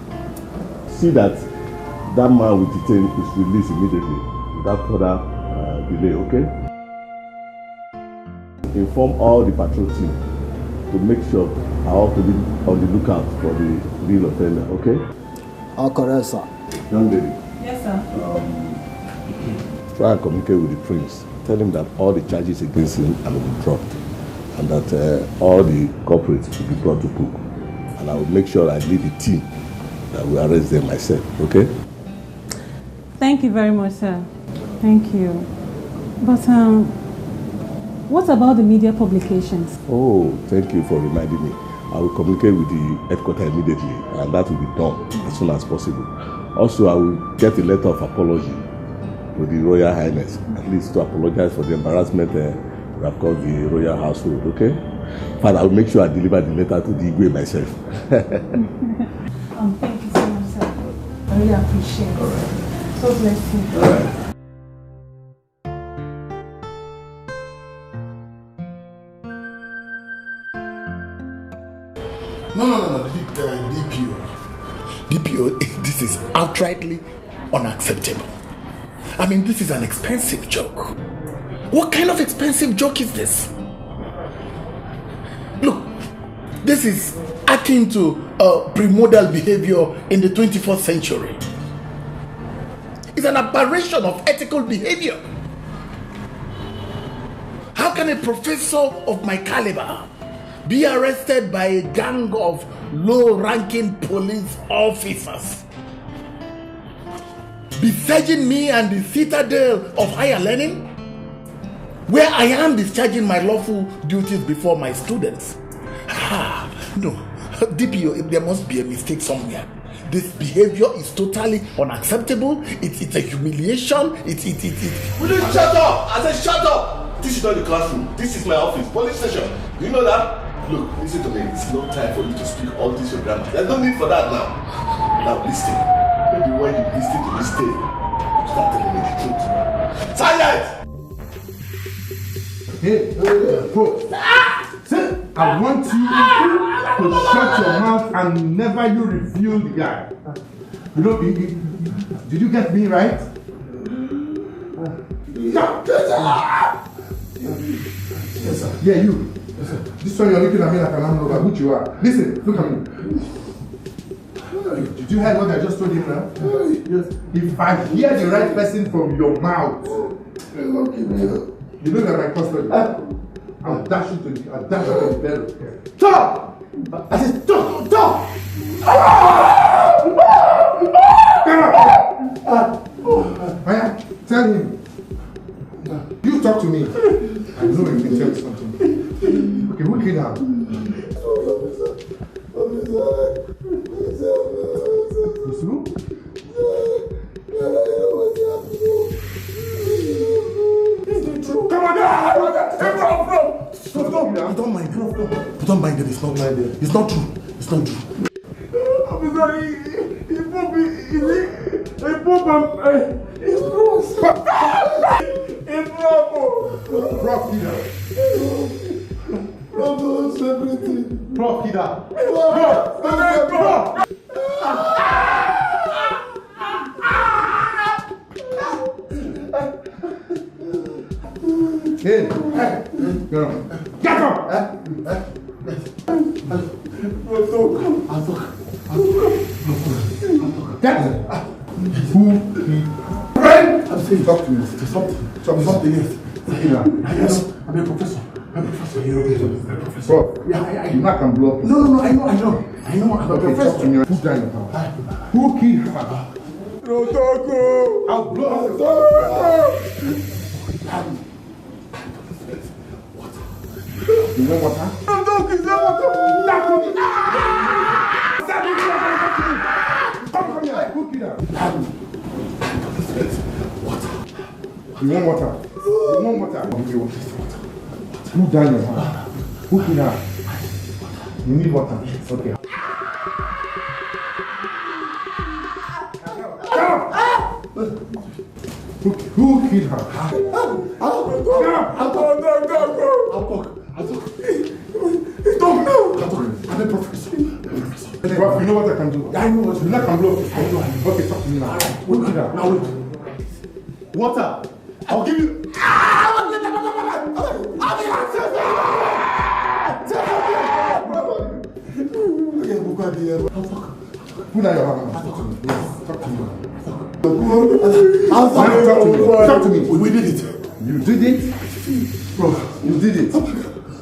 [SPEAKER 2] See that that man with the chain is released immediately without further delay, okay? Inform all the patrol team to make sure I have to be on the lookout for the real offender, okay?
[SPEAKER 16] All correct, sir.
[SPEAKER 2] Young lady.
[SPEAKER 5] Yes, sir.
[SPEAKER 2] Try and communicate with the prince. Tell him that all the charges against him will be dropped and that all the culprits will be brought to book. And I will make sure I lead the team that will arrest them myself, okay?
[SPEAKER 5] Thank you very much, sir. Thank you. But, what about the media publications?
[SPEAKER 2] Oh, thank you for reminding me. I will communicate with the headquarters immediately and that will be done as soon as possible. Also, I will get a letter of apology to the Royal Highness, at least to apologize for the embarrassment we have caused the royal household, okay? But I will make sure I deliver the letter to the Igwe myself.
[SPEAKER 5] Thank you so much, sir. I really appreciate it.
[SPEAKER 2] All right.
[SPEAKER 5] So bless you.
[SPEAKER 2] All right.
[SPEAKER 14] No, DPO, this is outrightly unacceptable. I mean, this is an expensive joke. What kind of expensive joke is this? Look, this is akin to pre-modal behavior in the 21st century. It's an aberration of ethical behavior. How can a professor of my caliber be arrested by a gang of low-ranking police officers, besieging me and the citadel of higher learning, where I am discharging my lawful duties before my students? No, DPO, there must be a mistake somewhere. This behavior is totally unacceptable. It's a humiliation.
[SPEAKER 2] Will you shut up? I said shut up! This is not the classroom. This is my office, police station. Do you know that? Look, listen to me. It's no time for you to speak all this your grammar. There's no need for that now. Now listen. Maybe when you listen to this tape, you start telling me the truth. Silence!
[SPEAKER 15] Hey, folks. I want you to shut your mouth and never you reveal the guy. You know, did you get me right? Yes, sir. Yeah, you. Yes, sir. This one you're looking at me like an arm over, which you are. Listen, look at me. Did you hear what I just told him now? Yes. If I hear the right person from your mouth, you know that my custody. I'll dash you to the bed. Stop! I said stop! Stop! Maya, tell him. You talk to me. I know you can tell me something. Okay, who killed her? Come on, I don't mind. I don't mind it. It's not true. It's not true. It's not true. I'm sorry. Hey, girl. Get up! Who? Friend! I'm saying talk to me. Something else. Yes, I'm a professor. Bro, yeah, you not can blow up. No, I know. I'm a professor. Talk to me. Who died of her? Who killed her? Rotoko! I'll blow up. You want water? Rotoko, is that water? Come here. Who killed her? You want water? Give me water. Who died of her? Who killed her? You need water? Okay. Who killed her? I'll talk. Talk now. I'm a professor. You know what I can do? I know what you can blow. I know. Okay, talk to me now. Who killed her? Now wait. Water. I'll give you. Who are you? Talk to me. We did it. You did it? Bro, you did it.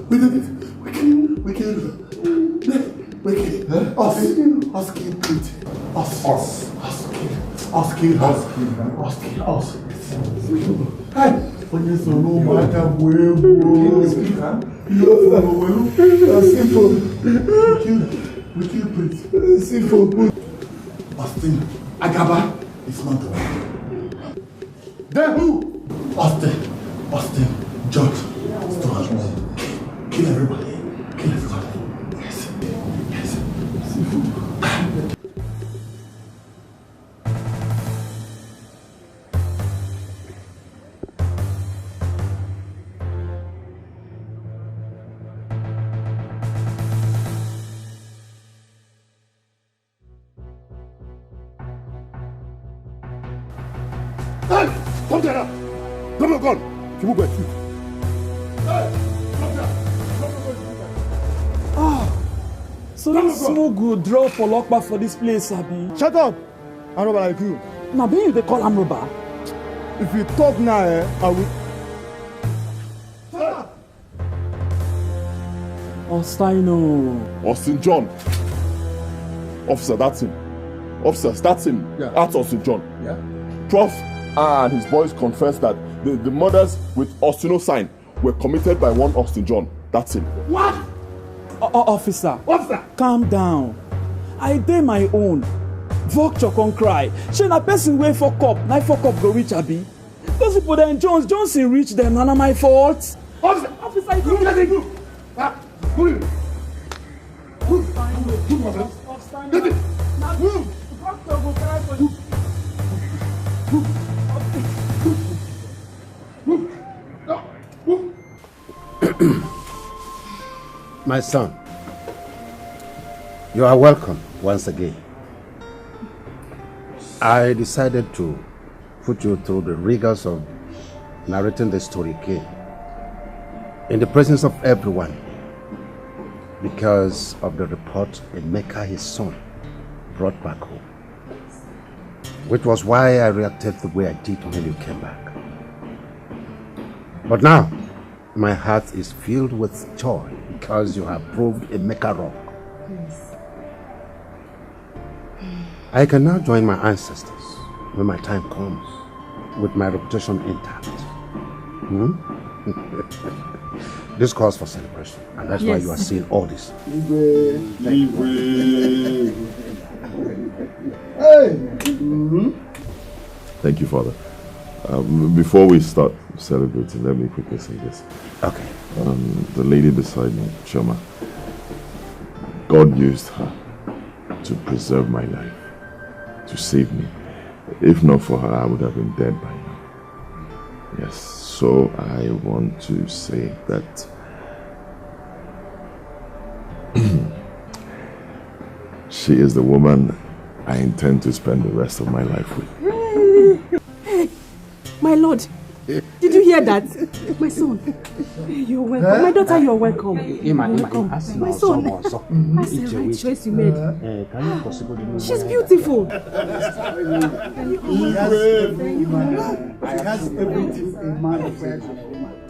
[SPEAKER 15] We did it. We killed. Us killed Pete. Us killed. Hey, when you so no matter where simple. We killed Pete. Simple. Austin, Agaba is not the one. Then who? Austin, George, Stuart. Kill everybody. Yes. Come there now! Come on, gun! You move by feet.
[SPEAKER 4] So this smoke good draw for lockback for this place, Abi.
[SPEAKER 20] Shut up! I'm robber like you.
[SPEAKER 4] Now, being you they call am robber.
[SPEAKER 20] If you talk now, I will.
[SPEAKER 2] Austin John. Officer, that's him. Officers, that's him.
[SPEAKER 20] Yeah.
[SPEAKER 2] That's Austin John.
[SPEAKER 20] Yeah.
[SPEAKER 2] Prof and his boys confessed that the murders with Austino sign were committed by one Austin John. That's him.
[SPEAKER 4] What? Officer, calm down. I did my own. Vulture can cry. She na person way fuck up. Na fuck up go reach Abi. Those people there in Johnson reach them. None of my fault. Officer, you don't let it go.
[SPEAKER 20] Move.
[SPEAKER 7] My son, you are welcome once again. I decided to put you through the rigors of narrating the story again in the presence of everyone because of the report Emeka, his son, brought back home, which was why I reacted the way I did when you came back. But now, my heart is filled with joy because you have proved Emeka wrong.
[SPEAKER 6] Yes.
[SPEAKER 7] I can now join my ancestors when my time comes with my reputation intact. This calls for celebration, and that's why you are seeing all this.
[SPEAKER 9] Thank you, Father. Before we start celebrating, let me quickly say this.
[SPEAKER 7] Okay.
[SPEAKER 9] The lady beside me, Shoma, God used her to preserve my life, to save me. If not for her, I would have been dead by now. Yes, so I want to say that she is the woman I intend to spend the rest of my life with.
[SPEAKER 21] Hey, my lord, did you
[SPEAKER 17] hear that? My son, you're welcome. My daughter, you're welcome.
[SPEAKER 7] Emma,
[SPEAKER 17] my son, that's the right choice you made. She's beautiful.
[SPEAKER 20] He has everything a man requires.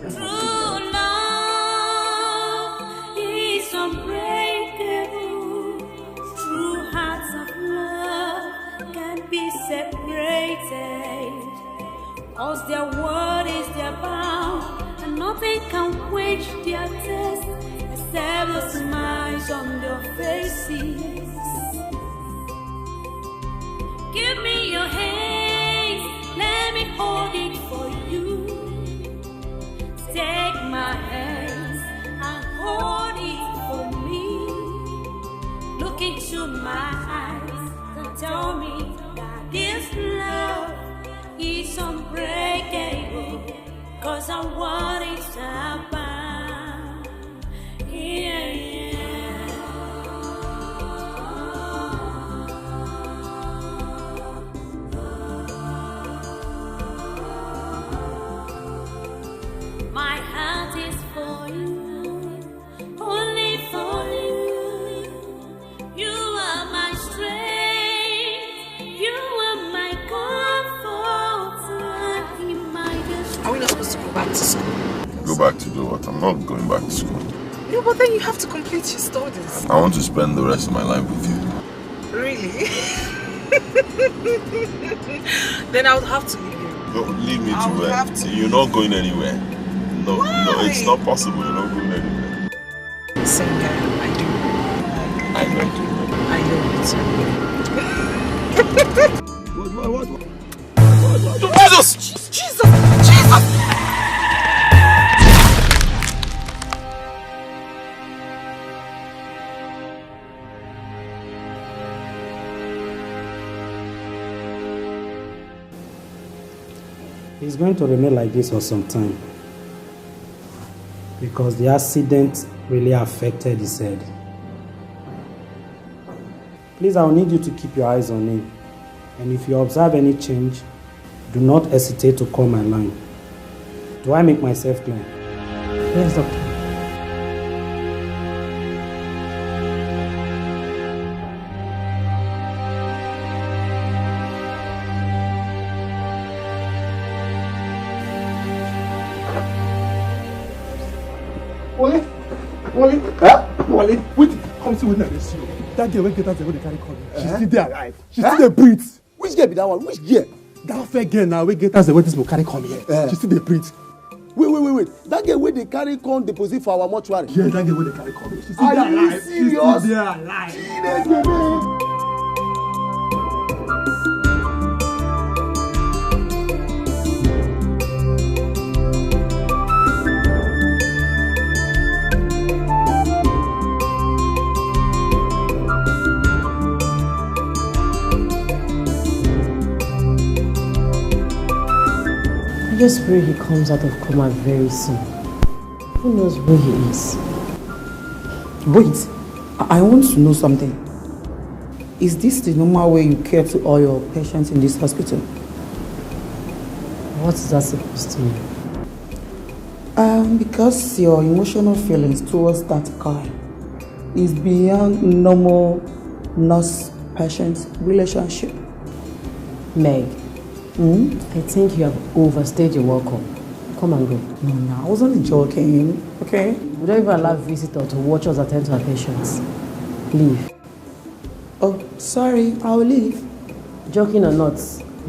[SPEAKER 1] True love is unbreakable. True hearts of love can't be separated. Cause their word is their bound, and nothing can quench their thirst except the smiles on their faces. Give me your hands, let me hold it for you. Take my hands and hold it for me. Look into my eyes and tell me that this love is unbreakable. Cause I want it to happen. Yeah. My heart is for you, only for you. You are my strength, you are my comfort.
[SPEAKER 21] Are we not supposed to go back to school?
[SPEAKER 9] Go back to do what? I'm not going back to school.
[SPEAKER 21] No, but then you have to complete your studies.
[SPEAKER 9] I want to spend the rest of my life with you.
[SPEAKER 21] Really? Then I would have to leave you.
[SPEAKER 9] Don't leave me to where? You're not going anywhere. No,
[SPEAKER 21] Why?
[SPEAKER 9] no, it's not possible. You're not going anywhere.
[SPEAKER 21] Singer, I do.
[SPEAKER 9] I know.
[SPEAKER 21] What?
[SPEAKER 9] Jesus!
[SPEAKER 21] Jesus!
[SPEAKER 8] He's going to remain like this for some time because the accident really affected his head. Please, I'll need you to keep your eyes on him. And if you observe any change, do not hesitate to call my line. Do I make myself clear?
[SPEAKER 21] Yes, doctor.
[SPEAKER 20] Wale, wait, come see what I see. That girl, when get out there, when they carry come, she's still there alive. She's still there breathe. Which girl be that one? Which girl? That fair girl now, when get out there, when this will carry come here. She's still there breathe.
[SPEAKER 22] Wait. That girl where they carry come deposit for our mortuary.
[SPEAKER 20] Yeah, that girl where they carry come. She's still there alive. She's still there alive.
[SPEAKER 23] I just pray he comes out of coma very soon. Who knows where he is?
[SPEAKER 24] Wait, I want to know something. Is this the normal way you care to all your patients in this hospital?
[SPEAKER 23] What is that supposed to mean?
[SPEAKER 24] Because your emotional feelings towards that guy is beyond normal nurse-patient relationship.
[SPEAKER 23] Meg, I think you have overstayed your welcome. Come and go.
[SPEAKER 24] No, I was only joking, okay?
[SPEAKER 23] We don't even allow visitors to watch us attend to our patients. Leave.
[SPEAKER 24] Oh, sorry, I'll leave.
[SPEAKER 23] Joking or not,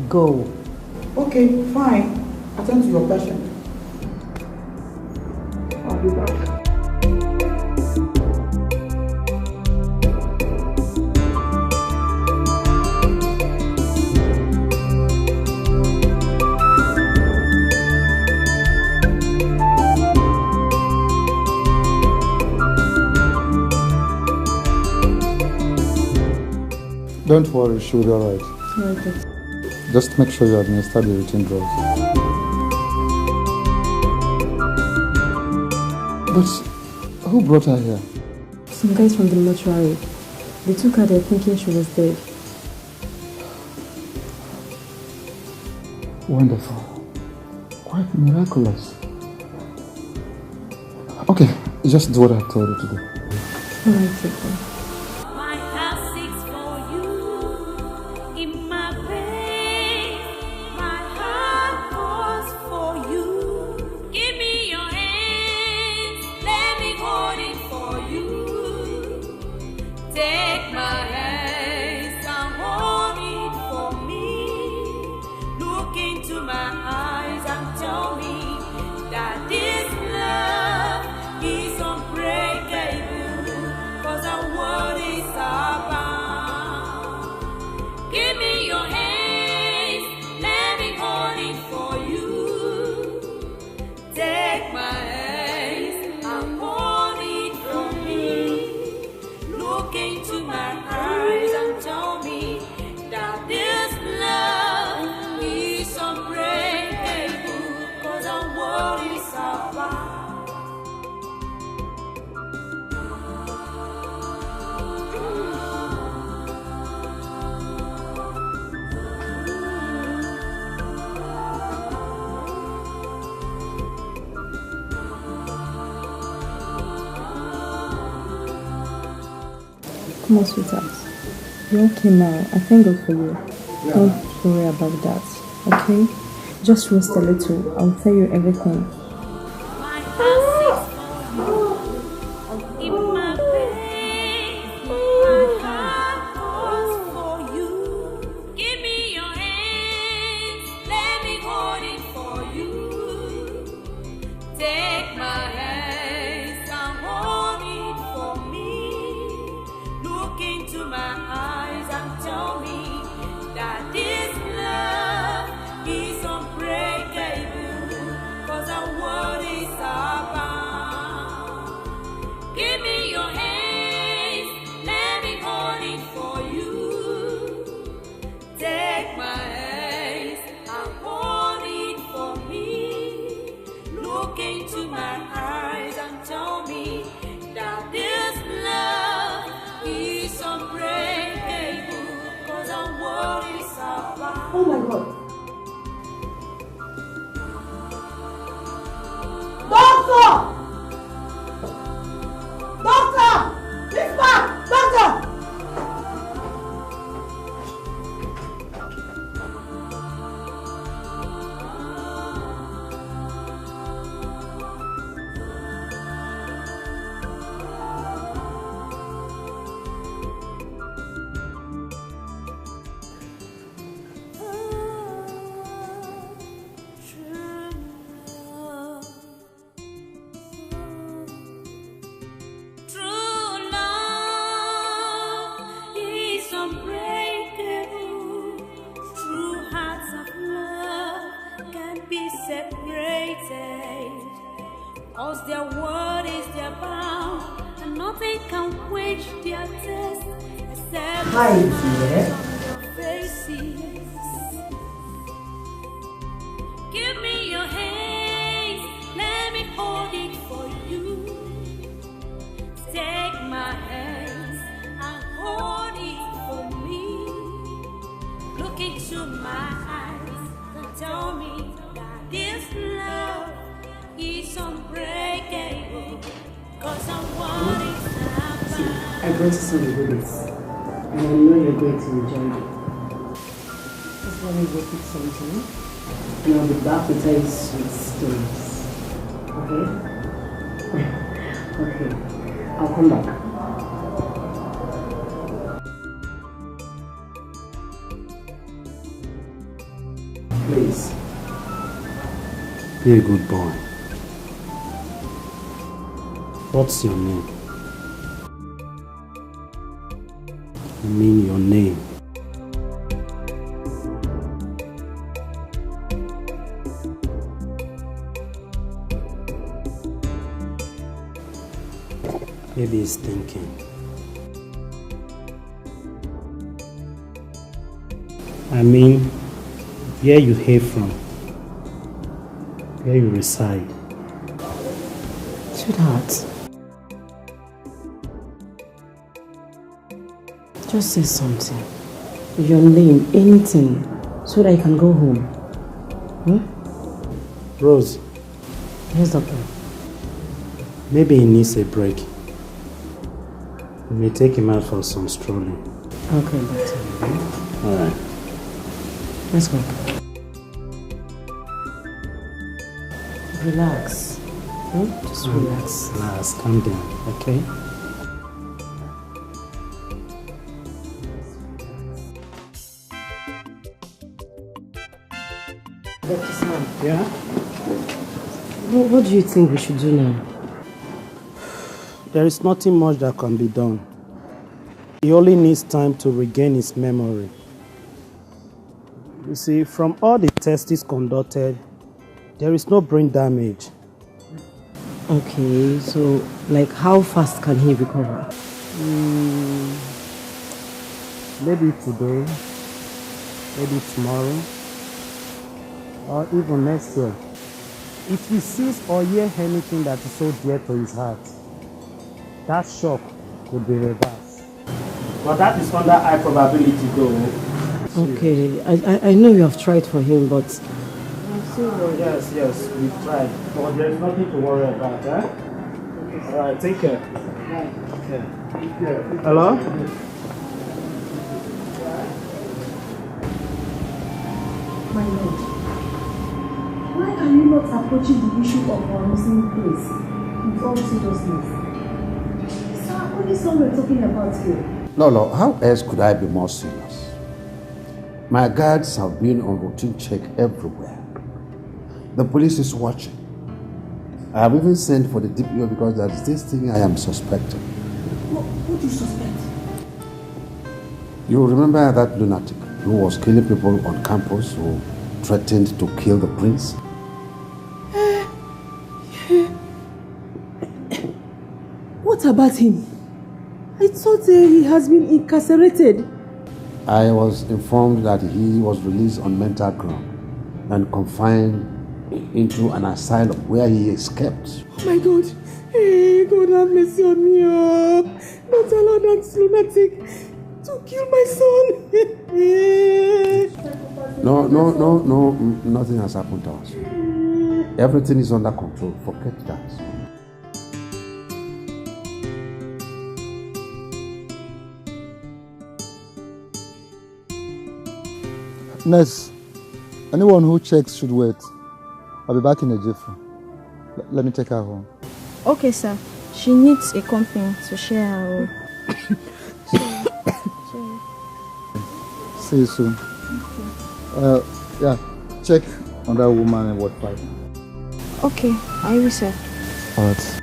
[SPEAKER 23] go.
[SPEAKER 24] Okay, fine. Attend to your patient. I'll be back.
[SPEAKER 25] Don't worry, she'll be alright.
[SPEAKER 24] Okay.
[SPEAKER 25] Just make sure you administer the routine drugs. But who brought her here?
[SPEAKER 23] Some guys from the mortuary. They took her there thinking she was dead.
[SPEAKER 25] Wonderful. Why Quite miraculous. Okay, just do what I told you to do.
[SPEAKER 6] Alright, Chico. Come on, sweetheart. You're okay now. I thank God for you. Yeah. Don't worry about that, okay? Just rest a little. I'll tell you everything.
[SPEAKER 11] Oh my God. Doctor! Doctor! Please back! Doctor!
[SPEAKER 23] I brought you some goodies, and I know you're going to enjoy it. Just let me go pick something, and I'll be back to tell you sweet stories. Okay? Okay. I'll come back.
[SPEAKER 7] Please. Be a good boy. What's your name? I mean your name. Maybe he's thinking. I mean, where you hail from, where you reside.
[SPEAKER 23] Sweetheart, just say something. Your name, anything, so that I can go home.
[SPEAKER 8] Rose.
[SPEAKER 23] Yes, doctor.
[SPEAKER 8] Maybe he needs a break. We may take him out for some strolling.
[SPEAKER 23] Okay, doctor.
[SPEAKER 8] Alright.
[SPEAKER 23] Let's go. Relax. Just relax.
[SPEAKER 8] Relax, calm down, okay?
[SPEAKER 23] Dr. Sam.
[SPEAKER 8] Yeah?
[SPEAKER 23] What do you think we should do now?
[SPEAKER 8] There is nothing much that can be done. He only needs time to regain his memory. You see, from all the tests conducted, there is no brain damage.
[SPEAKER 23] Okay, so like how fast can he recover?
[SPEAKER 8] Maybe today, maybe tomorrow, or even next year. If he sees or hears anything that is so dear to his heart, that shock could be reversed. But that is under high probability though.
[SPEAKER 23] Okay, I know you have tried for him, but...
[SPEAKER 8] Yes, we've tried. But there is nothing to worry about, eh? Alright, take care. Hello?
[SPEAKER 6] My lord, why are you not approaching the issue of our missing place with all seriousness? Sir, what is all we're talking about here?
[SPEAKER 7] No, how else could I be more serious? My guards have been on routine check everywhere. The police is watching. I have even sent for the DPO because there is this thing I am suspecting.
[SPEAKER 6] What do you suspect?
[SPEAKER 7] You remember that lunatic who was killing people on campus, who threatened to kill the prince?
[SPEAKER 23] What about him? I thought he has been incarcerated.
[SPEAKER 7] I was informed that he was released on mental ground and confined into an asylum where he escaped.
[SPEAKER 23] Oh my God. Hey, God have mercy on me. Don't allow that lunatic to kill my son.
[SPEAKER 7] No, nothing has happened to us. Everything is under control. Forget that.
[SPEAKER 25] Nurse, anyone who checks should wait. I'll be back in a jiffy. Let me take her home.
[SPEAKER 3] Okay, sir. She needs a company to share her room.
[SPEAKER 25] See you soon. Yeah, check on that woman in Ward 5.
[SPEAKER 3] Okay, I will, sir.
[SPEAKER 25] Alright.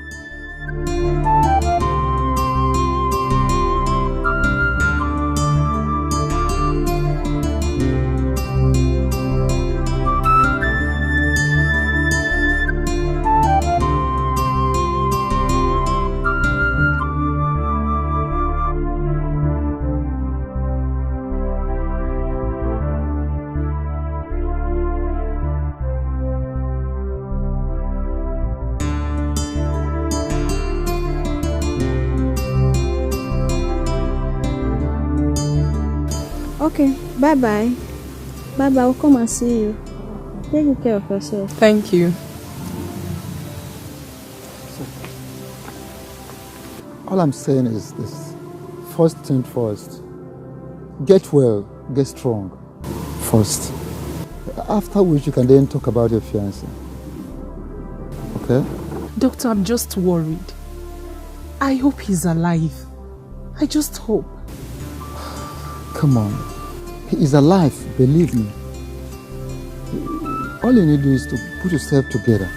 [SPEAKER 3] Okay, bye-bye. Bye-bye, I'll come and see you. Take good care of yourself.
[SPEAKER 21] Thank you.
[SPEAKER 25] All I'm saying is this. First thing first. Get well, get strong. First. After which you can then talk about your fiancé. Okay?
[SPEAKER 21] Doctor, I'm just worried. I hope he's alive. I just hope.
[SPEAKER 25] Come on. He is alive, believe me. All you need to do is to put yourself together.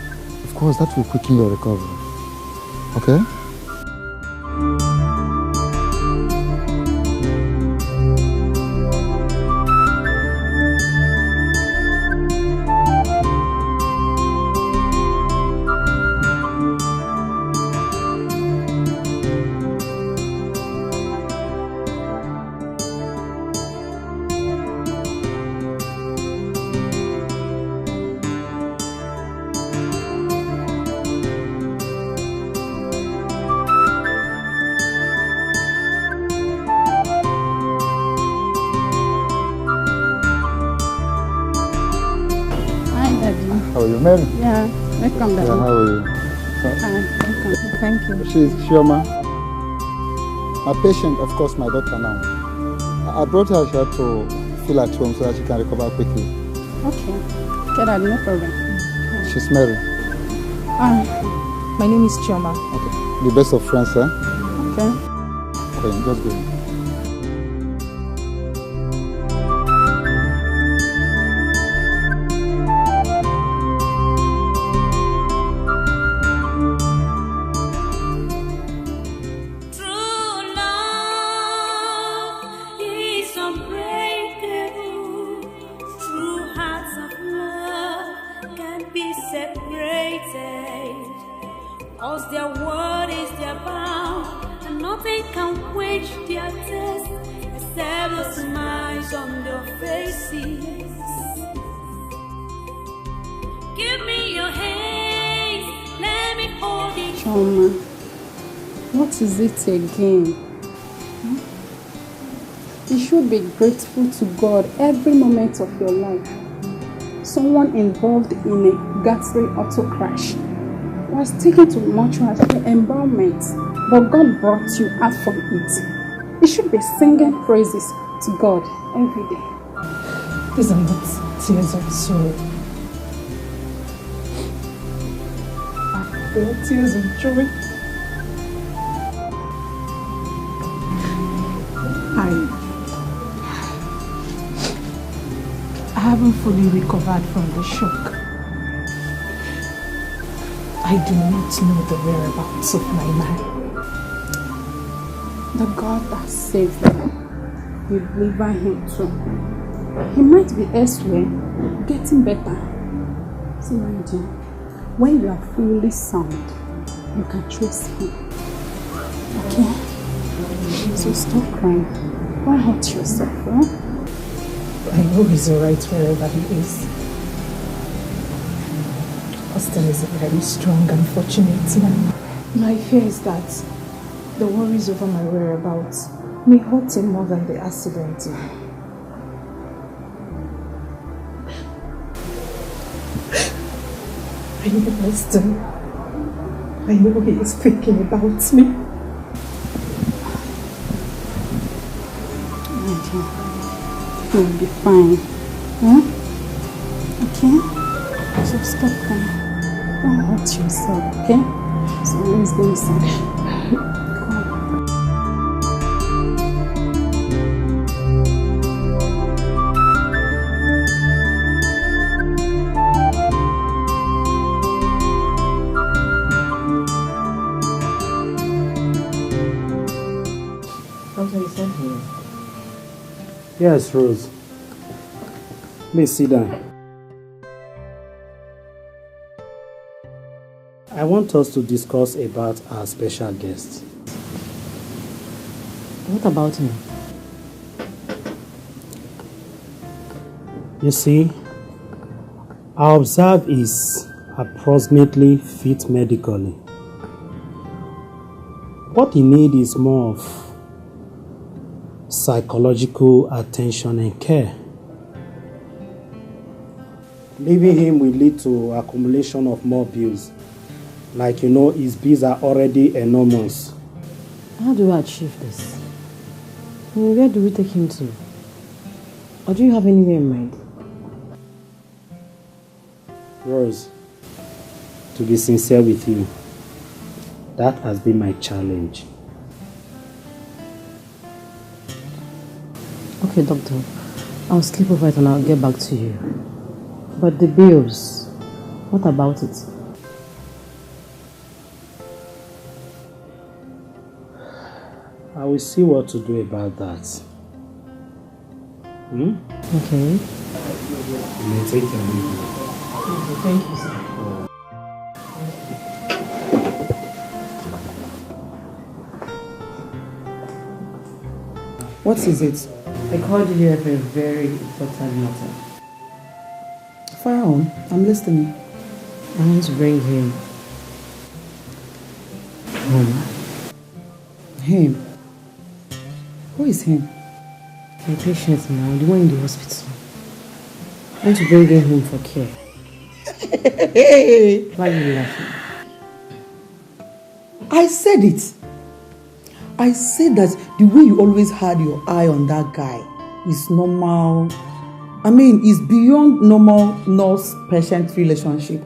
[SPEAKER 25] Of course, that will quicken your recovery. Okay? you? Mary?
[SPEAKER 3] Yeah, welcome, Daddy.
[SPEAKER 25] Yeah, how are you?
[SPEAKER 3] Welcome. Thank you.
[SPEAKER 25] She's Chioma. A patient, of course, my daughter now. I brought her here to feel at home so that she can recover quickly.
[SPEAKER 3] Okay. Okay, Daddy, no problem.
[SPEAKER 25] She's Mary.
[SPEAKER 21] My name is Chioma.
[SPEAKER 25] Okay. The best of friends, eh?
[SPEAKER 3] Okay.
[SPEAKER 25] Okay, just go.
[SPEAKER 3] What is it again? You should be grateful to God every moment of your life. Someone involved in a ghastly auto crash was taken to mortuary for embalmment, but God brought you out from it. You should be singing praises to God every day.
[SPEAKER 21] These are not tears of sorrow. They are tears of joy. I haven't fully recovered from the shock. I do not know the whereabouts of my man.
[SPEAKER 3] The God that saved him will deliver him too. He might be elsewhere, getting better. See, my dear, when you are fully sound, you can trace him. Okay? So stop crying. Don't hurt yourself, huh?
[SPEAKER 21] I know he's alright wherever he is. Austin is a very strong and fortunate man. My fear is that the worries over my whereabouts may hurt him more than the accident. I know Austin. I know he is thinking about me.
[SPEAKER 3] You'll be fine. Huh? Okay? So stop crying. Don't hurt yourself, okay? So let's go inside.
[SPEAKER 8] Yes, Rose. Please sit down. I want us to discuss about our special guest.
[SPEAKER 23] What about him?
[SPEAKER 8] You see, I observe he's approximately fit medically. What he needs is more of psychological attention and care. Leaving him will lead to accumulation of more bills. Like, his bills are already enormous.
[SPEAKER 23] How do we achieve this? Where do we take him to? Or do you have anywhere in mind?
[SPEAKER 8] Rose, to be sincere with you, that has been my challenge.
[SPEAKER 23] Okay, doctor. I'll sleep over it and I'll get back to you. But the bills, what about it?
[SPEAKER 8] I will see what to do about that.
[SPEAKER 23] Okay.
[SPEAKER 8] You may take your leave.
[SPEAKER 23] Thank you, sir.
[SPEAKER 24] What is it?
[SPEAKER 23] I called you here for a very important matter.
[SPEAKER 24] Fire on. I'm listening.
[SPEAKER 23] I want to bring him home.
[SPEAKER 24] Him? Who is him?
[SPEAKER 23] My patient now, the one in the hospital. I want to bring him home for care.
[SPEAKER 24] Why are you laughing? I said it. I said that the way you always had your eye on that guy is normal. I mean, it's beyond normal nurse-patient relationship.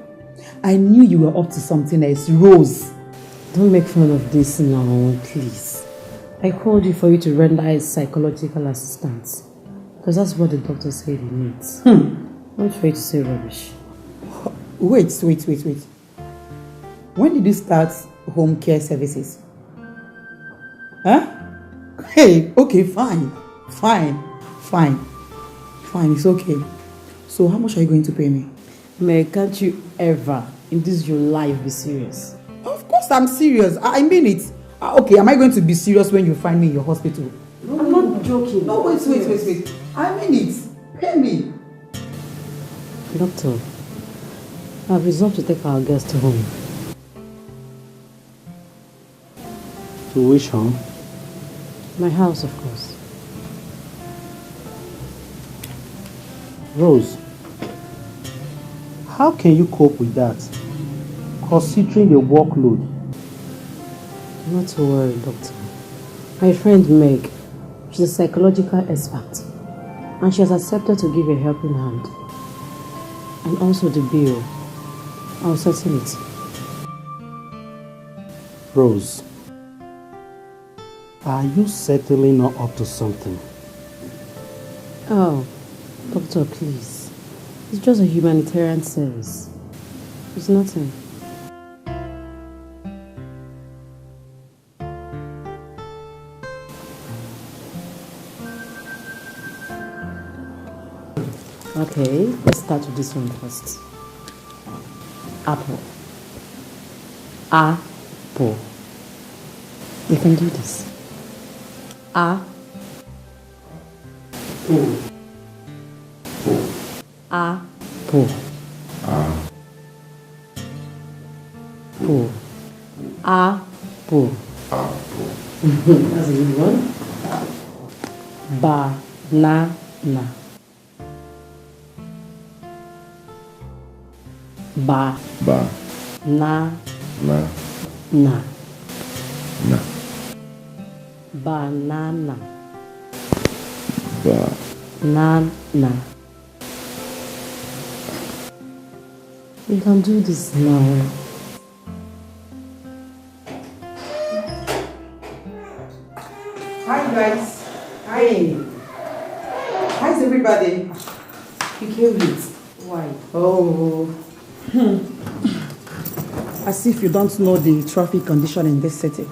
[SPEAKER 24] I knew you were up to something else. Rose.
[SPEAKER 23] Don't make fun of this now, please. I called you for you to render a psychological assistance. Because that's what the doctor said he needs. Not for you to say rubbish.
[SPEAKER 24] Wait. When did you start home care services? Huh? Hey, okay, fine, it's okay. So how much are you going to pay me?
[SPEAKER 23] May, can't you ever in this your life be serious?
[SPEAKER 24] Of course I'm serious. I mean it. Okay, am I going to be serious when you find me in your hospital?
[SPEAKER 23] No, I'm not joking.
[SPEAKER 24] No, wait. I mean it. Pay me.
[SPEAKER 23] Doctor, I've resolved to take our guest home.
[SPEAKER 25] To which home?
[SPEAKER 23] My house, of course.
[SPEAKER 25] Rose, how can you cope with that, considering the workload?
[SPEAKER 23] Not to worry, doctor. My friend Meg, she's a psychological expert, and she has accepted to give a helping hand. And also the bill. I'll settle it.
[SPEAKER 25] Rose, are you certainly not up to something?
[SPEAKER 23] Oh, doctor, please. It's just a humanitarian service. It's nothing. Okay, let's start with this one first. Apple. Apple. You can do this. Apple. Apple. Apple. That's a good one. Banana. Ba. Na. Banana. Banana. You can do this now.
[SPEAKER 24] Hi guys. Hi. How's everybody?
[SPEAKER 23] You came late. Why?
[SPEAKER 24] Oh. As if you don't know the traffic condition in this city.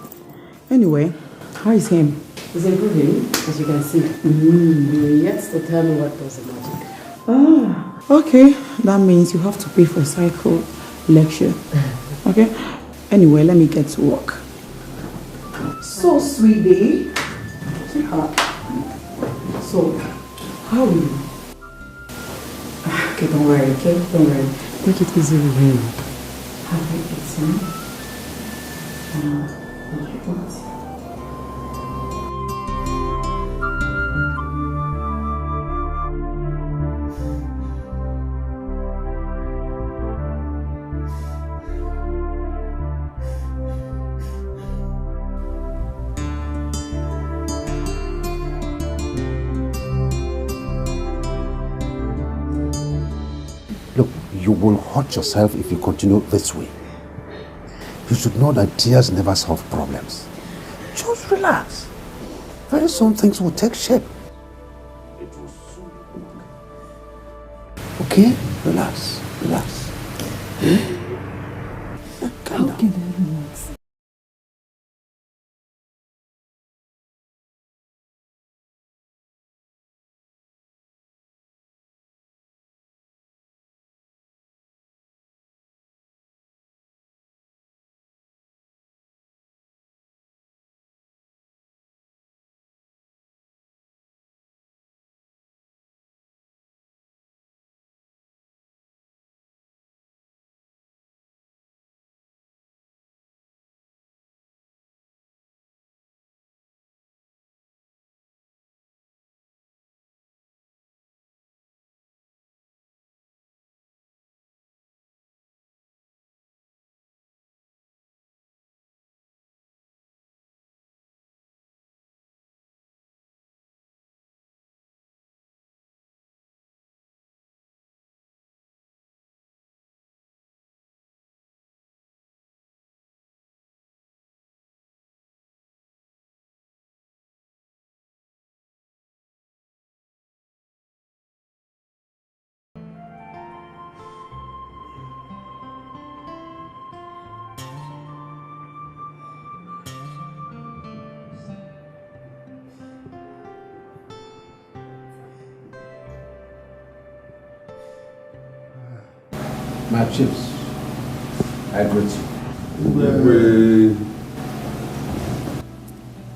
[SPEAKER 24] Anyway, how is him?
[SPEAKER 23] He's improving, as you can see. You're yet to tell me what does the magic.
[SPEAKER 24] Ah, okay. That means you have to pay for a cycle lecture. Okay? Anyway, let me get to work. So, sweetie. So, how are you? Okay, don't worry, okay? Don't worry. Take it easy with him. Have you eaten? Did you eat?
[SPEAKER 7] Look, you will hurt yourself if you continue this way. You should know that tears never solve problems. Just relax. Very soon things will take shape. It will soon be okay. Okay? Relax. Calm down. My chiefs, I greet you.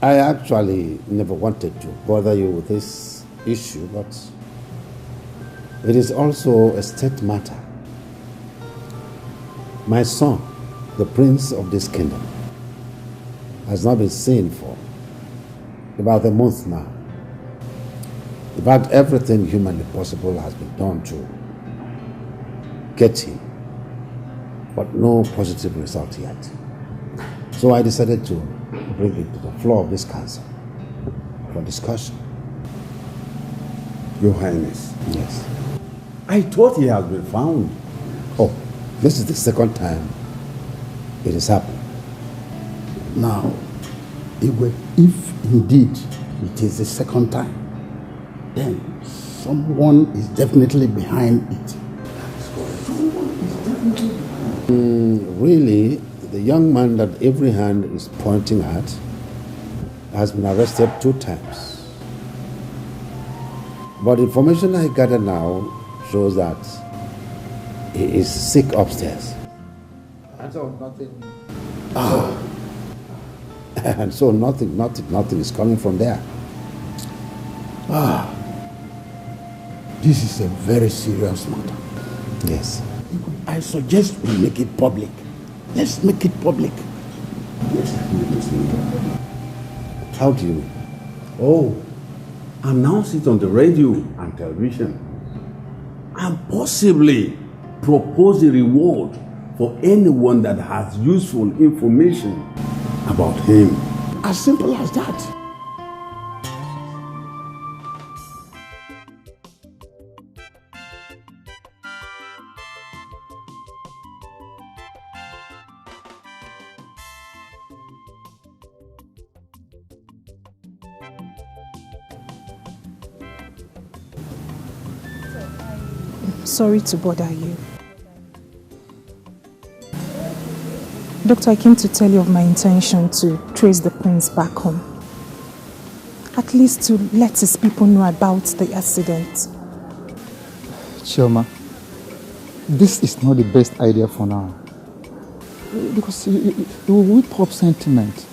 [SPEAKER 7] I actually never wanted to bother you with this issue, but it is also a state matter. My son, the prince of this kingdom, has not been seen for about a month now. In fact, everything humanly possible has been done to get him, but no positive result yet. So I decided to bring it to the floor of this council for discussion.
[SPEAKER 10] Your Highness.
[SPEAKER 7] Yes.
[SPEAKER 10] I thought he has been found.
[SPEAKER 7] Oh, this is the second time it has happened.
[SPEAKER 22] Now, if indeed it is the second time, then someone is definitely behind it.
[SPEAKER 7] Really, the young man that every hand is pointing at has been arrested 2 times. But information I gather now shows that he is sick upstairs.
[SPEAKER 22] And so nothing.
[SPEAKER 7] And so nothing is coming from there.
[SPEAKER 22] This is a very serious matter.
[SPEAKER 7] Yes.
[SPEAKER 22] I suggest we make it public. Let's make it public.
[SPEAKER 7] How do you?
[SPEAKER 10] Oh, announce it on the radio and television. And possibly propose a reward for anyone that has useful information about him.
[SPEAKER 22] As simple as that.
[SPEAKER 21] Sorry to bother you. Doctor, I came to tell you of my intention to trace the prince back home. At least to let his people know about the accident.
[SPEAKER 25] Chioma, this is not the best idea for now. Because you will whip up sentiment.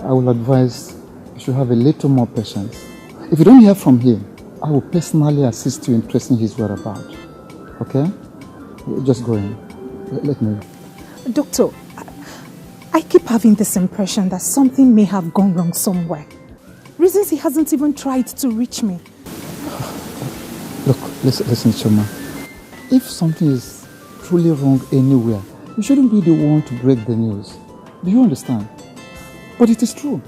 [SPEAKER 25] I will advise you should have a little more patience. If you don't hear from him, I will personally assist you in tracing his whereabouts. Okay? Just go in. Let me.
[SPEAKER 21] Doctor, I keep having this impression that something may have gone wrong somewhere. Reasons he hasn't even tried to reach me.
[SPEAKER 25] Look, listen, Chioma. If something is truly wrong anywhere, you shouldn't be the one to break the news. Do you understand? But it is true.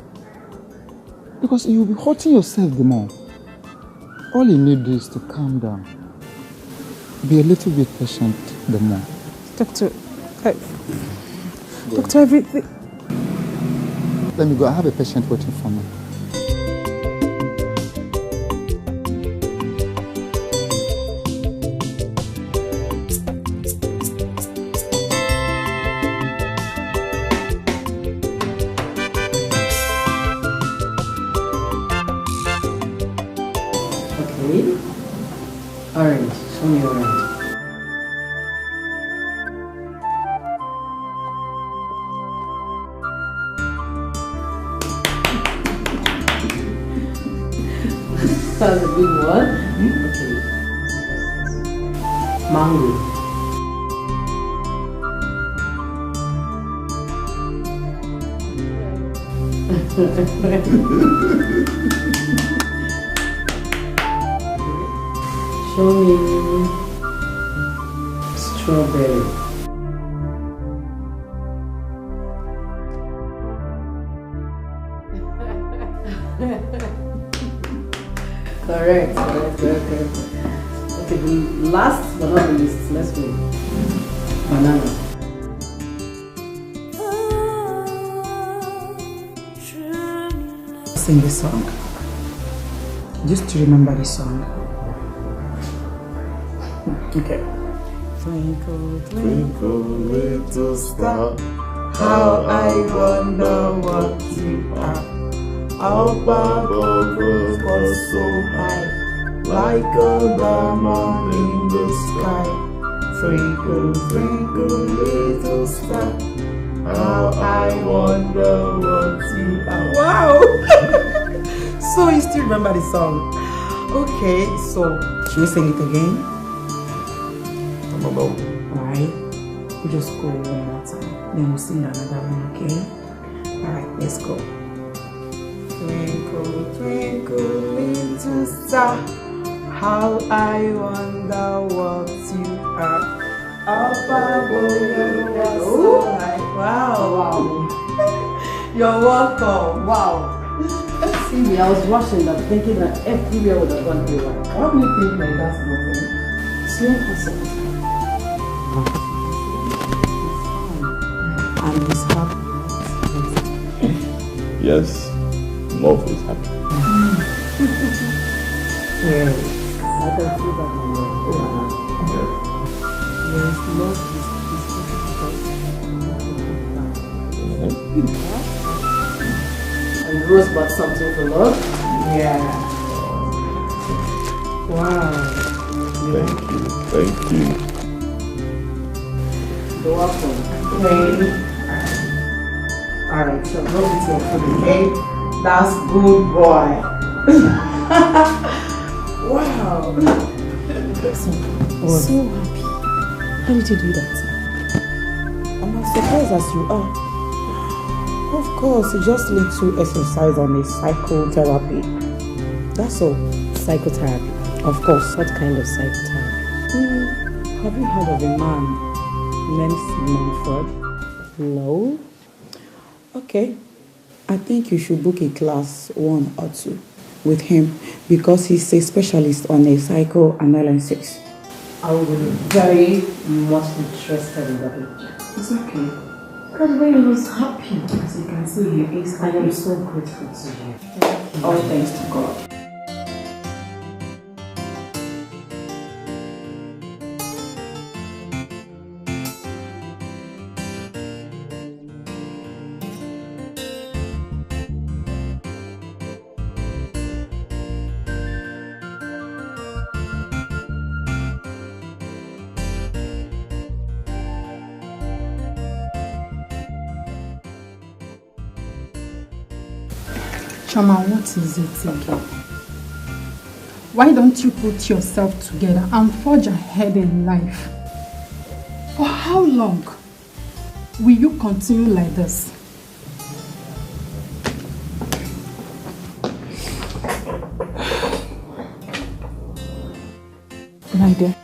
[SPEAKER 25] Because you'll be hurting yourself the more. All you need is to calm down. Be a little bit patient the more.
[SPEAKER 21] Doctor, Doctor, everything...
[SPEAKER 25] Let me go. I have a patient waiting for me.
[SPEAKER 23] Orange, show me orange. That's a good one. Okay. Mango. Show me strawberry. Correct. Okay, the last but not the least, let's go. Banana.
[SPEAKER 24] Sing the song. Just to remember the song. Okay. Twinkle, twinkle, little star, how I wonder what you are. Up above us so high, like a diamond in the sky.
[SPEAKER 12] Twinkle, twinkle, little star, how I wonder what you are. Wow! So you still remember the song? Okay, so should we sing it again?
[SPEAKER 9] I'm alone.
[SPEAKER 12] Alright, we just go one more time. Then we'll sing another one, okay? Alright, let's go. Twinkle, twinkle, little star, how I wonder what you are. Up above your so high. Wow. You're welcome. Wow.
[SPEAKER 23] See me, I was rushing up thinking that everywhere would have gone haywire.
[SPEAKER 12] What do you think like that's nothing?
[SPEAKER 23] It's not possible.
[SPEAKER 12] And he's happy.
[SPEAKER 9] Yes, love is happy.
[SPEAKER 12] Yeah.
[SPEAKER 23] I can see that in your
[SPEAKER 12] Yes, love is
[SPEAKER 23] And Rose bought something for love?
[SPEAKER 12] Yeah. Wow.
[SPEAKER 9] Thank you. Thank you.
[SPEAKER 23] You're welcome.
[SPEAKER 12] Okay. Alright, so go with your food, okay? That's good boy. Wow.
[SPEAKER 23] So happy. How did you do that?
[SPEAKER 12] I'm as surprised as you are. Of course, you just need to exercise and a psychotherapy. That's all.
[SPEAKER 23] Psychotherapy?
[SPEAKER 12] Of course.
[SPEAKER 23] What kind of psychotherapy?
[SPEAKER 12] Have you heard of a man named Mumford?
[SPEAKER 23] No.
[SPEAKER 12] Okay. I think you should book a class 1 or 2 with him because he's a specialist on a psychoanalysis.
[SPEAKER 23] I will be very much interested in that.
[SPEAKER 12] It's okay.
[SPEAKER 23] Because when he was happy, as you can see, he is happy. I am so grateful to you.
[SPEAKER 12] All thanks to God.
[SPEAKER 3] Chama, what is it again? Why don't you put yourself together and forge ahead in life? For how long will you continue like this?
[SPEAKER 21] My dear,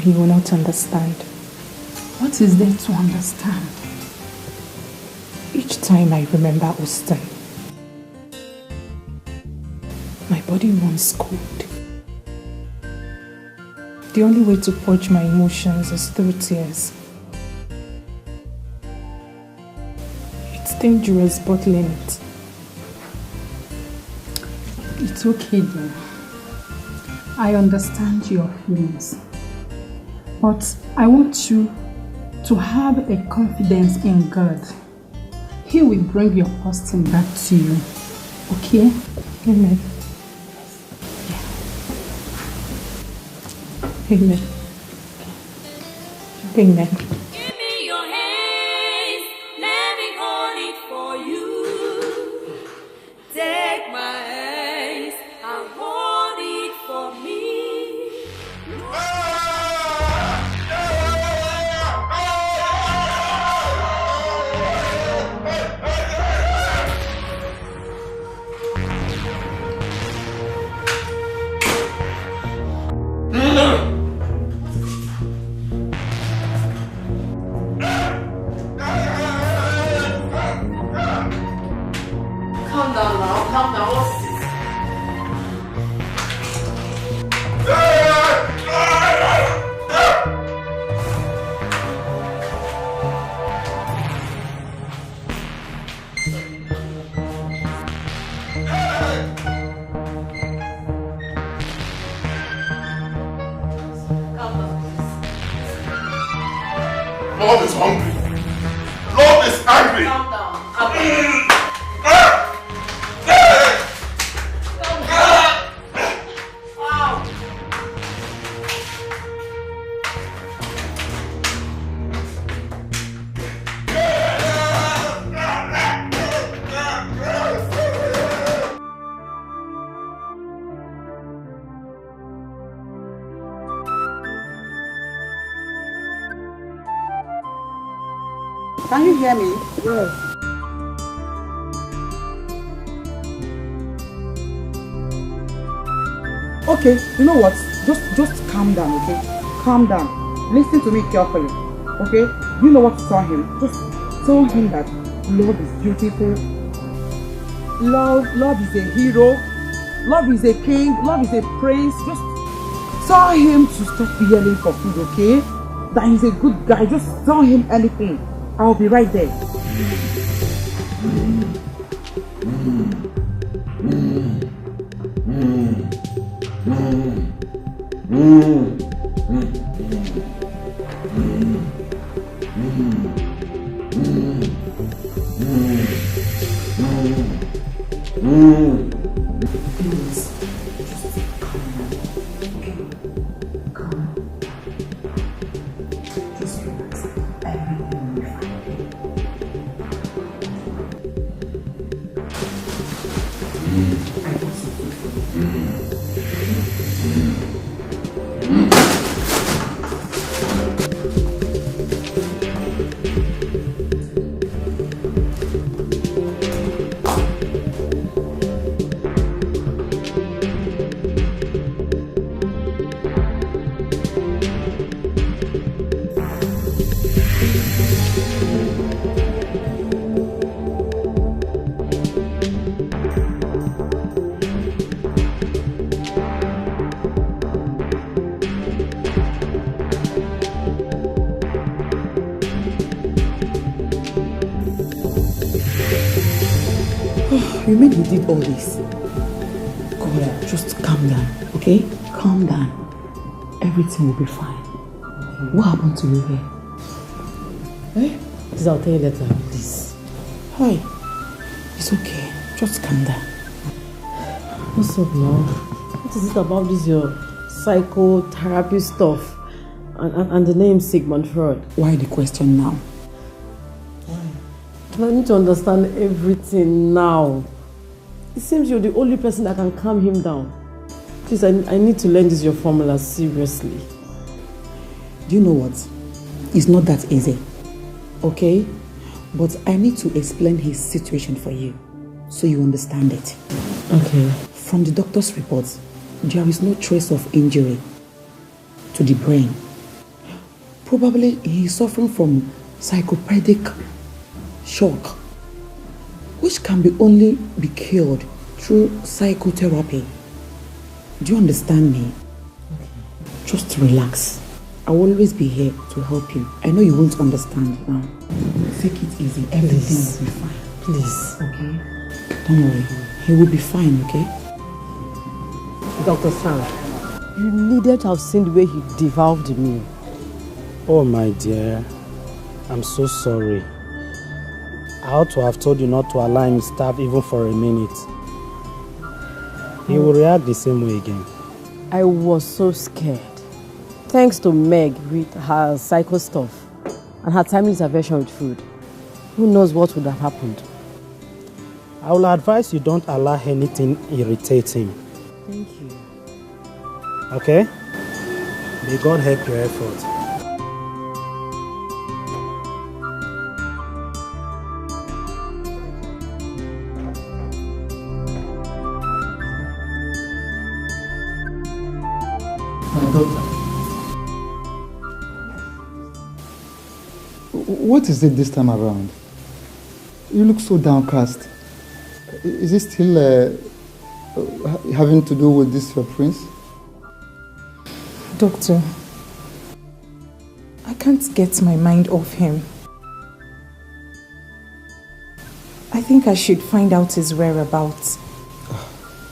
[SPEAKER 21] you will not understand.
[SPEAKER 3] What is there to understand?
[SPEAKER 21] Each time I remember Austin, my body runs cold. The only way to purge my emotions is through tears. It's dangerous, but limit.
[SPEAKER 3] It's okay, dear. I understand your feelings. But I want you to have a confidence in God. He will bring your Austin back to you. Okay?
[SPEAKER 21] Amen. Amen. Amen.
[SPEAKER 1] Give me your hands, let me hold it for you. Take my hands and hold it for me.
[SPEAKER 11] Calm down now, calm down. What's this?
[SPEAKER 15] Lord is hungry. Lord is angry.
[SPEAKER 11] Calm down.
[SPEAKER 24] Can you hear me? Yes. Okay, you know what? Just calm down, okay? Calm down. Listen to me carefully, okay? You know what to tell him. Just tell him that love is beautiful. Love is a hero. Love is a king. Love is a prince. Just tell him to stop yelling for food, okay? That he's a good guy. Just tell him anything. I'll be right there. You mean we did all this? God, just calm down, okay? Calm down. Everything will be fine. What happened to you here? Eh?
[SPEAKER 23] Please, I'll tell you later, please.
[SPEAKER 24] Hi. It's okay. Just calm down.
[SPEAKER 23] What's up now? What is it about this your psychotherapy stuff? And the name Sigmund Freud?
[SPEAKER 24] Why the question now?
[SPEAKER 23] I need to understand everything now. It seems you're the only person that can calm him down. Please, I need to learn this your formula seriously.
[SPEAKER 24] Do you know what? It's not that easy. Okay? But I need to explain his situation for you so you understand it.
[SPEAKER 23] Okay.
[SPEAKER 24] From the doctor's reports, there is no trace of injury to the brain. Probably he is suffering from psychopathic shock, which can only be cured through psychotherapy. Do you understand me? Okay. Just relax. I will always be here to help you. I know you won't understand now. Take it easy. Everything will be fine.
[SPEAKER 23] Please.
[SPEAKER 24] Okay? Don't worry. He will be fine, okay?
[SPEAKER 23] Dr. Sam, you needed to have seen the way he devoured the meal.
[SPEAKER 8] Oh my dear, I'm so sorry. I ought to have told you not to allow him starve even for a minute. He will react the same way again.
[SPEAKER 23] I was so scared. Thanks to Meg with her psycho stuff and her timely intervention with food. Who knows what would have happened?
[SPEAKER 8] I will advise you don't allow anything irritate him.
[SPEAKER 23] Thank you.
[SPEAKER 8] Okay? May God help your effort.
[SPEAKER 25] What is it this time around? You look so downcast. Is it still having to do with this your prince?
[SPEAKER 21] Doctor, I can't get my mind off him. I think I should find out his whereabouts.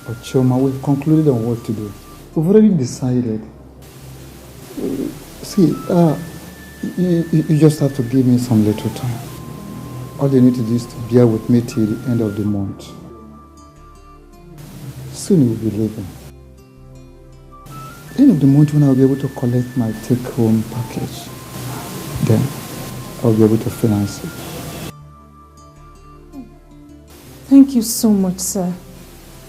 [SPEAKER 25] But Choma, we've concluded on what to do. We've already decided. See, you just have to give me some little time. All you need to do is to bear with me till the end of the month. Soon you will be leaving. End of the month when I'll be able to collect my take-home package. Then I'll be able to finance it.
[SPEAKER 21] Thank you so much, sir.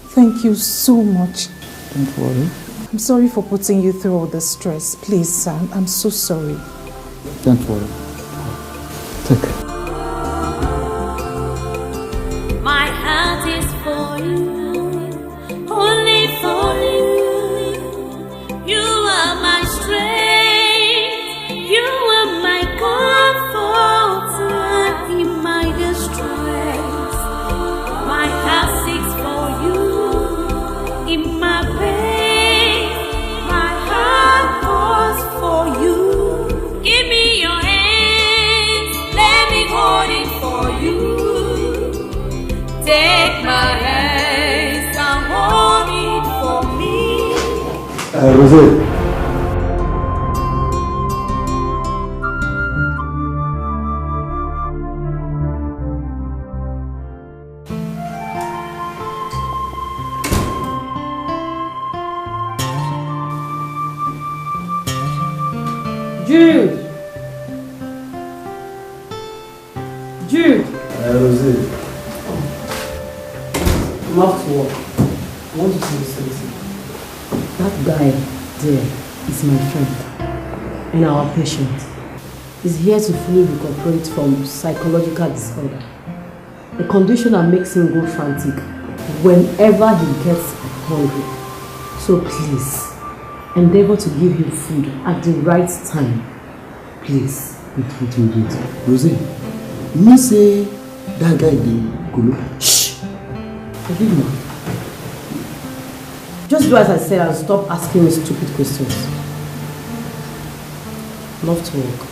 [SPEAKER 21] Thank you so much.
[SPEAKER 25] Don't worry.
[SPEAKER 21] I'm sorry for putting you through all the stress. Please, sir, I'm so sorry.
[SPEAKER 25] Don't worry. Take care.
[SPEAKER 5] Take my hands and hold it for me.
[SPEAKER 20] Rosé.
[SPEAKER 23] Jude! Jude!
[SPEAKER 20] Rosé.
[SPEAKER 23] I'm off to work. I want you to listen. That guy there is my friend and our patient. He's here to fully recuperate from psychological disorder, a condition that makes him go frantic whenever he gets hungry. So please, endeavor to give him food at the right time. Please.
[SPEAKER 20] Wait. Rosé, you say that guy the Kulu?
[SPEAKER 23] Shh! Forgive me. Just do as I said and stop asking me stupid questions. Love to work.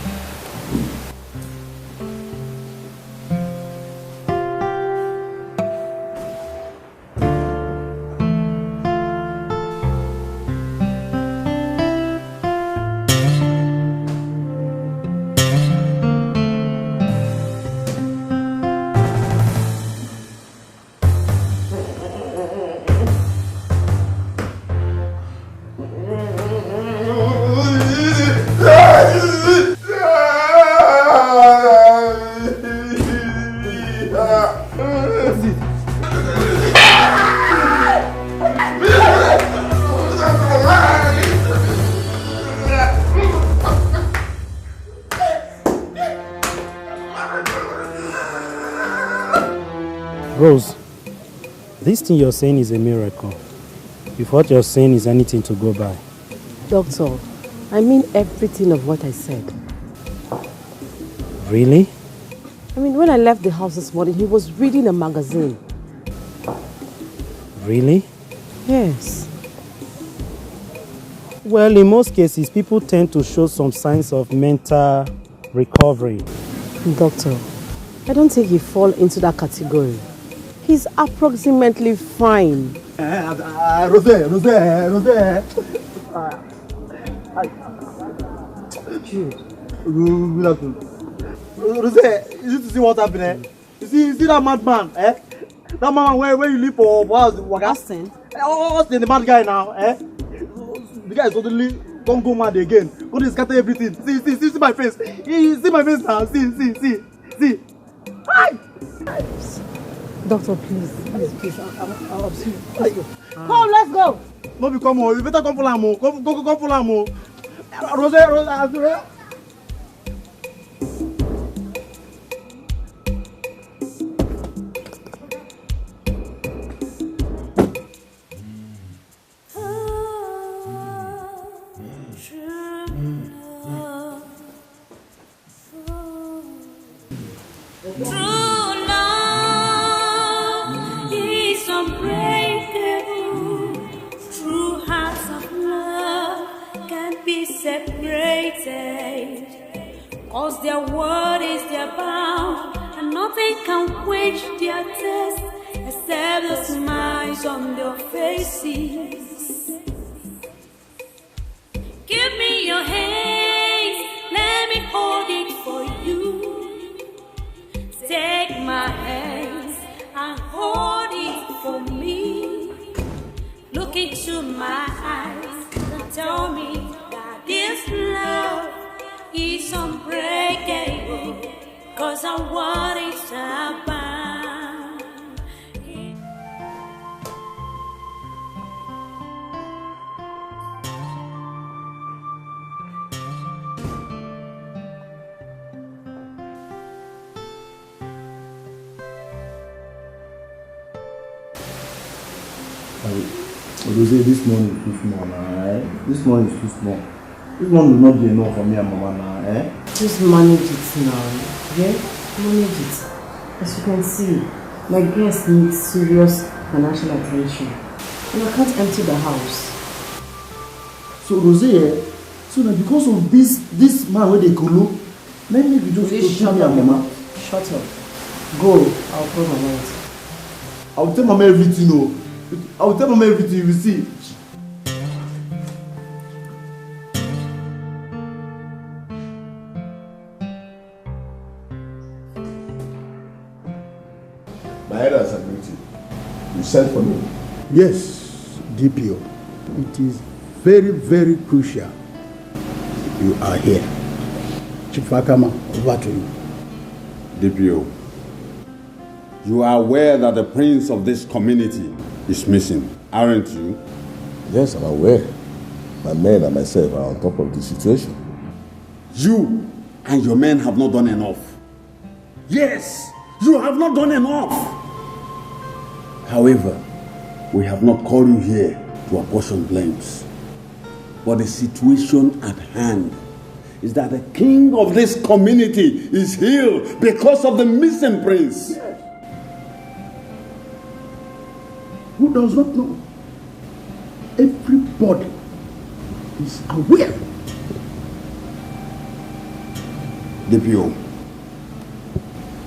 [SPEAKER 8] Rose, this thing you're saying is a miracle. If what you're saying is anything to go by.
[SPEAKER 23] Doctor, I mean everything of what I said.
[SPEAKER 8] Really?
[SPEAKER 23] I mean, when I left the house this morning, he was reading a magazine.
[SPEAKER 8] Really?
[SPEAKER 23] Yes.
[SPEAKER 8] Well, in most cases, people tend to show some signs of mental recovery.
[SPEAKER 23] Doctor, I don't think he falls into that category. He's approximately fine.
[SPEAKER 20] Rosé. Good afternoon. Rosé, you need to see what happened. You see that madman, That man where you live for
[SPEAKER 23] Austin?
[SPEAKER 20] Austin, the mad guy now, The guy is totally don't go mad again. Go to scatter everything. See my face. See my face now. See. Hi!
[SPEAKER 23] Doctor, please. I'll see you. Let's go. Come, let's go.
[SPEAKER 20] No, you come on. You better come for Lamo. Come for Lamo. Rosé.
[SPEAKER 5] Cause their word is their bound, and nothing can quench their thirst except the smiles on their faces. Give me your hands, let me hold it for you. Take my hands and hold it for me. Look into my eyes and tell me that this love is unbreakable, cause I want it abound.
[SPEAKER 20] Rosé, this morning is too small now, This morning is too small. This one will not be enough for me and Mama now,
[SPEAKER 23] Just manage it now, yeah? Manage it. As you can see, my guest needs serious financial attention. And I can't empty the house.
[SPEAKER 20] So Rosé, so now because of this man where they go look, let me just
[SPEAKER 23] shut up,
[SPEAKER 20] Mama.
[SPEAKER 23] Shut up. Go, I'll call my wife.
[SPEAKER 15] I will tell Mama everything, oh. I will tell Mama everything, you will see.
[SPEAKER 2] My head has agreed. You sent for me?
[SPEAKER 20] Yes, DPO. It is very, very crucial. You are here. Chief Akama, over to you.
[SPEAKER 10] DPO, you are aware that the prince of this community is missing, aren't you?
[SPEAKER 9] Yes, I'm aware. My men and myself are on top of the situation.
[SPEAKER 10] You and your men have not done enough. Yes, you have not done enough. However, we have not called you here to apportion blames. But the situation at hand is that the king of this community is healed because of the missing prince.
[SPEAKER 20] Yes. Who does not know? Everybody is aware.
[SPEAKER 10] DPO,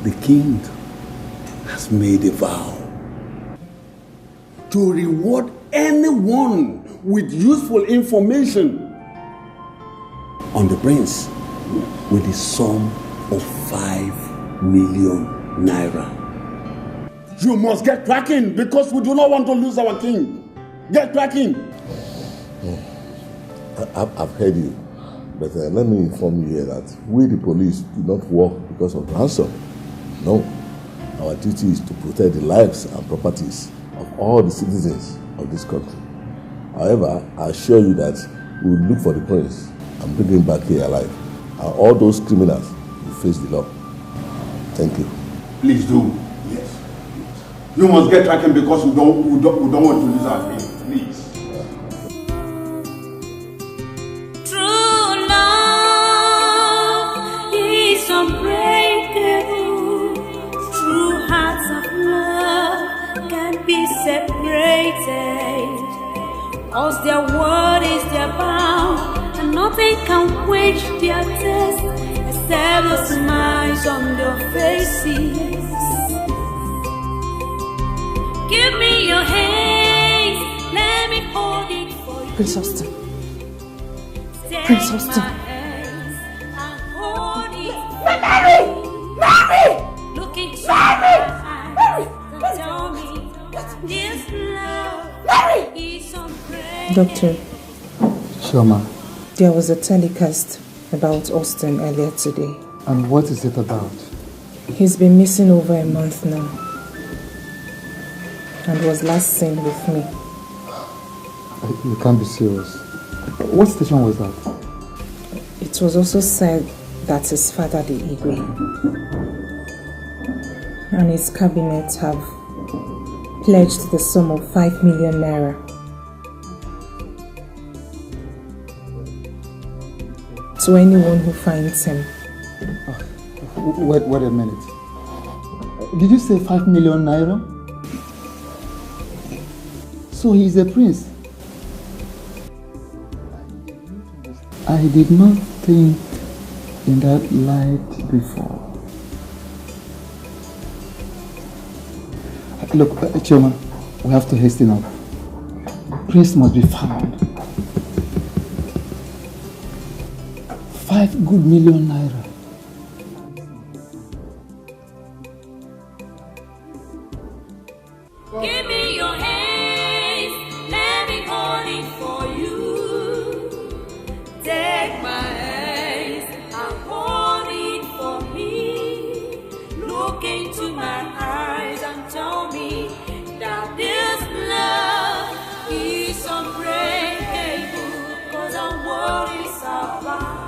[SPEAKER 10] the king has made a vow to reward anyone with useful information on the prince with the sum of 5 million naira. You must get cracking because we do not want to lose our king. Get cracking.
[SPEAKER 9] I've heard you, but let me inform you here that we, the police, do not work because of ransom. No, our duty is to protect the lives and properties of all the citizens of this country. However, I assure you that we will look for the prince and bring him back here alive. And all those criminals will face the law. Thank you.
[SPEAKER 10] Please do. Yes. You must get tracking because we don't want to lose our king. Please.
[SPEAKER 5] True love is unbreakable. True hearts of love can't be separated. Cause their word is their bound, and nothing can quench their thirst except the smiles on their faces. Give me your hands, let me hold it for you.
[SPEAKER 21] Prince Austin. Prince Austin.
[SPEAKER 5] Mary! Mary! Look into my eyes and tell me this love is unbreakable.
[SPEAKER 21] Doctor,
[SPEAKER 25] Sure, ma.
[SPEAKER 21] there was a telecast about Austin earlier today.
[SPEAKER 25] And what is it about?
[SPEAKER 21] He's been missing over a month now and was last seen with me.
[SPEAKER 25] You can't be serious. What station was that?
[SPEAKER 21] It was also said that his father, the Igwe, and his cabinet have pledged the sum of 5 million naira to anyone who finds him.
[SPEAKER 25] Wait a minute. Did you say 5 million naira? So he is a prince. I did not think in that light before. Look, Chioma, we have to hasten up. The prince must be found. 5 good million naira.
[SPEAKER 5] Give me your hands, let me hold it for you. Take my hands and hold it for me. Look into my eyes and tell me that this love is unbreakable. Cause I'm worried about.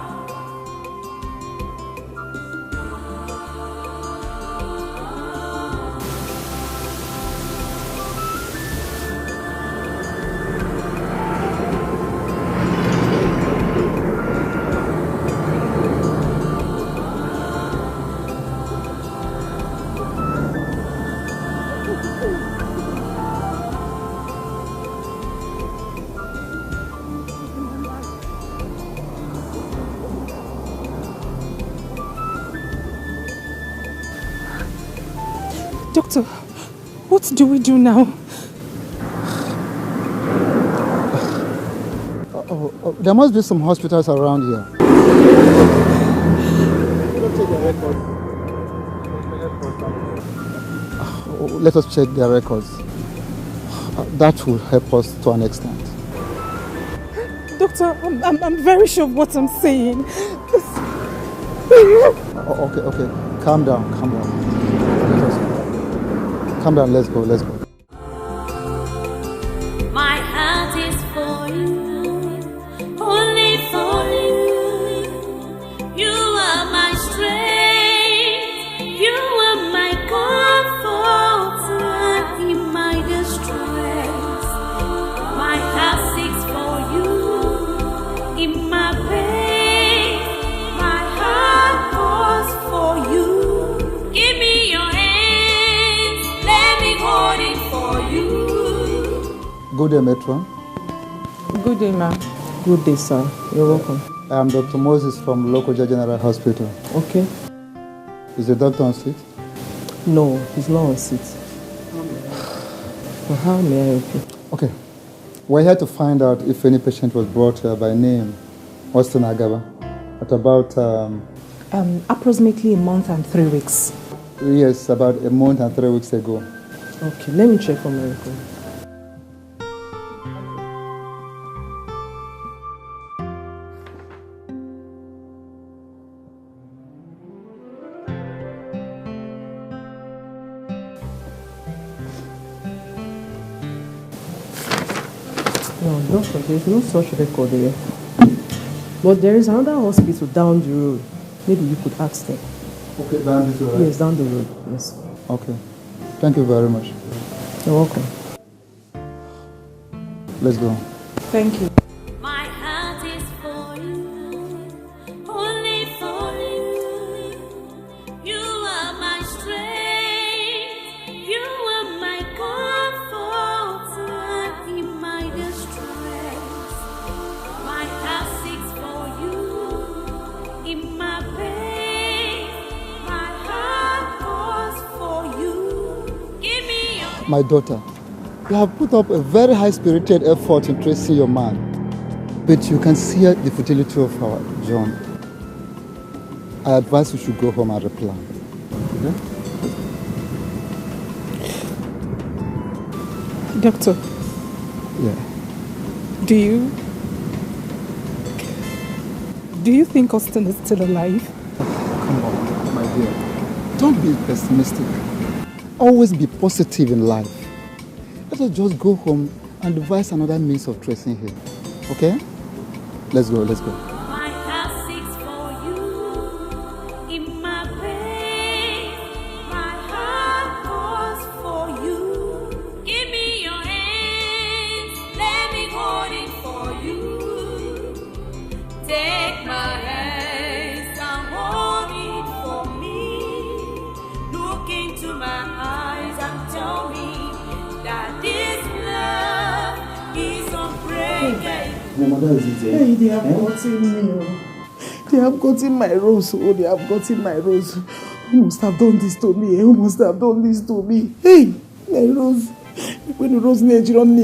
[SPEAKER 21] Doctor, What do we do now?
[SPEAKER 25] There must be some hospitals around here. Let us check their records. That will help us to an extent.
[SPEAKER 21] Doctor, I'm very sure of what I'm saying.
[SPEAKER 25] Okay. Calm down. Calm down, let's go.
[SPEAKER 5] My heart is for you, only for you. You are my strength, you are my comfort in my distress. My heart seeks for you in my pain. My heart calls for you. Give me your hands, let me hold it for you.
[SPEAKER 25] Good day, Metro.
[SPEAKER 24] Good day, ma'am. Good day, sir. You're welcome.
[SPEAKER 25] I am Dr. Moses from Lokoja General Hospital.
[SPEAKER 24] Okay.
[SPEAKER 25] Is the doctor on seat?
[SPEAKER 24] No, he's not on seat. Well, how may I help you?
[SPEAKER 25] Okay. We're here to find out if any patient was brought here by name Austin Agaba at about...
[SPEAKER 24] approximately a month and 3 weeks.
[SPEAKER 25] Yes, about a month and 3 weeks ago.
[SPEAKER 24] Okay, let me check for my record. No, doctor, there's no such record here. But there is another hospital down the road. Maybe you could ask them.
[SPEAKER 25] Okay, down this road?
[SPEAKER 24] Yes, down the road, yes.
[SPEAKER 25] Okay. Thank you very much.
[SPEAKER 24] You're welcome.
[SPEAKER 25] Let's go.
[SPEAKER 21] Thank you.
[SPEAKER 5] My heart is for you, only for you. You are my strength, you are my comfort in my distress. My heart seeks for you in my pain. My heart calls for you. Give me your
[SPEAKER 25] My daughter, you have put up a very high-spirited effort in tracing your man, but you can see the futility of our John. I advise you should go home and replan. Okay?
[SPEAKER 21] Doctor.
[SPEAKER 25] Yeah.
[SPEAKER 21] Do you think Austin is still alive?
[SPEAKER 25] Come on, my dear. Don't be pessimistic. Always be positive in life. Let us just go home and devise another means of tracing him. Okay? Let's go.
[SPEAKER 5] My heart seeks for you in my pain. My heart calls for you. Give me your hands, let me hold it for you. Take my hands and hold it for me. Look into my eyes and tell me that this love is unbreakable.
[SPEAKER 24] Hey, they have gotten me. They have gotten my rose. Oh, they have gotten my rose. Who must have done this to me? Who must have done this to me? Hey, my rose. When the rose Nigerian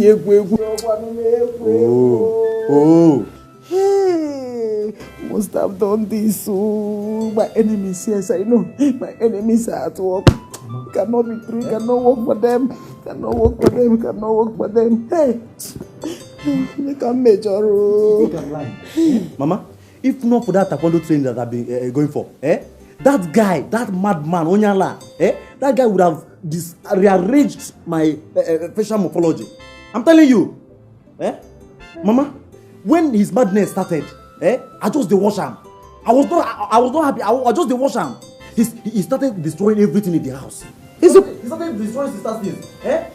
[SPEAKER 25] Oh.
[SPEAKER 24] Hey, who must have done this? Oh, my enemies, yes, I know. My enemies are at work. Cannot be true, cannot work for them. Cannot work for them. Hey. You can measure.
[SPEAKER 13] Mama, if not for that taekwondo training that I've been going for, that guy, that madman, Onyala, that guy would have rearranged my facial morphology. I'm telling you, Mama, when his madness started, I just wash him. I was not happy. I just wash him. He started destroying everything in the house. He started destroying sister's things. I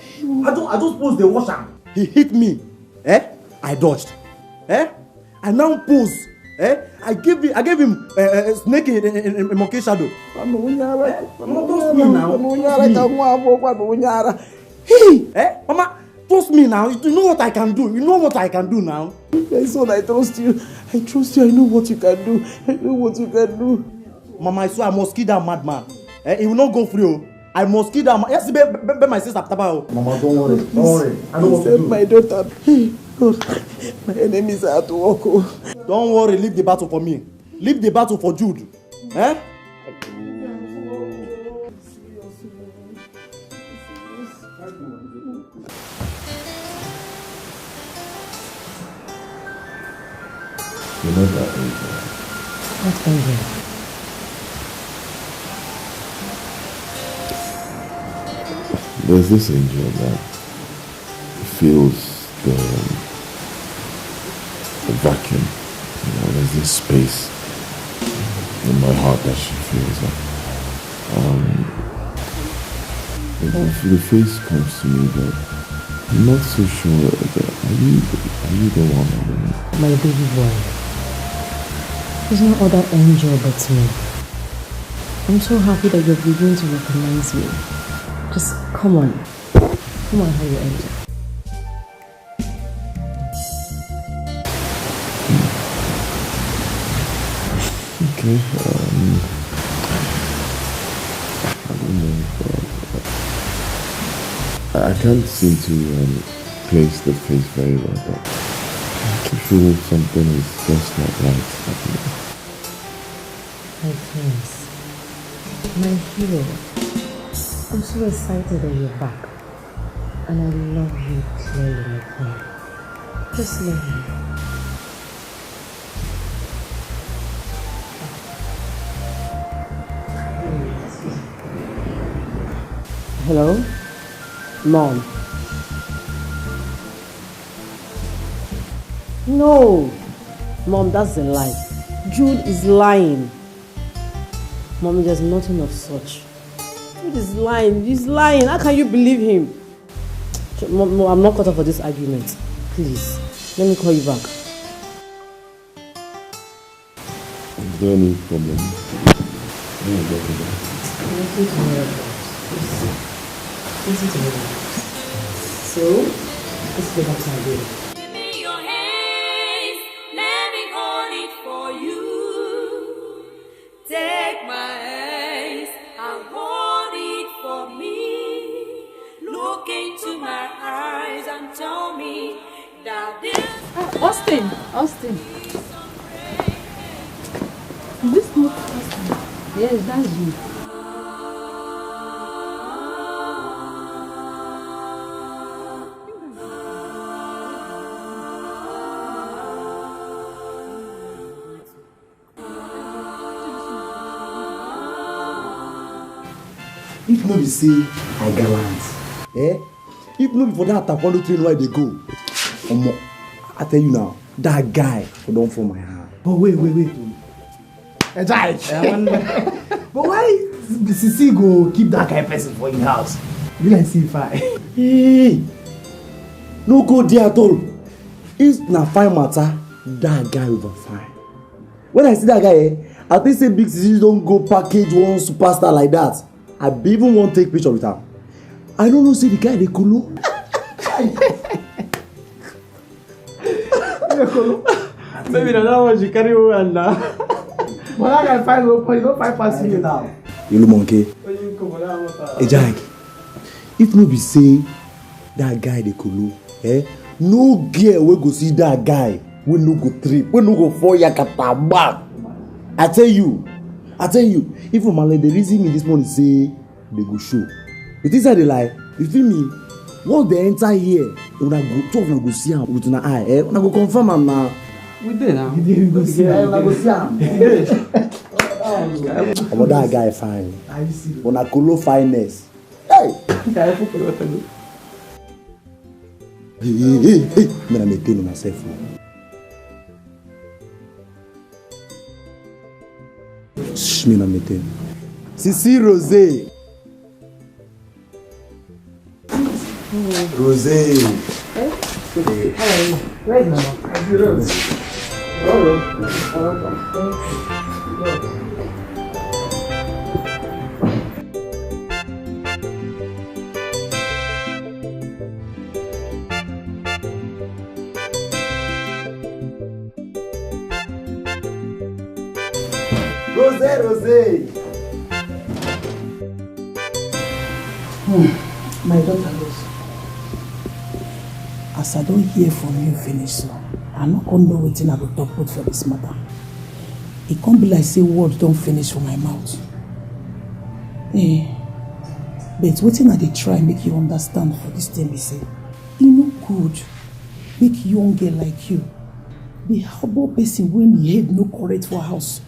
[SPEAKER 13] just posed the wash him. He hit me. I dodged. I now pose. I gave him a snake in monkey shadow. Hey, Mama, trust me now. You know what I can do. You know what I can do now.
[SPEAKER 24] My son, I trust you. I trust you. I know what you can do. I know what you can do.
[SPEAKER 13] Mama, I swear I must kill that madman. He will not go free. I must kill that man. Yes, be my sister.
[SPEAKER 20] Mama, don't worry. Don't worry. I don't want to do.
[SPEAKER 12] My daughter. My enemies are at work.
[SPEAKER 13] Don't worry. Leave the battle for me. Leave the battle for Jude. Eh?
[SPEAKER 9] You're not that angel.
[SPEAKER 23] What angel?
[SPEAKER 9] There's this angel that feels the vacuum. You know, there's this space in my heart that she feels like. The face comes to me that I'm not so sure that are you the one?
[SPEAKER 23] My baby boy. There's no other angel but me. I'm so happy that you're beginning to recognize me. Just come on. Come on, how you angel.
[SPEAKER 9] Okay, I don't know, but I can't seem to place the face very well, but I feel something is just not right happening.
[SPEAKER 23] My prince, my hero, I'm so excited that you're back, and I love you clearly, my queen. Just love me. Hello? Mom? No! Mom, that's a lie. Jude is lying. Mommy, there's nothing of such. Jude is lying. He's lying. How can you believe him? Mom, I'm not caught up for this argument. Please, let me call you back.
[SPEAKER 9] Is there any problem?
[SPEAKER 23] Listen to me. So, let's go back to my baby.
[SPEAKER 5] Give me your hands, let me hold it for you. Take my hands and hold it for me. Look into my eyes and tell me that this
[SPEAKER 3] Austin. This not Austin. Yes, that's you.
[SPEAKER 13] If no be say I gallant, if no be for that taekwondo train where they go, I tell you now, that guy don't fall my hand.
[SPEAKER 20] But wait. But why Sisi go keep that kind of person for your house? You like see fine.
[SPEAKER 13] Hey, no go there at all. If na fine matter, that guy over fine. When I see that guy, I think say big Sisi don't go package one superstar like that. I even want to take picture with her. I don't know, see the guy they kolo.
[SPEAKER 12] Maybe that one she carry over now.
[SPEAKER 20] But I can find no point, don't find past you now.
[SPEAKER 13] You know monkey. Hey Jack, if no be say that guy they kolo, no girl will go see that guy. We no go trip. We no go for yakata back. I tell you, even Malay the reason me this morning say they go show. You think that they lie? You feel me? Once they enter here, when I go, two of them go see him with an eye. When I go confirm him now.
[SPEAKER 12] We did now.
[SPEAKER 20] We go see him.
[SPEAKER 13] When I go see him. About that guy fine. When I colo fineness. Hey. Hey. Me na maintain myself. Shh, me na maintain. Sisi Rosé. Rosé.
[SPEAKER 23] Hey? How are you? Where's Mama?
[SPEAKER 13] Rosé.
[SPEAKER 12] My daughter goes. As I don't hear from you finish, so I not gonna know wetin I go talk put for this matter. It can't be like say words don't finish for my mouth. But wetin I dey try make you understand for this thing be say, e no good make young girl like you be harbor person when the head no correct for house.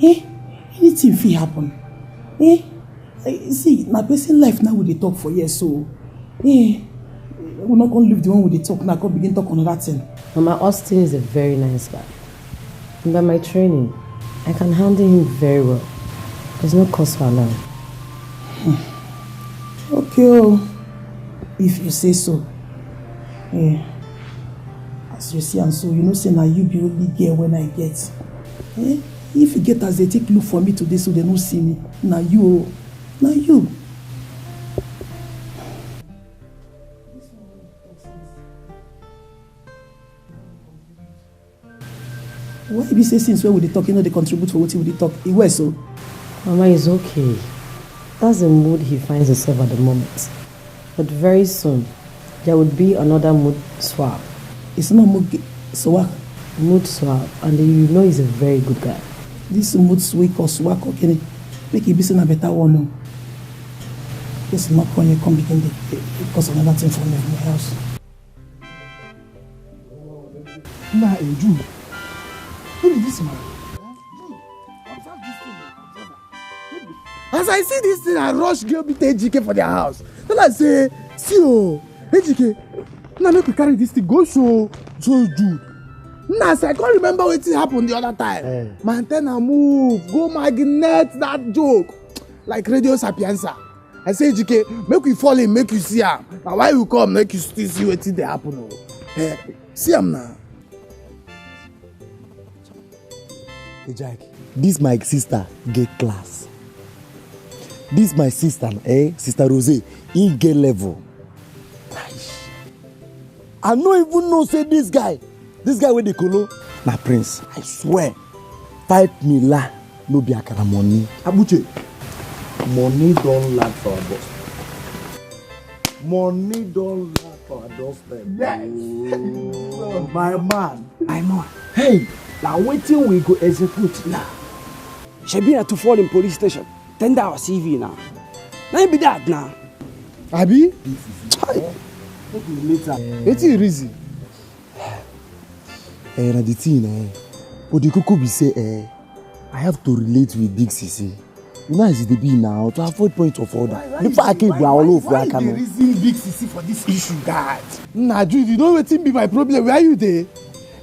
[SPEAKER 12] Anything fit happen. See, na person life now we dey talk for years, so we're not going to leave the one with the talk now, go begin talk on another thing.
[SPEAKER 23] Mama, Austin is a very nice guy. And by my training, I can handle him very well. There's no cause for alarm.
[SPEAKER 12] Okay, if you say so. As you see, and so, you know, say now you be only girl when I get. If you get as they take look for me today so they don't see me, now you. Why you say since where would they talk, you know they contribute for what you would talk? It was so.
[SPEAKER 23] Mama is okay. That's the mood he finds himself at the moment. But very soon, there would be another mood swap.
[SPEAKER 12] It's not mood swap.
[SPEAKER 23] Mood swap, and you know he's a very good guy.
[SPEAKER 12] This mood swap or swap, okay? Make it be a better one. No? It's not when you come begin to cause another thing for me in my house.
[SPEAKER 15] Nah, Jude. Who is this man? As I see this thing, I rush girl beat AGK for their house. Then I say, see AGK, now make we carry this thing, go show Jude. Now I can't remember what happened the other time. My antenna move, go magnet that joke. Like Radio Sapienza. I say AGK, make we fall in, make you see him. Now why you come, make you still see what they happen. See him now.
[SPEAKER 13] Hey Jack, this my sister get class. This my sister, Sister Rose, in get level. I no even know say this guy with the colo, na prince. I swear, 5 million no be akara money.
[SPEAKER 15] Abuche, money don't lack for our boss.
[SPEAKER 13] Money don't lack for our doorstep.
[SPEAKER 15] Yes.
[SPEAKER 13] My man.
[SPEAKER 4] I know. Hey, now waiting we go execute now. She be to fall in police station. Tender our CV now. Now be that now.
[SPEAKER 15] Abi?
[SPEAKER 13] Later.
[SPEAKER 15] It's easy.
[SPEAKER 13] Na the thing, but the cocoa be say, I have to relate with Big Sisi. You know as it be now to avoid point of order. Before I can go all over,
[SPEAKER 15] why you reason Big Sisi for this issue, God? Nah, Jude, you know what be my problem? Where are you there?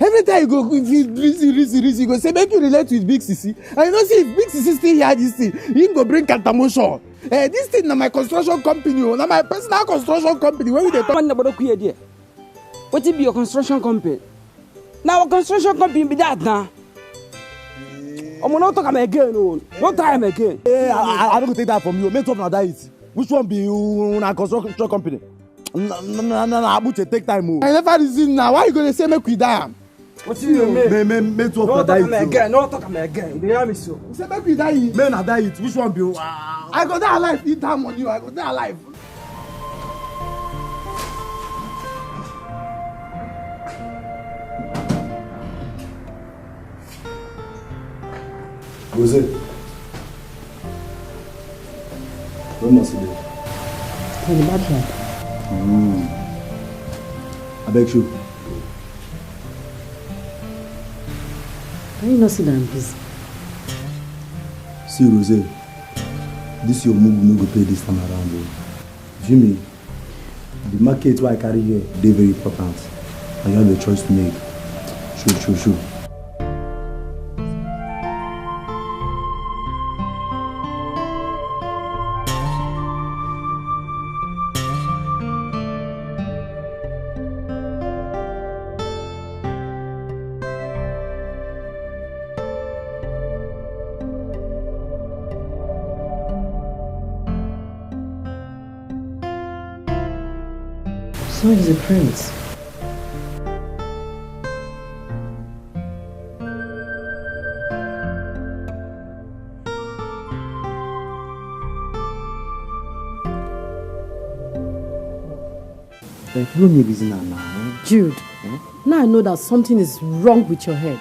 [SPEAKER 15] Every time you go, you go say, make you relate with Big Sisi. And you know, see, if Big Sisi still hear this thing, he go bring counter-motion. This thing na my construction company, na my personal construction company. Where we dey talk?
[SPEAKER 4] What be your construction company? Now, our construction company be that now. I'm not talking again, no. Not time again.
[SPEAKER 13] I don't take that from you. Make talk now that it. Which one be you na construction company? No, Abuche, take time.
[SPEAKER 15] I never reason now. Why you gonna say make we die?
[SPEAKER 4] What you mean?
[SPEAKER 13] Me talk for that it.
[SPEAKER 4] Again, no talk again. You hear me so?
[SPEAKER 15] You say make we die.
[SPEAKER 13] Men na that it. Which one be you?
[SPEAKER 15] I go die alive. Eat that money. I go die alive.
[SPEAKER 13] Rose, where must you be?
[SPEAKER 23] In the backyard.
[SPEAKER 13] I beg you.
[SPEAKER 23] Can you not sit down, please?
[SPEAKER 13] See, Rose, this your move no go pay this time around. Jimmy, the market where I carry here, they very important. And you have a choice to make. Sure.
[SPEAKER 23] So he's a prince.
[SPEAKER 13] Follow me reason now.
[SPEAKER 23] Jude, now I know that something is wrong with your head.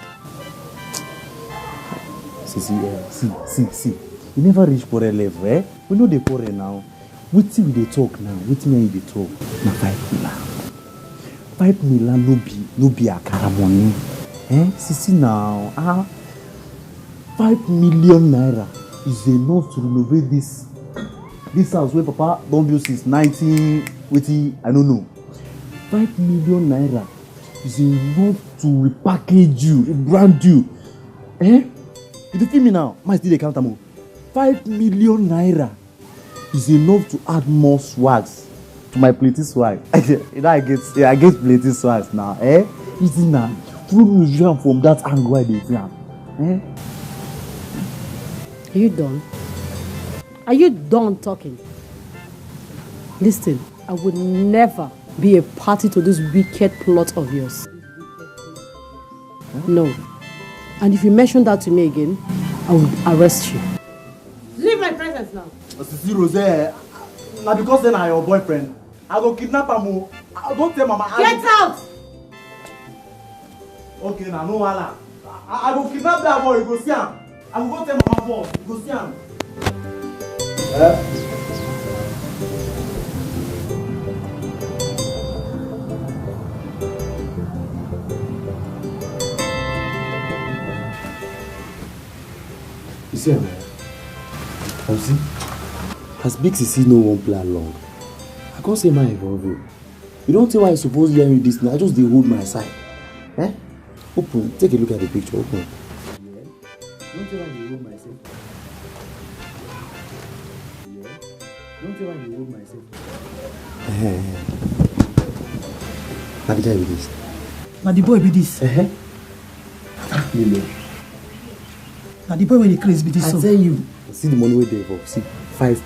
[SPEAKER 13] See. You never reach for a level, eh? We know the quarrel now. With we they talk now. With me they talk. Na 5 million. 5 million no be a money. Eh? See now. 5 million naira is enough to renovate this house where Papa don't build since 19. I don't know. 5 million naira is enough to repackage you, rebrand you. Eh? You feel me now? My still the counter more. 5 million naira is enough to add more swags to my platy swag. I get platy swags now. Eh? Easy now. Through museum from that angle I did. Eh?
[SPEAKER 23] Are you done? Are you done talking? Listen, I would never be a party to this wicked plot of yours. Huh? No. And if you mention that to me again, I will arrest you. Leave my presence now.
[SPEAKER 13] Sisi Rose, now because then I'm your boyfriend, I go kidnap him. Don't tell Mama.
[SPEAKER 23] Get out!
[SPEAKER 13] Okay, now no wala. I go kidnap that boy. You go see him. I will go tell Mama boss. You go see him.
[SPEAKER 14] You see, man. See, as big Sisi no one play along, I can't say my involve you. You don't see why I suppose hear me this now. I just dey hold my side. Eh? Open. Take a look at the picture. Open. Yeah. Don't see why you hold myself. Yeah. Don't see why you hold myself. Now the guy with this.
[SPEAKER 12] Now the boy be this.
[SPEAKER 14] 5 million.
[SPEAKER 12] Now the boy with the craze be this.
[SPEAKER 14] I tell you. See the money where they involve. See 5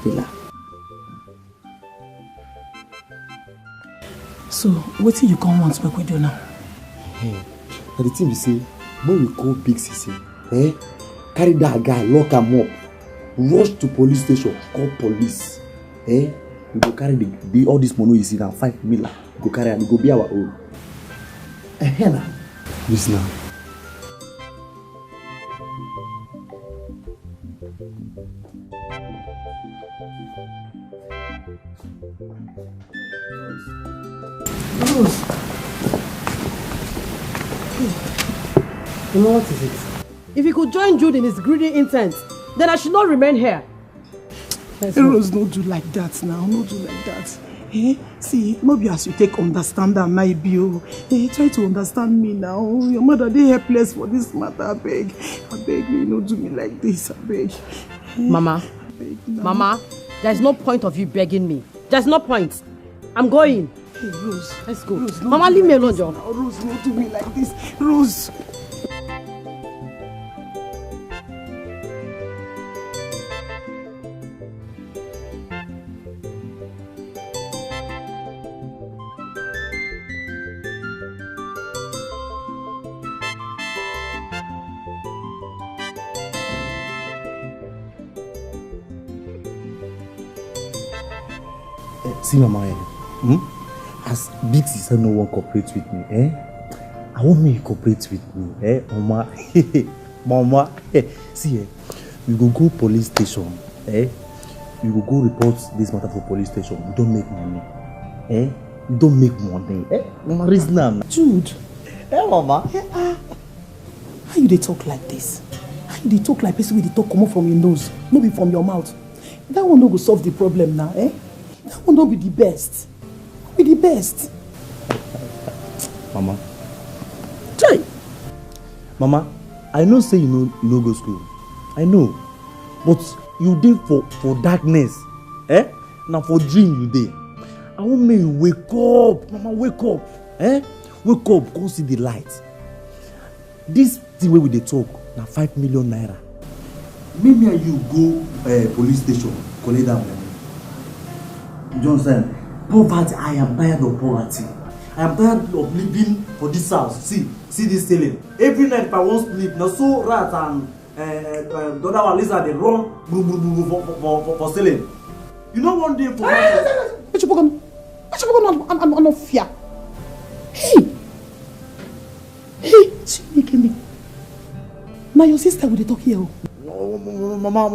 [SPEAKER 14] pillar.
[SPEAKER 12] So what do you come want make we do now?
[SPEAKER 14] Now the thing we say, when we call Big Sisi, carry that guy, lock him up, rush to police station, call police. We go carry all this money you see now, 5 million. Go carry and go be our own. Listen now.
[SPEAKER 23] You know what is it? If you could join Jude in his greedy intent, then I should not remain here.
[SPEAKER 12] Rose, no do like that now. No do like that. See, maybe as you take understand that might be try to understand me now. Your mother they helpless for this matter. I beg you, don't do me like this. I beg.
[SPEAKER 23] Mama, Mama, there's no point of you begging me. There's no point. I'm going.
[SPEAKER 12] Hey, Rose,
[SPEAKER 23] let's go.
[SPEAKER 12] Rose,
[SPEAKER 23] Mama, leave me alone, John.
[SPEAKER 12] Rose, don't do me like this. Rose.
[SPEAKER 13] See Mama, as Big Sister no one cooperate with me, I want me to cooperate with me, Mama. Mama, see, we go police station, we will go report this matter for police station. We don't make money, we don't make money, Mama, reason now.
[SPEAKER 12] Jude,
[SPEAKER 13] Mama,
[SPEAKER 12] how you they talk like this? How you they talk like person with the talk come out from your nose, not be from your mouth? That one no go solve the problem now, That one don't be the best. Be the best.
[SPEAKER 13] Mama. Try. Mama, I know say you no go school. I know. But you dey for darkness. Now for dream you dey. I want me you wake up. Mama, wake up. Wake up, go see the light. This thing where we dey talk, now 5 million naira. Maybe you go police station, collect that money. You understand? Poverty, I am tired of poverty. I am tired of living for this house. See this ceiling. Every night if I want sleep, now so rat and the other one lizard they run for ceiling. You know one day for
[SPEAKER 24] I'm not fear. Hey, Chimikemi. Now your sister will talk here.
[SPEAKER 13] Mama,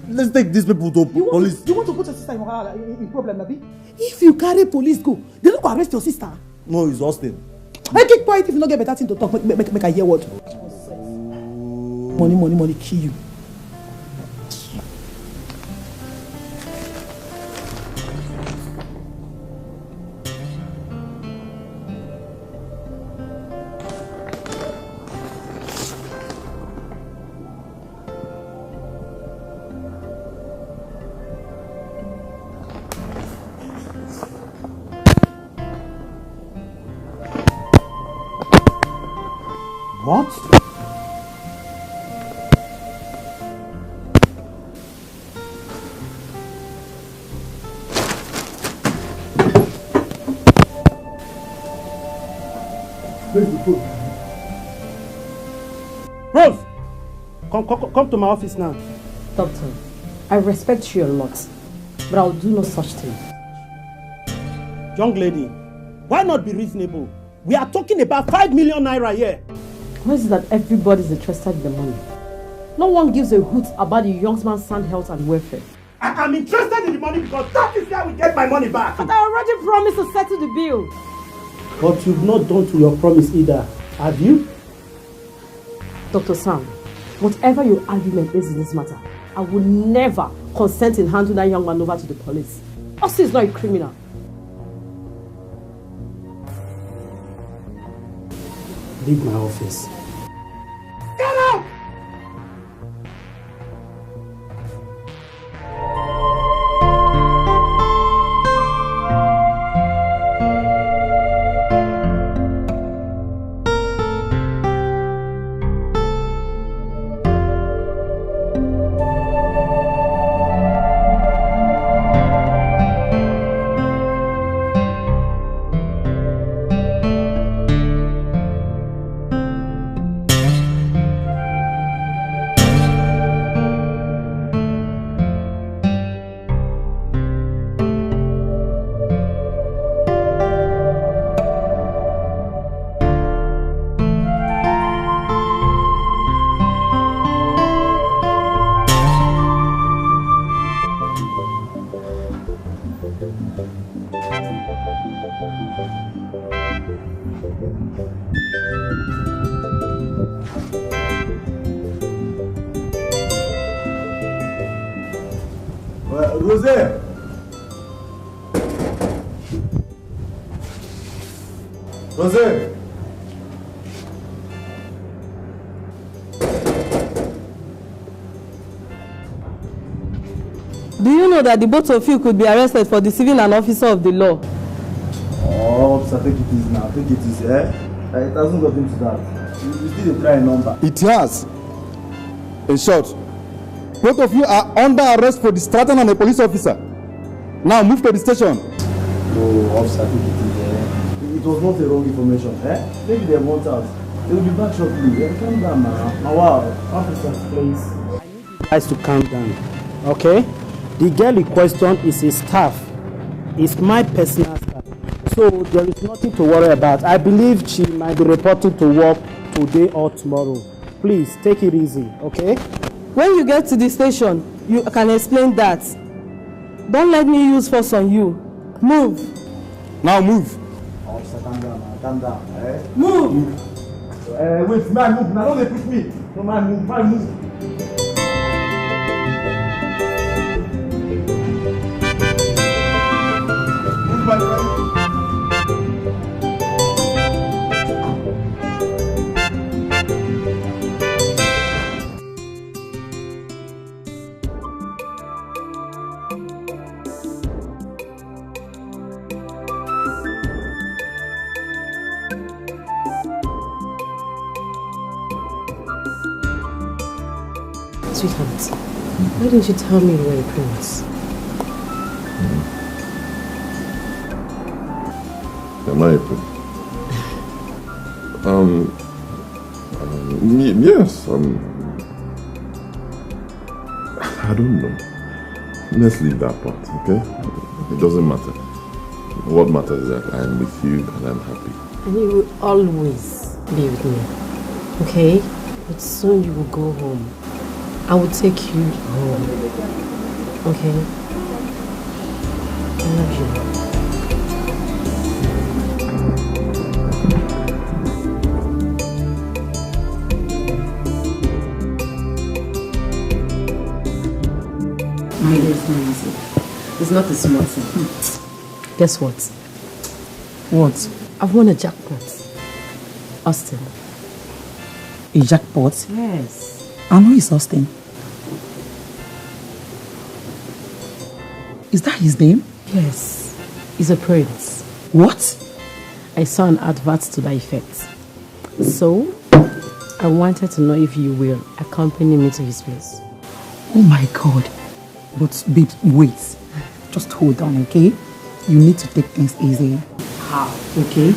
[SPEAKER 13] let's take these people to police.
[SPEAKER 24] You want to put your sister in problem, Nabi? If you carry police go, they don't go arrest your sister.
[SPEAKER 13] No, it's Austin.
[SPEAKER 24] I keep quiet if you don't get better thing to talk. Make I hear what. Money, kill you.
[SPEAKER 13] What?
[SPEAKER 24] Rose! Come to my office now.
[SPEAKER 23] Doctor, I respect you a lot, but I'll do no such thing.
[SPEAKER 24] Young lady, why not be reasonable? We are talking about 5 million naira here.
[SPEAKER 23] Why is it that everybody's interested in the money? No one gives a hoot about the young man's sound health and welfare.
[SPEAKER 24] I am interested in the money because that is where we get my money back.
[SPEAKER 23] But I already promised to settle the bill.
[SPEAKER 24] But you've not done to your promise either, have you?
[SPEAKER 23] Dr. Sam, whatever your argument is in this matter, I will never consent in handing that young man over to the police. Austin is not a criminal.
[SPEAKER 24] Leave my office.
[SPEAKER 1] Get out!
[SPEAKER 13] Rosé! Rosé!
[SPEAKER 6] Do you know that the both of you could be arrested for deceiving an officer of the law?
[SPEAKER 13] Oh, sir, take it easy now. Take it easy, It hasn't got into that. You still try a number.
[SPEAKER 25] It has. In short, both of you are under arrest for distracting a police officer. Now move to the station.
[SPEAKER 13] No, officer, take it easy. It was not a wrong information, Maybe they want us. They will be back shortly. Calm down now.
[SPEAKER 24] Now, officer, please. I need you guys to calm down, okay? The girl in question is a staff. It's my personal staff. So there is nothing to worry about. I believe she might be reported to work today or tomorrow. Please, take it easy, okay?
[SPEAKER 6] When you get to the station, you can explain that. Don't let me use force on you. Move.
[SPEAKER 25] Now move.
[SPEAKER 13] Officer, calm down, calm down.
[SPEAKER 6] Move.
[SPEAKER 13] Wait, man, move. Now don't they push me. No, man, move.
[SPEAKER 23] Sweetheart, why didn't you tell me you were a prince?
[SPEAKER 9] Am I a prince? Yes. I don't know. Let's leave that part, okay? It doesn't matter. What matters is that I am with you and I'm happy.
[SPEAKER 23] And you will always be with me, okay? But soon you will go home. I will take you home, okay? I love you. My dear, it's not easy. It's not a small thing. Guess what?
[SPEAKER 24] What?
[SPEAKER 23] I've won a jackpot. Austin.
[SPEAKER 24] A jackpot?
[SPEAKER 23] Yes.
[SPEAKER 24] And who is Austin? Is that his name?
[SPEAKER 23] Yes. He's a prince.
[SPEAKER 24] What?
[SPEAKER 23] I saw an advert to that effect. So, I wanted to know if you will accompany me to his place.
[SPEAKER 24] Oh my God. But babe, wait. Just hold on, okay? You need to take things easy.
[SPEAKER 23] How?
[SPEAKER 24] Okay?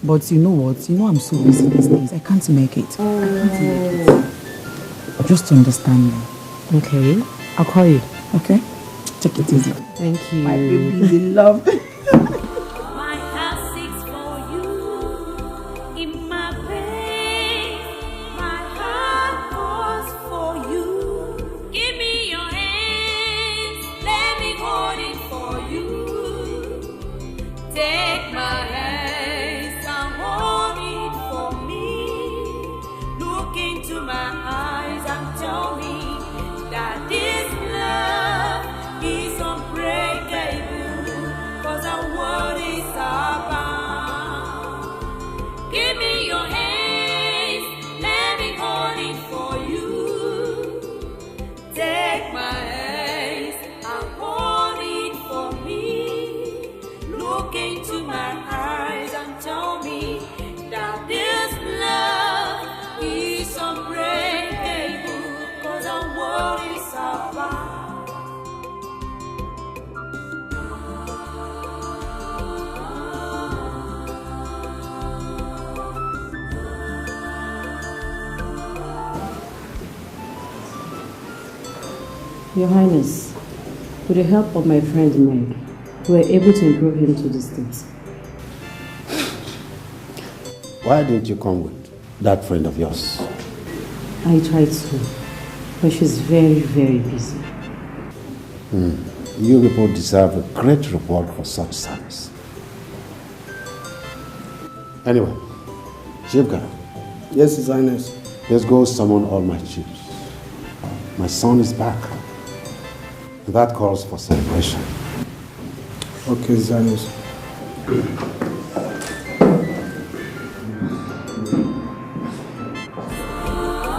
[SPEAKER 24] But you know what? You know I'm so busy these days. I can't make it. I can't make it. Just understand me.
[SPEAKER 23] Okay. I'll call you.
[SPEAKER 24] Okay? Take it easy.
[SPEAKER 23] Thank you.
[SPEAKER 24] My baby love.
[SPEAKER 5] My heart seeks for you in my pain. My heart calls for you. Give me your hands, let me hold it for you. Take my hands and hold it for me. Look into my eyes and tell me that this love is unbreakable, 'cause our word is our bond. Give me your hands, let me hold it for you. Take my hands and hold it for me. Look into my eyes and tell me that this love is unbreakable, 'cause our word is our bond.
[SPEAKER 23] Your Highness, with the help of my friend Meg, we were able to improve him to this state.
[SPEAKER 10] Why didn't you come with that friend of yours?
[SPEAKER 23] I tried to, but she's very, very busy.
[SPEAKER 10] You people deserve a great reward for such service. Anyway, Chief Guard.
[SPEAKER 20] Yes, His Highness.
[SPEAKER 10] Let's go summon all my chiefs. My son is back. That calls for celebration.
[SPEAKER 20] Okay, His Highness.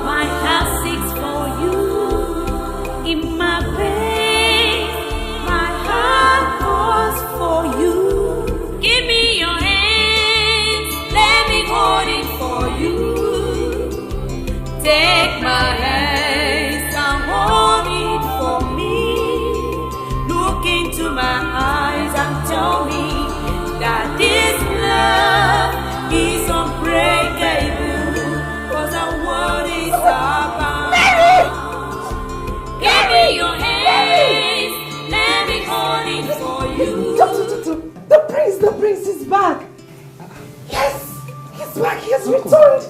[SPEAKER 5] My heart seeks for you in my pain. My heart calls for you. Give me your hands, let me hold it for you. Take my hands and hold it for me. Look into my eyes and tell me that this love is unbreakable, 'cause our word is our bond. Give me your hands, let me hold it for you.
[SPEAKER 12] The prince is back. Yes, he's back, he has returned.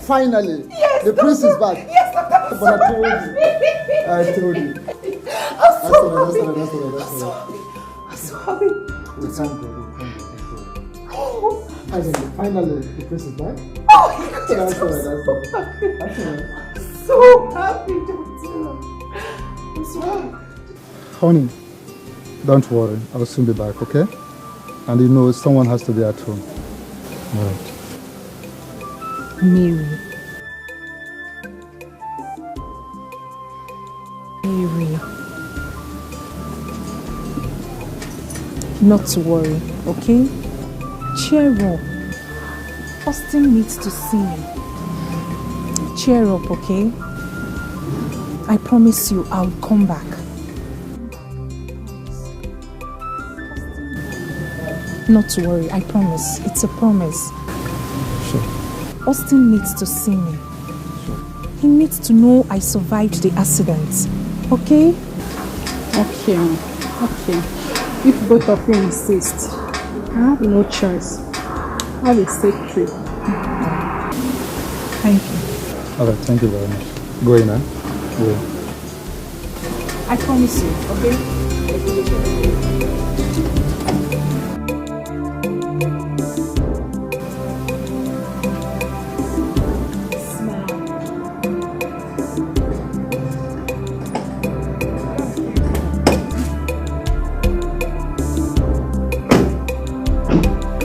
[SPEAKER 25] Finally,
[SPEAKER 12] Yes,
[SPEAKER 25] the prince is back.
[SPEAKER 12] Yes, Doctor.
[SPEAKER 25] But I told you.
[SPEAKER 12] I'm so happy.
[SPEAKER 25] I'm
[SPEAKER 12] so happy.
[SPEAKER 25] We thank God. Finally, the prince is back.
[SPEAKER 12] Oh,
[SPEAKER 25] That's all right.
[SPEAKER 12] so happy, Doctor. I'm so happy.
[SPEAKER 25] Honey, don't worry. I'll soon be back, okay? And you know, someone has to be at home. All right.
[SPEAKER 21] Mary. Mary. Not to worry, okay? Cheer up. Austin needs to see me. Cheer up, okay? I promise you I'll come back. Not to worry, I promise. It's a promise.
[SPEAKER 25] Sure.
[SPEAKER 21] Austin needs to see me. He needs to know I survived the accident. Okay?
[SPEAKER 3] Okay. If both of you insist, I have no choice. Have a safe trip.
[SPEAKER 21] Thank you.
[SPEAKER 25] All right, thank you very much. Go in, huh? Yeah.
[SPEAKER 3] I promise you, okay?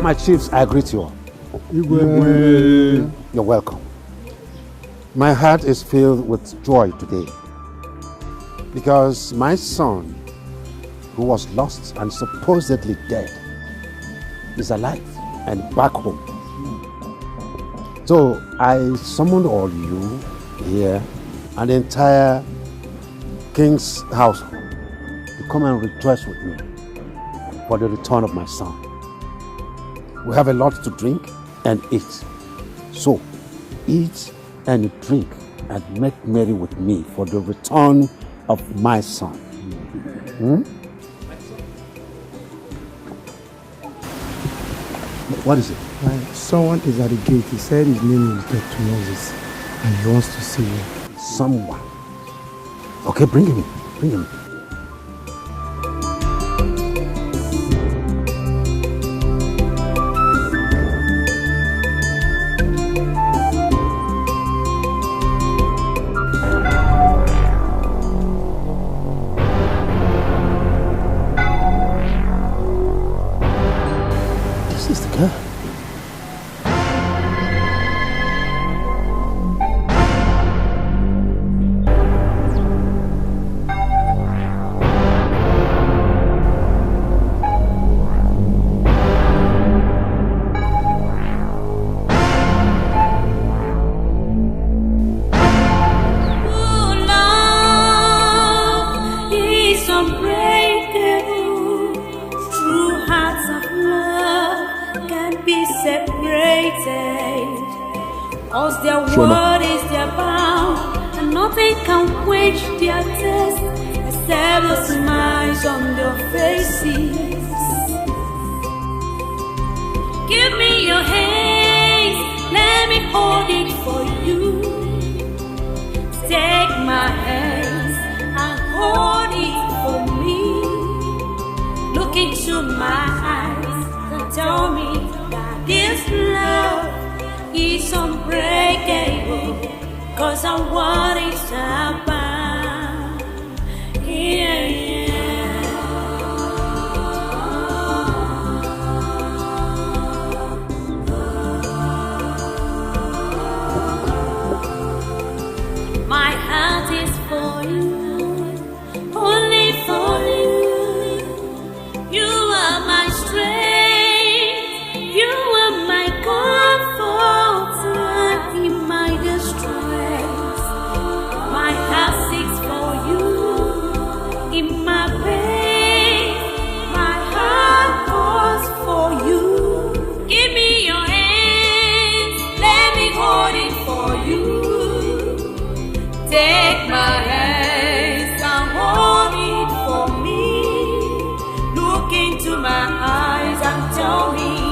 [SPEAKER 7] My chiefs, I greet you all.
[SPEAKER 25] Igwe.
[SPEAKER 7] You're welcome. My heart is filled with joy today because my son, who was lost and supposedly dead, is alive and back home. So I summoned all you here and the entire king's household to come and rejoice with me for the return of my son. We have a lot to drink and eat. So, eat and drink and make merry with me for the return of my son. What is it?
[SPEAKER 8] Someone is at the gate. He said his name is Dr. Moses and he wants to see you.
[SPEAKER 7] Someone? Okay, bring him in. Bring him in.
[SPEAKER 5] Look into my eyes and tell me